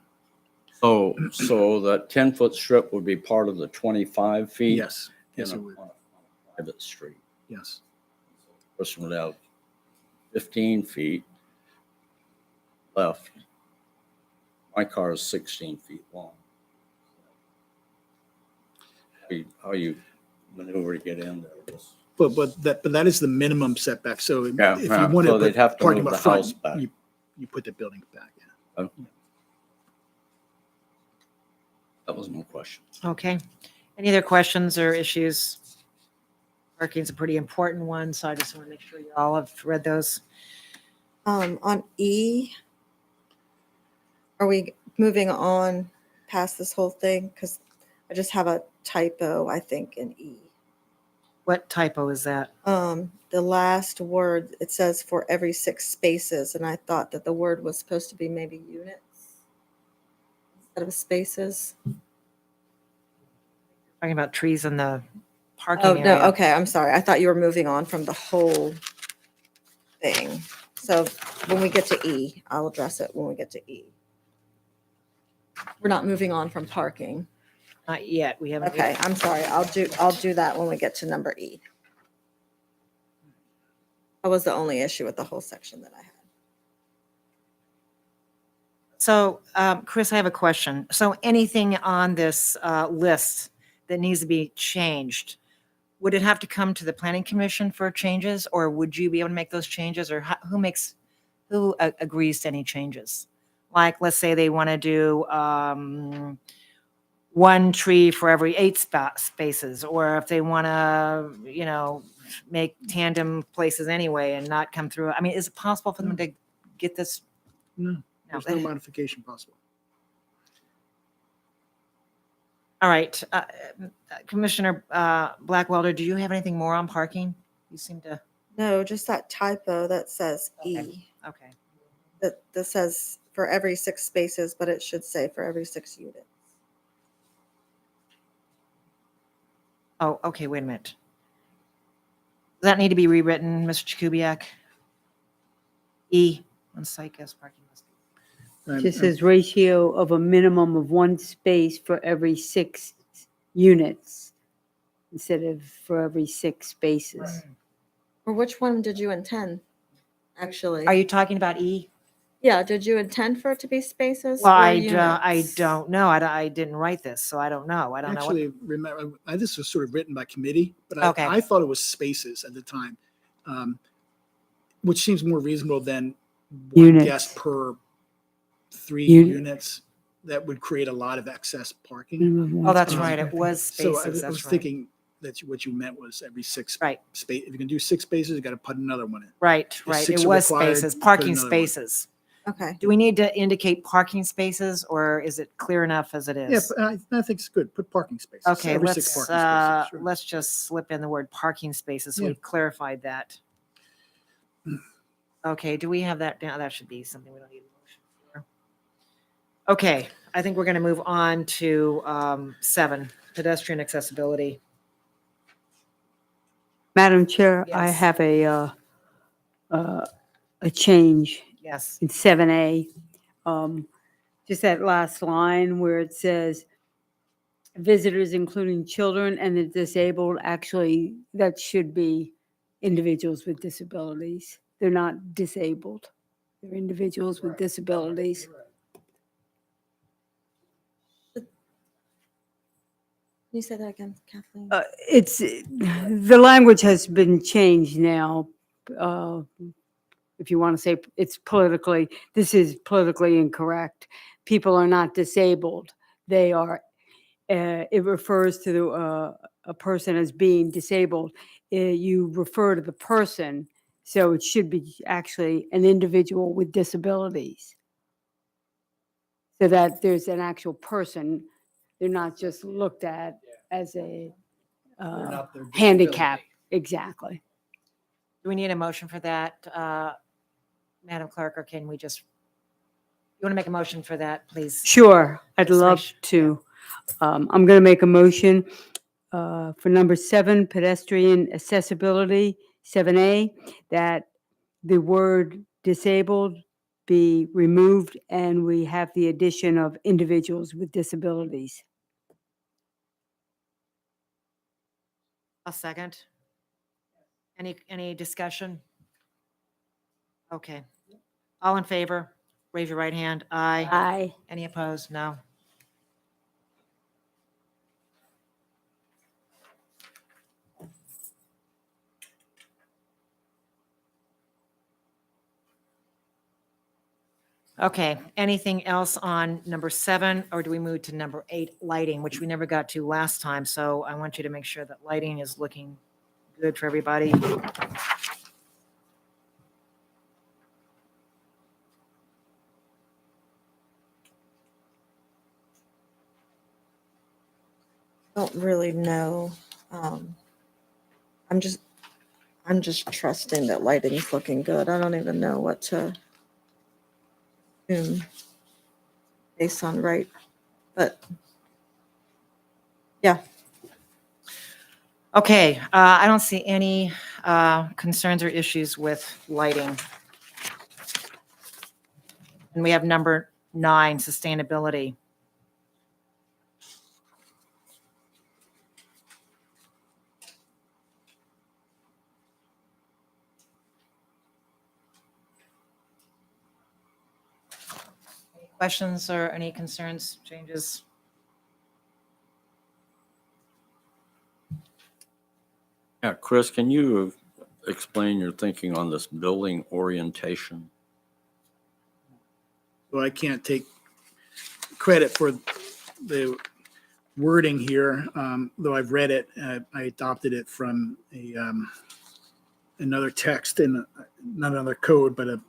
Speaker 2: So that 10-foot strip would be part of the 25 feet?
Speaker 6: Yes, yes,
Speaker 2: in
Speaker 6: it
Speaker 2: a-
Speaker 6: would.
Speaker 2: on a private street.
Speaker 6: Yes.
Speaker 2: Person would have 15 feet left. My car is 16 feet long. How you maneuver to get in there?
Speaker 6: But that is the minimum setback. So
Speaker 2: Yeah,
Speaker 6: if you
Speaker 2: yeah.
Speaker 6: want
Speaker 2: So
Speaker 6: to
Speaker 2: they'd have
Speaker 6: put
Speaker 2: to
Speaker 6: parking
Speaker 2: move
Speaker 6: up
Speaker 2: the
Speaker 6: front,
Speaker 2: house back.
Speaker 6: you put the building back. Yeah.
Speaker 2: That was no question.
Speaker 1: Okay. Any other questions or issues? Parking's a pretty important one, so I just want to make sure you all have read those.
Speaker 5: On E, are we moving on past this whole thing? Because I just have a typo, I think, in E.
Speaker 1: What typo is that?
Speaker 5: The last word, it says for every 6 spaces, and I thought that the word was supposed to be maybe units instead of spaces.
Speaker 1: Talking about trees in the parking
Speaker 5: Oh,
Speaker 1: area.
Speaker 5: no, okay, I'm sorry. I thought you were moving on from the whole thing. So when we get to E, I'll address it when we get to E. We're not moving on from parking.
Speaker 1: Not yet. We haven't.
Speaker 5: Okay, I'm sorry. I'll do that when we get to number E. That was the only issue with the whole section that I had.
Speaker 1: So, Chris, I have a question. So anything on this list that needs to be changed, would it have to come to the planning commission for changes, or would you be able to make those changes, or who agrees to any changes? Like, let's say they want to do one tree for every 8 spaces, or if they want to, make tandem places anyway and not come through. I mean, is it possible for them to get this?
Speaker 6: No,
Speaker 1: No,
Speaker 6: there's no modification possible.
Speaker 1: All right. Commissioner Blackwelder, do you have anything more on parking? You seem to,
Speaker 5: No, just that typo that says
Speaker 1: Okay.
Speaker 5: E.
Speaker 1: okay.
Speaker 5: That says for every 6 spaces, but it should say for every 6 units.
Speaker 1: Oh, okay, wait a minute. Does that need to be rewritten, Mr. Jakubiec? E, on site guest parking must be.
Speaker 6: I'm-
Speaker 4: Just
Speaker 6: I'm-
Speaker 4: says ratio of a minimum of 1 space for every 6 units instead of for every 6 spaces.
Speaker 5: Or which one did you intend, actually?
Speaker 1: Are you talking about E?
Speaker 5: Yeah, did you intend for it to be spaces
Speaker 1: Well,
Speaker 5: or
Speaker 1: I
Speaker 5: units?
Speaker 1: don't know. I didn't write this, so I don't know. I don't know.
Speaker 6: Actually, remember, this was sort of written by committee, but
Speaker 1: Okay.
Speaker 6: I thought it was spaces at the time, which seems more reasonable than one
Speaker 4: Units.
Speaker 6: guest per 3
Speaker 4: Uni-
Speaker 6: units. That would create a lot of excess parking.
Speaker 4: Minimum of
Speaker 1: Oh, that's
Speaker 4: 1
Speaker 1: right.
Speaker 4: space.
Speaker 1: It was
Speaker 6: So I
Speaker 1: spaces.
Speaker 6: I was
Speaker 1: That's right.
Speaker 6: thinking that what you meant was every 6
Speaker 1: Right.
Speaker 6: space. If you can do 6 spaces, you got to put another one in.
Speaker 1: Right,
Speaker 6: If
Speaker 1: right.
Speaker 6: 6
Speaker 1: It
Speaker 6: are
Speaker 1: was
Speaker 6: required,
Speaker 1: spaces,
Speaker 6: put
Speaker 1: parking
Speaker 6: another one.
Speaker 1: spaces.
Speaker 5: Okay.
Speaker 1: Do we need to indicate parking spaces, or is it clear enough as it
Speaker 6: Yeah,
Speaker 1: is?
Speaker 6: but I think it's good. Put parking spaces.
Speaker 1: Okay,
Speaker 6: Every 6
Speaker 1: let's,
Speaker 6: parking spaces. Sure.
Speaker 1: let's just slip in the word parking spaces, so
Speaker 6: Yeah.
Speaker 1: we've clarified that. Okay, do we have that down? That should be something we don't need a motion for. Okay, I think we're going to move on to 7, pedestrian accessibility.
Speaker 4: Madam Chair, I
Speaker 1: Yes.
Speaker 4: have a change
Speaker 1: Yes,
Speaker 4: in 7A. Just that last line where it says visitors including children and the disabled, actually, that should be individuals with disabilities. They're not disabled. They're individuals with disabilities.
Speaker 5: Can you say that again, Kathleen?
Speaker 4: It's, the language has been changed now. If you want to say it's politically, this is politically incorrect. People are not disabled. They are, it refers to a person as being disabled. You refer to the person, so it should be actually an individual with disabilities. So that there's an actual person. They're not just looked at as a handicap. Exactly.
Speaker 1: do we need a motion for that, Madam Clerk, or can we just, you want to make a motion for that, please?
Speaker 4: Sure, I'd
Speaker 1: Just make
Speaker 4: love
Speaker 1: su-
Speaker 4: to. I'm going to make a motion for number 7, pedestrian accessibility, 7A, that the word disabled be removed and we have the addition of individuals with disabilities.
Speaker 1: A second. Any discussion? Okay. All in favor? Raise your right hand. Aye.
Speaker 4: Aye.
Speaker 1: Any opposed? No. Okay, anything else on number 7, or do we move to number 8, lighting, which we never got to last time, so I want you to make sure that lighting is looking good for everybody.
Speaker 5: Don't really know. I'm just trusting that lighting's looking good. I don't even know what to assume based on right, but yeah.
Speaker 1: Okay, I don't see any concerns or issues with lighting. And we have number 9, sustainability. Any questions or any concerns, changes?
Speaker 2: Yeah, Chris, can you explain your thinking on this building orientation?
Speaker 6: So I can't take credit for the wording here, though I've read it. I adopted it from another text in not another code, but a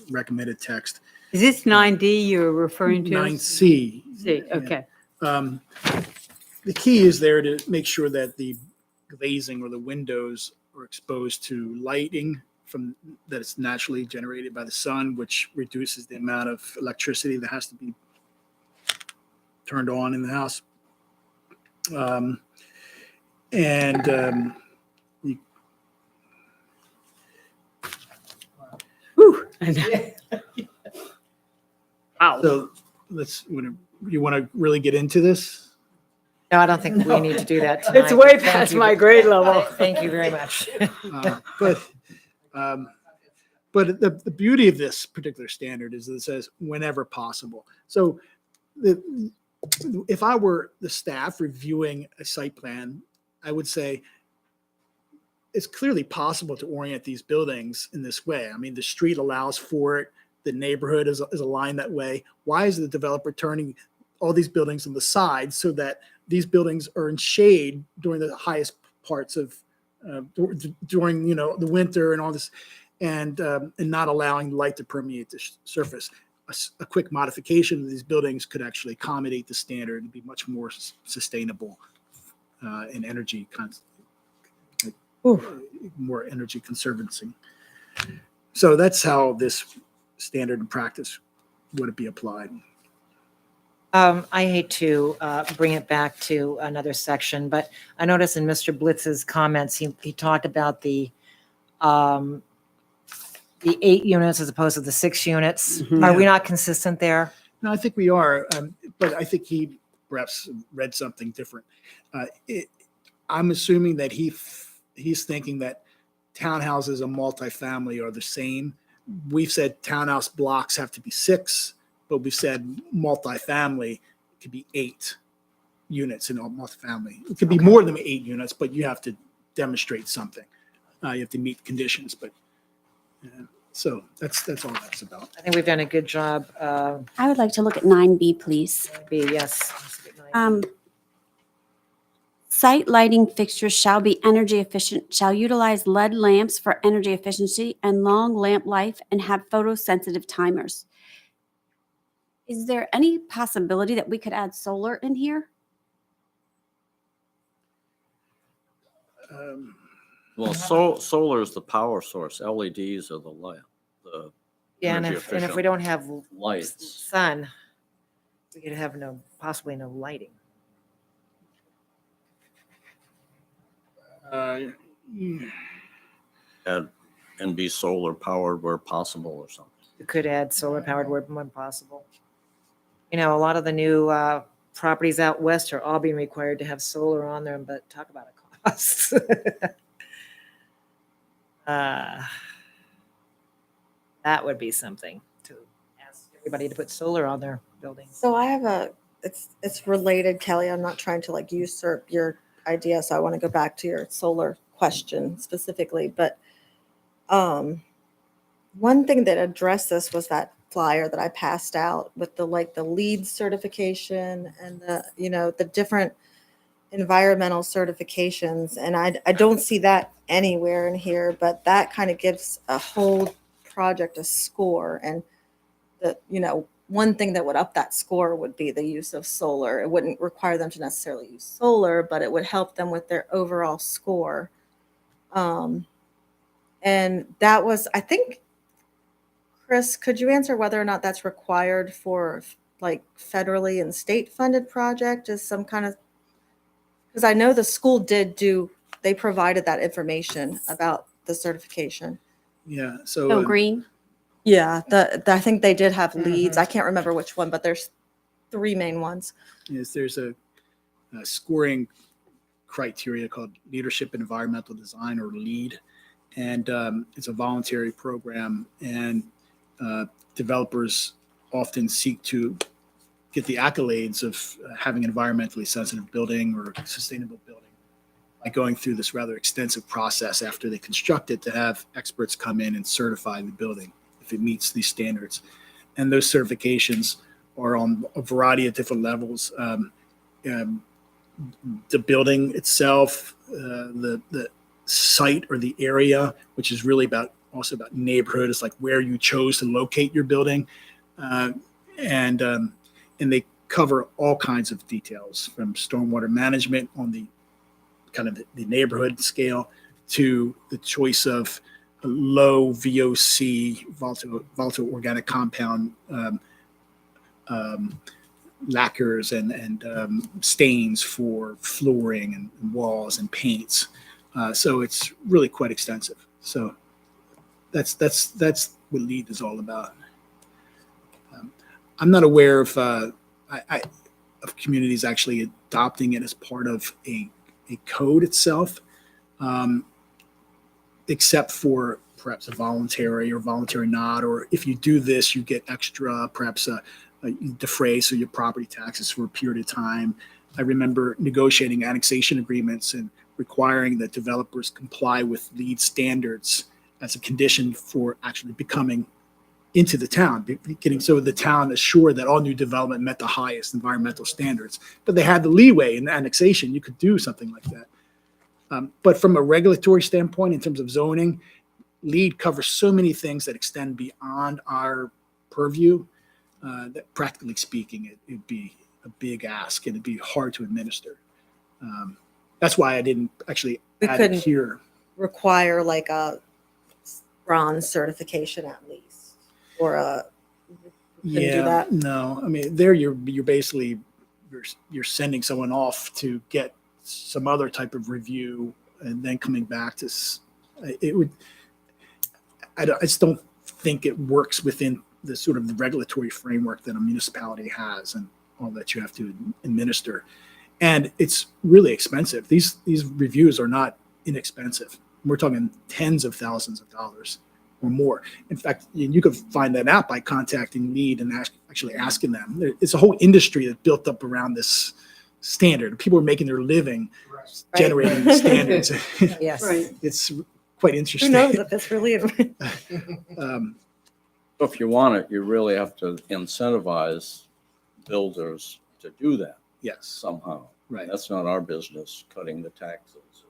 Speaker 6: recommended text.
Speaker 4: Is this 9D you're referring to?
Speaker 6: 9C.
Speaker 4: C, okay.
Speaker 6: The key is there to make sure that the glazing or the windows are exposed to lighting from that is naturally generated by the sun, which reduces the amount of electricity that has to be turned on in the house.
Speaker 4: Whew. Wow.
Speaker 6: So you want to really get into this?
Speaker 1: No, I don't think we need to do that tonight.
Speaker 4: It's way
Speaker 1: Thank
Speaker 4: past
Speaker 1: you.
Speaker 4: my grade level.
Speaker 1: Thank you very much.
Speaker 6: But the beauty of this particular standard is that it says whenever possible. So if I were the staff reviewing a site plan, I would say it's clearly possible to orient these buildings in this way. I mean, the street allows for it. The neighborhood is aligned that way. Why is the developer turning all these buildings on the side so that these buildings are in shade during the highest parts of during the winter and all this, and not allowing light to permeate the surface? A quick modification of these buildings could actually accommodate the standard and be much more sustainable in energy, more energy conservancy. So that's how this standard in practice would it be applied.
Speaker 1: I hate to bring it back to another section, but I noticed in Mr. Blitz's comments, he talked about the 8 units as opposed to the 6 units.
Speaker 4: Mhm.
Speaker 1: Are we not consistent there?
Speaker 6: No, I think we are, but I think he perhaps read something different. I'm assuming that he's thinking that townhouses and multifamily are the same. We've said townhouse blocks have to be 6, but we've said multifamily could be 8 units in a multifamily. It could be more than 8 units, but you have to demonstrate something. You have to meet conditions, but so that's all that's about.
Speaker 1: I think we've done a good job.
Speaker 8: I would like to look at 9B, please.
Speaker 1: Yes.
Speaker 8: Site lighting fixtures shall be energy efficient, shall utilize LED lamps for energy efficiency and long lamp life, and have photosensitive timers. Is there any possibility that we could add solar in here?
Speaker 2: Well, solar is the power source. LEDs are the light, the
Speaker 1: Yeah, and
Speaker 2: energy
Speaker 1: if we
Speaker 2: efficient
Speaker 1: don't have
Speaker 2: lights.
Speaker 1: sun, we could have possibly no lighting.
Speaker 2: And be solar powered where possible or something.
Speaker 1: We could add solar powered when possible. A lot of the new properties out west are all being required to have solar on them, but talk about a cost. That would be something to ask everybody to put solar on their buildings.
Speaker 5: So I have it's related, Kelly. I'm not trying to usurp your idea, so I want to go back to your solar question specifically. But one thing that addressed this was that flyer that I passed out with the LEED certification and the different environmental certifications. And I don't see that anywhere in here, but that kind of gives a whole project a score. And one thing that would up that score would be the use of solar. It wouldn't require them to necessarily use solar, but it would help them with their overall score. And that was, I think, Chris, could you answer whether or not that's required for federally and state funded project as some kind of, because I know the school they provided that information about the certification.
Speaker 6: Yeah.
Speaker 8: So
Speaker 6: So
Speaker 8: green?
Speaker 5: Yeah, I think they did have leads. I can't remember which one, but there's 3 main ones.
Speaker 6: there's a scoring criteria called Leadership in Environmental Design, or LEED, and it's a voluntary program, and developers often seek to get the accolades of having an environmentally sensitive building or sustainable building by going through this rather extensive process after they construct it to have experts come in and certify the building if it meets these standards. And those certifications are on a variety of different levels. The building itself, the site or the area, which is really also about neighborhood. It's like where you chose to locate your building, and they cover all kinds of details from stormwater management on the kind of the neighborhood scale to the choice of a low VOC, volatile organic compound lacquers and stains for flooring and walls and paints. So it's really quite extensive. So that's what LEED is all about. I'm not aware of of communities actually adopting it as part of a code itself, except for perhaps a voluntary or voluntary not, or if you do this, you get extra, perhaps you defray so your property taxes for a period of time. I remember negotiating annexation agreements and requiring that developers comply with LEED standards as a condition for actually becoming into the town, getting so the town assured that all new development met the highest environmental standards. But they had the leeway in the annexation. You could do something like that. But from a regulatory standpoint, in terms of zoning, LEED covers so many things that extend beyond our purview that practically speaking, it'd be a big ask and it'd be hard to administer. That's why I didn't actually
Speaker 5: We
Speaker 6: add it
Speaker 5: couldn't
Speaker 6: here.
Speaker 5: require like a bronze certification at least, or a, couldn't do that?
Speaker 6: No, I mean, there you're basically, you're sending someone off to get some other type of review and then coming back to, it would, I just don't think it works within the sort of the regulatory framework that a municipality has and all that you have to administer. And it's really expensive. These reviews are not inexpensive. We're talking tens of thousands of dollars or more. In fact, you could find that out by contacting LEED and actually asking them. It's a whole industry that built up around this standard. People are making their living generating these standards.
Speaker 1: Yes.
Speaker 4: Right.
Speaker 6: It's quite
Speaker 5: Who
Speaker 6: interesting.
Speaker 5: knows if this really is?
Speaker 2: So if you want it, you really have to incentivize builders to do that
Speaker 6: Yes,
Speaker 2: somehow.
Speaker 6: right.
Speaker 2: That's not our business, cutting the taxes,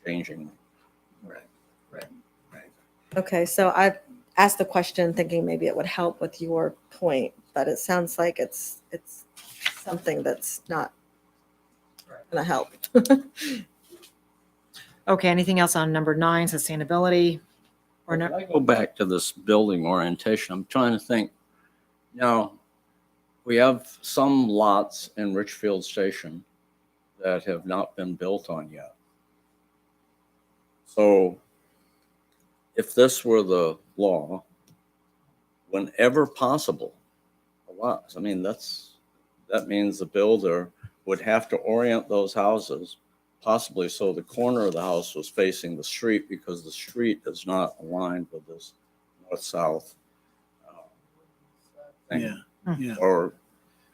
Speaker 2: changing them.
Speaker 5: Okay, so I've asked the question thinking maybe it would help with your point, but it sounds like it's something that's not going to help.
Speaker 1: Okay, anything else on number 9, sustainability? Or
Speaker 2: When
Speaker 1: no?
Speaker 2: I go back to this building orientation, I'm trying to think, we have some lots in Richfield Station that have not been built on yet. So if this were the law, whenever possible, I mean, that means the builder would have to orient those houses possibly so the corner of the house was facing the street because the street is not aligned with this north-south thing.
Speaker 6: Yeah, yeah.
Speaker 2: Or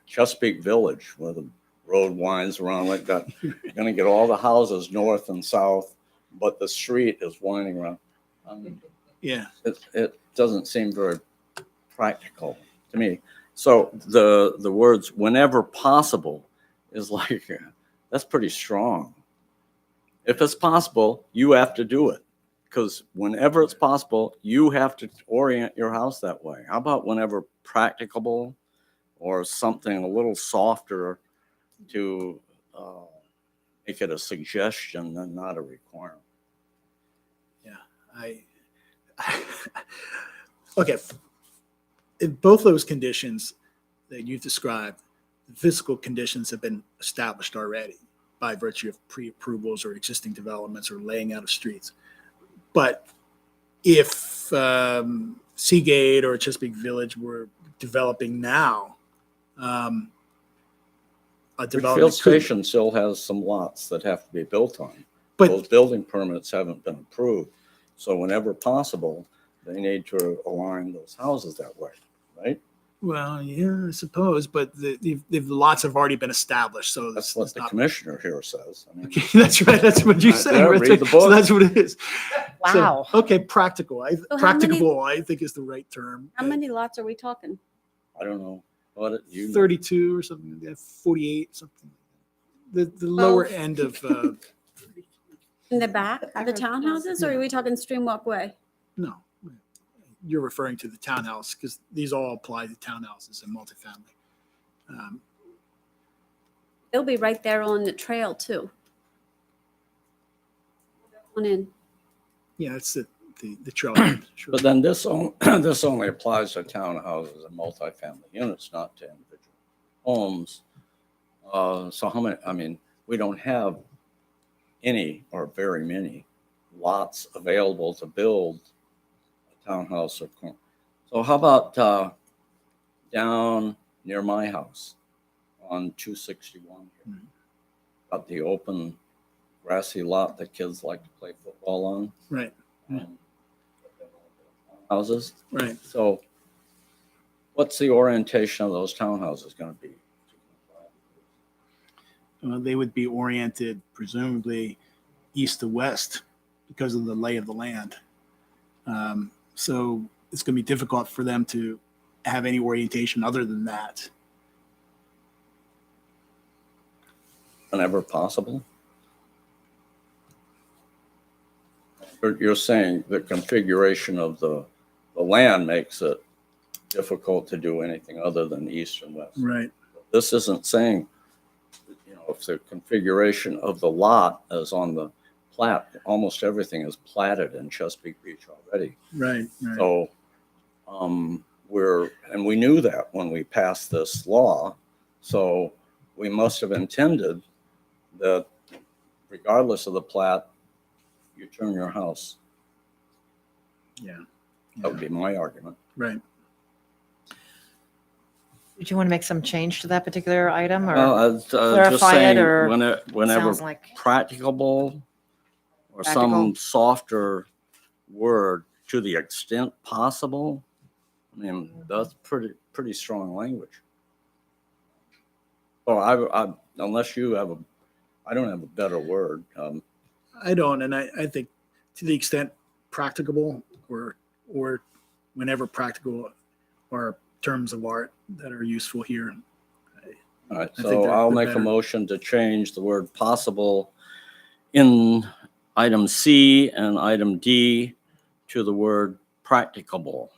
Speaker 2: Chesapeake Village, where the road winds around like that. You're going to get all the houses north and south, but the street is winding around.
Speaker 6: Yeah.
Speaker 2: It doesn't seem very practical to me. So the words "whenever possible" is like, that's pretty strong. If it's possible, you have to do it, because whenever it's possible, you have to orient your house that way. How about whenever practicable, or something a little softer to make it a suggestion and not a requirement?
Speaker 6: Yeah, okay. In both those conditions that you've described, the physical conditions have been established already by virtue of pre-approvals or existing developments or laying out of streets. But if Seagate or Chesapeake Village were developing now, a
Speaker 2: Richfield
Speaker 6: development could,
Speaker 2: Station still has some lots that have to be built on.
Speaker 6: but
Speaker 2: Those building permits haven't been approved. So whenever possible, they need to align those houses that way, right?
Speaker 6: well, yeah, I suppose, but the lots have already been established, so
Speaker 2: That's what
Speaker 6: it's
Speaker 2: the
Speaker 6: not.
Speaker 2: commissioner here says. I mean,
Speaker 6: Okay, that's right. That's what you said.
Speaker 2: Yeah,
Speaker 6: Right?
Speaker 2: read the
Speaker 6: So
Speaker 2: book.
Speaker 6: that's what it is. So,
Speaker 1: Wow.
Speaker 6: okay, practical.
Speaker 8: how many-
Speaker 6: Practicable, I think, is the right term.
Speaker 8: How many lots are we talking?
Speaker 2: I don't know, what you know.
Speaker 6: 32 or something, like that, 48, something. The lower
Speaker 5: Well-
Speaker 6: end of,
Speaker 8: In the back of the townhouses, or are we talking Streamwalk Way?
Speaker 6: no, you're referring to the townhouse because these all apply to townhouses and multifamily.
Speaker 8: They'll be right there on the trail too. On in.
Speaker 6: Yeah, it's the trail. Sure.
Speaker 2: But then this this only applies to townhouses and multifamily units, not to individual homes. So how many, I mean, we don't have any or very many lots available to build a townhouse or. So how about down near my house on 261 here? Got the open grassy lot that kids like to play football on.
Speaker 6: Right,
Speaker 2: Houses.
Speaker 6: right.
Speaker 2: So what's the orientation of those townhouses going to be?
Speaker 6: They would be oriented presumably east to west because of the lay of the land. So it's going to be difficult for them to have any orientation other than that.
Speaker 2: Whenever possible? You're saying the configuration of the land makes it difficult to do anything other than east and west.
Speaker 6: Right.
Speaker 2: This isn't saying, you know, if the configuration of the lot is on the plat, almost everything is platted in Chesapeake Beach already.
Speaker 6: Right. Right.
Speaker 2: So and we knew that when we passed this law. So we must have intended that regardless of the plat, you turn your house.
Speaker 6: Yeah.
Speaker 2: That would be my argument.
Speaker 6: Right.
Speaker 1: Did you want to make some change to that particular item or
Speaker 2: Well, I was just
Speaker 1: clarify it,
Speaker 2: saying,
Speaker 1: or
Speaker 2: whenever
Speaker 1: sounds like
Speaker 2: practicable or
Speaker 1: Practical.
Speaker 2: some softer word, to the extent possible. I mean, that's pretty strong language. So I unless you have I don't have a better word.
Speaker 6: I don't, and I think to the extent practicable or whenever practical are terms of art that are useful here.
Speaker 2: All right,
Speaker 6: I think
Speaker 2: so
Speaker 6: they're
Speaker 2: I'll make
Speaker 6: better.
Speaker 2: a motion to change the word possible in item C and item D to the word practicable.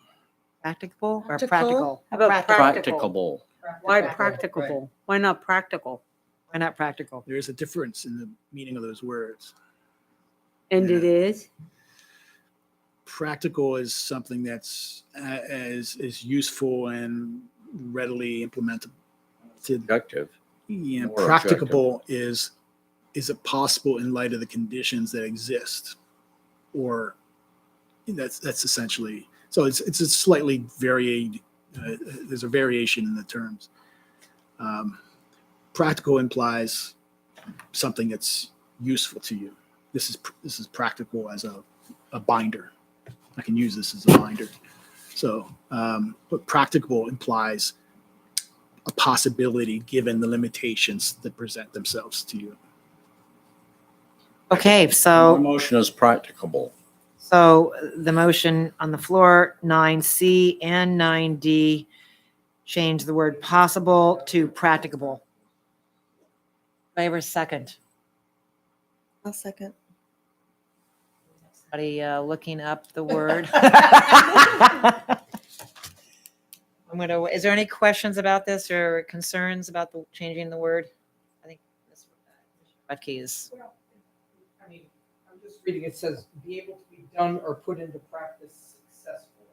Speaker 1: practicable or
Speaker 5: Practical?
Speaker 1: practical?
Speaker 4: How about
Speaker 2: Practicable.
Speaker 4: Why practicable? Why not practical?
Speaker 1: Why not practical?
Speaker 6: There is a difference in the meaning of those words.
Speaker 4: And it is?
Speaker 6: Practical is something that's is useful and readily implementable.
Speaker 2: Objective.
Speaker 6: Yeah,
Speaker 2: More
Speaker 6: practicable is it possible in light of the conditions that exist, or that's essentially. So it's a slightly varied. There's a variation in the terms. Practical implies something that's useful to you. This is practical as a binder. I can use this as a binder. So, but practicable implies a possibility given the limitations that present themselves to you.
Speaker 1: Okay,
Speaker 2: My
Speaker 1: so
Speaker 2: motion is practicable.
Speaker 1: the motion on the floor, 9C and 9D, change the word possible to practicable. Do I have a second?
Speaker 5: I'll second.
Speaker 1: Somebody looking up the word. Is there any questions about this or concerns about the changing the word? I think Ms. Butke is.
Speaker 7: I mean, I'm just reading, it says, be able to be done or put into practice successfully.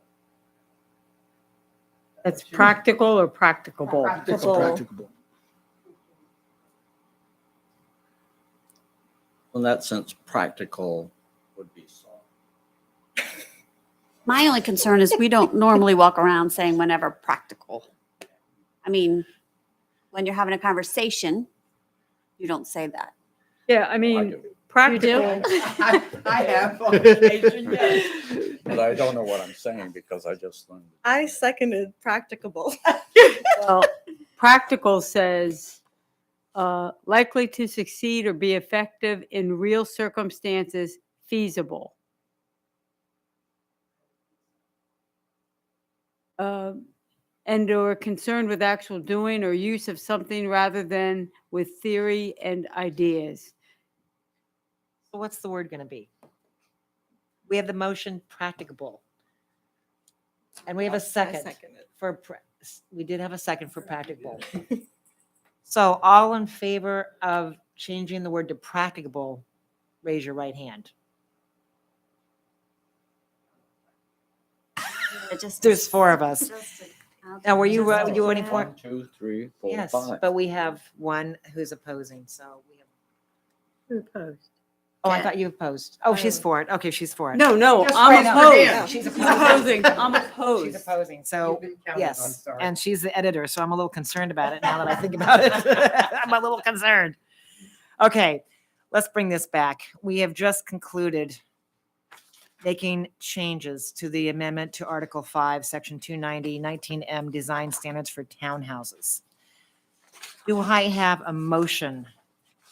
Speaker 4: That's practical or practicable?
Speaker 5: Practical.
Speaker 6: Practicable.
Speaker 2: In that sense, practical would be soft.
Speaker 8: My only concern is we don't normally walk around saying whenever practical. I mean, when you're having a conversation, you don't say that.
Speaker 4: Yeah, I
Speaker 2: I
Speaker 4: mean,
Speaker 2: do,
Speaker 4: practical.
Speaker 7: I have on occasion, yes.
Speaker 2: but I don't know what I'm saying because I just learned.
Speaker 5: I seconded practicable.
Speaker 4: Well, practical says likely to succeed or be effective in real circumstances, feasible. and or concerned with actual doing or use of something rather than with theory and ideas.
Speaker 1: So what's the word going to be? We have the motion practicable. And we have a second for, we did have a second for practicable. So all in favor of changing the word to practicable, raise your right hand. There's four of us. Now, were you voting for it?
Speaker 2: 1, 2, 3, 4,
Speaker 1: Yes,
Speaker 2: 5.
Speaker 1: but we have one who's opposing, so we have,
Speaker 3: Who opposed?
Speaker 1: oh, I thought you opposed. Oh, she's for it. Okay, she's for it.
Speaker 4: No,
Speaker 1: Just
Speaker 4: I'm
Speaker 1: raise her hand.
Speaker 4: opposed.
Speaker 1: She's
Speaker 4: She's opposing. I'm
Speaker 1: She's
Speaker 4: opposed.
Speaker 1: opposing, so,
Speaker 7: You've been counted on,
Speaker 1: yes,
Speaker 7: sorry.
Speaker 1: and she's the editor, so I'm a little concerned about it now that I think about it. I'm a little concerned. Okay, let's bring this back. We have just concluded making changes to the amendment to Article 5, Section 290, 19M, Design Standards for Townhouses. Do I have a motion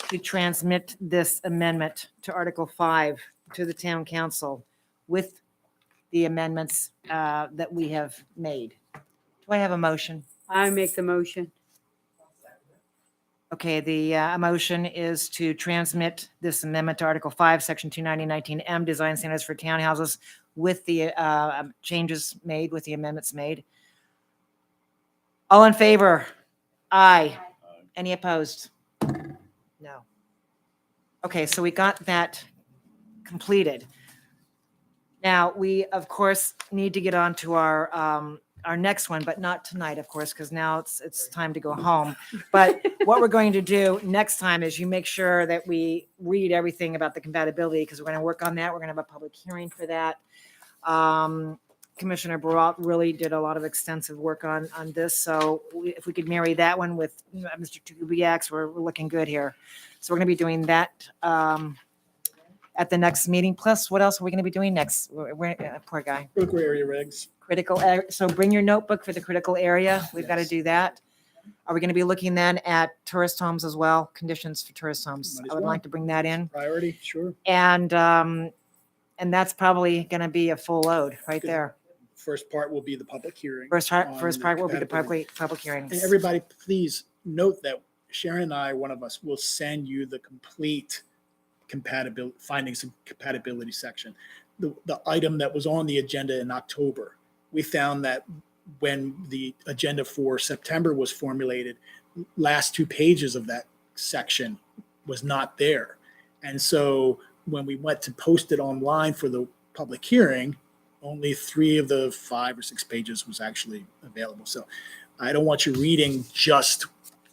Speaker 1: to transmit this amendment to Article 5 to the Town Council with the amendments that we have made? Do I have a motion?
Speaker 4: I make the motion.
Speaker 1: Okay, the motion is to transmit this amendment to Article 5, Section 290-19M, Design Standards for Townhouses with the changes made, with the amendments made. All in favor? Aye. Any opposed? No. Okay, so we got that completed. Now, we, of course, need to get on to our next one, but not tonight, of course, because now it's time to go home. But what we're going to do next time is you make sure that we read everything about the compatibility, because we're going to work on that. We're going to have a public hearing for that. Commissioner Barat really did a lot of extensive work on this. So if we could marry that one with Mr. Kubiak's, we're looking good here. So we're going to be doing that at the next meeting. Plus, what else are we going to be doing next? Poor guy.
Speaker 6: Critical area regs.
Speaker 1: So bring your notebook for the critical area. We've got to
Speaker 6: Yes.
Speaker 1: do that. Are we going to be looking then at tourist homes as well? Conditions for tourist homes.
Speaker 6: Might as
Speaker 1: I would
Speaker 6: well.
Speaker 1: like to bring that in.
Speaker 6: Priority, sure.
Speaker 1: And that's probably going to be a full load right there.
Speaker 6: First part will be the public hearing.
Speaker 1: First
Speaker 6: on
Speaker 1: part will be the
Speaker 6: compatibility.
Speaker 1: public hearings.
Speaker 6: And everybody, please note that Sharon and I, one of us, will send you the complete compatibility findings and compatibility section. The item that was on the agenda in October, we found that when the agenda for September was formulated, last 2 pages of that section was not there. And so when we went to post it online for the public hearing, only 3 of the 5 or 6 pages was actually available. So I don't want you reading just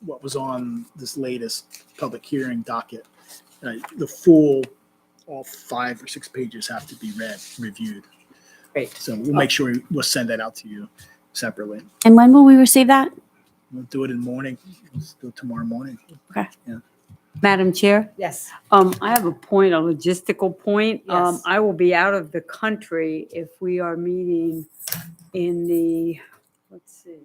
Speaker 6: what was on this latest public hearing docket. The full, all 5 or 6 pages have to be reviewed.
Speaker 1: Great.
Speaker 6: So we'll make sure we'll send that out to you separately.
Speaker 8: And when will we receive that?
Speaker 6: We'll do it in the morning. Let's do it tomorrow morning.
Speaker 4: Madam Chair,
Speaker 1: Yes.
Speaker 4: I have a point, a logistical point.
Speaker 1: Yes.
Speaker 4: I will be out of the country if we are meeting in the, let's see.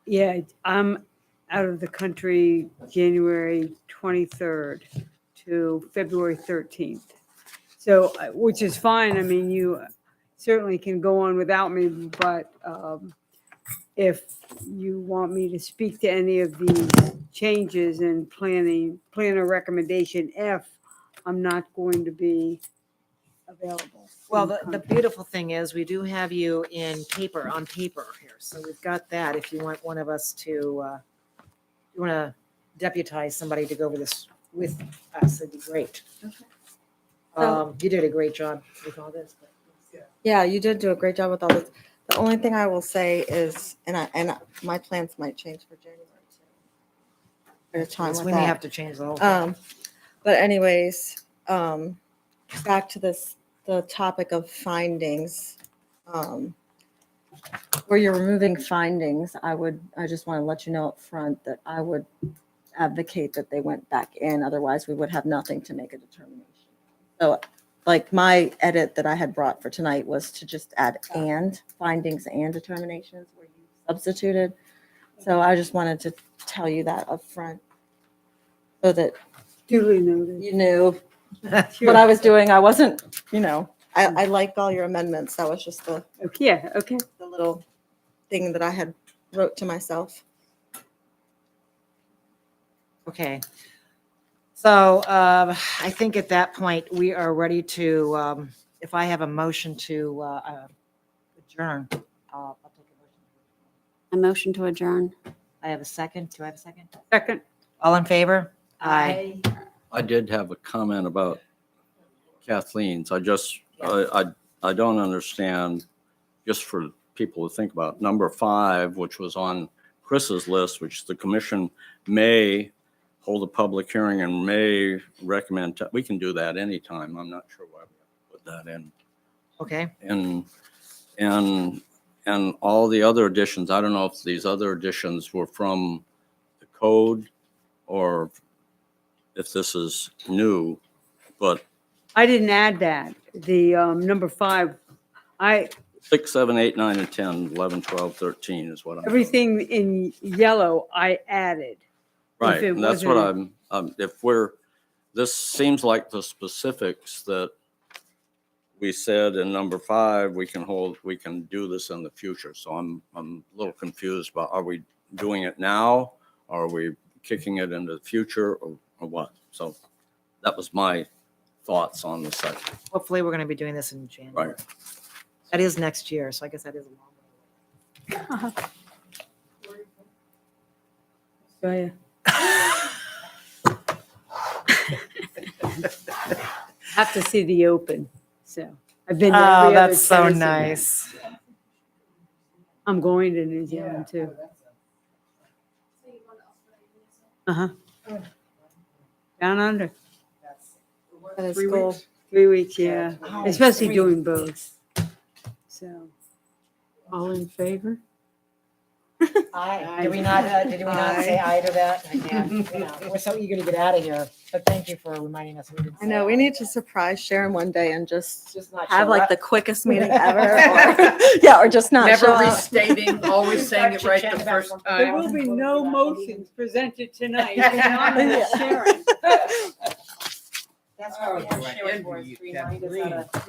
Speaker 4: Yeah, I'm out of the country January 23rd to February 13th. So, which is fine. I mean, you certainly can go on without me, but if you want me to speak to any of these changes in planner recommendation F, I'm not going to be available.
Speaker 1: Well, the beautiful thing is we do have you in paper, on paper here. So we've got that. If you want one of us to, you want to deputize somebody to go over this with us, it'd be great. You did a great job with all this. but-
Speaker 5: Yeah, you did do a great job with all this. The only thing I will say is, and my plans might change for January too. There's time
Speaker 1: Yes,
Speaker 5: with
Speaker 1: we may
Speaker 5: that.
Speaker 1: have to change the whole thing.
Speaker 5: But anyways, back to the topic of findings. Where you're removing findings, I just want to let you know up front that I would advocate that they went back in. Otherwise, we would have nothing to make a determination. So like my edit that I had brought for tonight was to just add and findings and determinations where you substituted. So I just wanted to tell you that up front so that
Speaker 4: Duly noted.
Speaker 5: you knew what I was doing. I wasn't, I like all your amendments. That was just the
Speaker 4: Okay, yeah, okay.
Speaker 5: little thing that I had wrote to myself.
Speaker 1: Okay. So I think at that point, we are ready to, if I have a motion to adjourn, I'll take a motion.
Speaker 8: A motion to adjourn.
Speaker 1: I have a second. Do I have a second?
Speaker 4: Second.
Speaker 1: All in favor?
Speaker 8: Aye.
Speaker 2: I did have a comment about Kathleen's. I don't understand, just for people to think about, number 5, which was on Chris's list, which the commission may hold a public hearing and may recommend, we can do that anytime. I'm not sure why we put that in.
Speaker 1: Okay.
Speaker 2: And all the other additions, I don't know if these other additions were from the code or if this is new, but
Speaker 4: I didn't add that. The number 5,
Speaker 2: 6, 7, 8, 9, and 10, 11, 12, 13 is what I'm.
Speaker 4: everything in yellow I added.
Speaker 2: Right,
Speaker 4: it
Speaker 2: and that's what
Speaker 4: wasn't-
Speaker 2: if this seems like the specifics that we said in number 5, we can do this in the future. So I'm a little confused about, are we doing it now? Or are we kicking it into the future or what? So that was my thoughts on the subject.
Speaker 1: Hopefully, we're going to be doing this in January.
Speaker 2: Right.
Speaker 1: That is next year, so I guess that is a long way.
Speaker 4: So, yeah. Have to see the open, so I've been there
Speaker 1: Oh,
Speaker 4: every other
Speaker 1: that's so
Speaker 4: tennis event.
Speaker 1: nice.
Speaker 4: I'm going to New Zealand too. Uh-huh. Down under,
Speaker 5: That is
Speaker 9: 3
Speaker 5: cool.
Speaker 9: weeks?
Speaker 4: 3 weeks, yeah,
Speaker 1: Oh,
Speaker 4: especially
Speaker 1: 3
Speaker 4: doing both. So,
Speaker 3: All in favor?
Speaker 1: Aye. Did we not say aye to that? I can't, you know, we're so eager to get out of here, but thank you for reminding us. We didn't
Speaker 5: I
Speaker 1: say
Speaker 5: know, we
Speaker 1: aye.
Speaker 5: need to surprise Sharon one day and just
Speaker 1: Just not
Speaker 5: have
Speaker 1: show
Speaker 5: like
Speaker 1: up.
Speaker 5: the quickest meeting ever. Or, yeah, or just not
Speaker 9: Never
Speaker 5: show up.
Speaker 9: restating, always saying it right the first
Speaker 4: there
Speaker 9: time.
Speaker 4: will be no motions presented tonight. Sharon.
Speaker 1: That's
Speaker 7: Oh,
Speaker 1: what we have
Speaker 7: do I
Speaker 1: Sharon for,
Speaker 7: envy
Speaker 1: is
Speaker 7: you,
Speaker 1: to remind us how to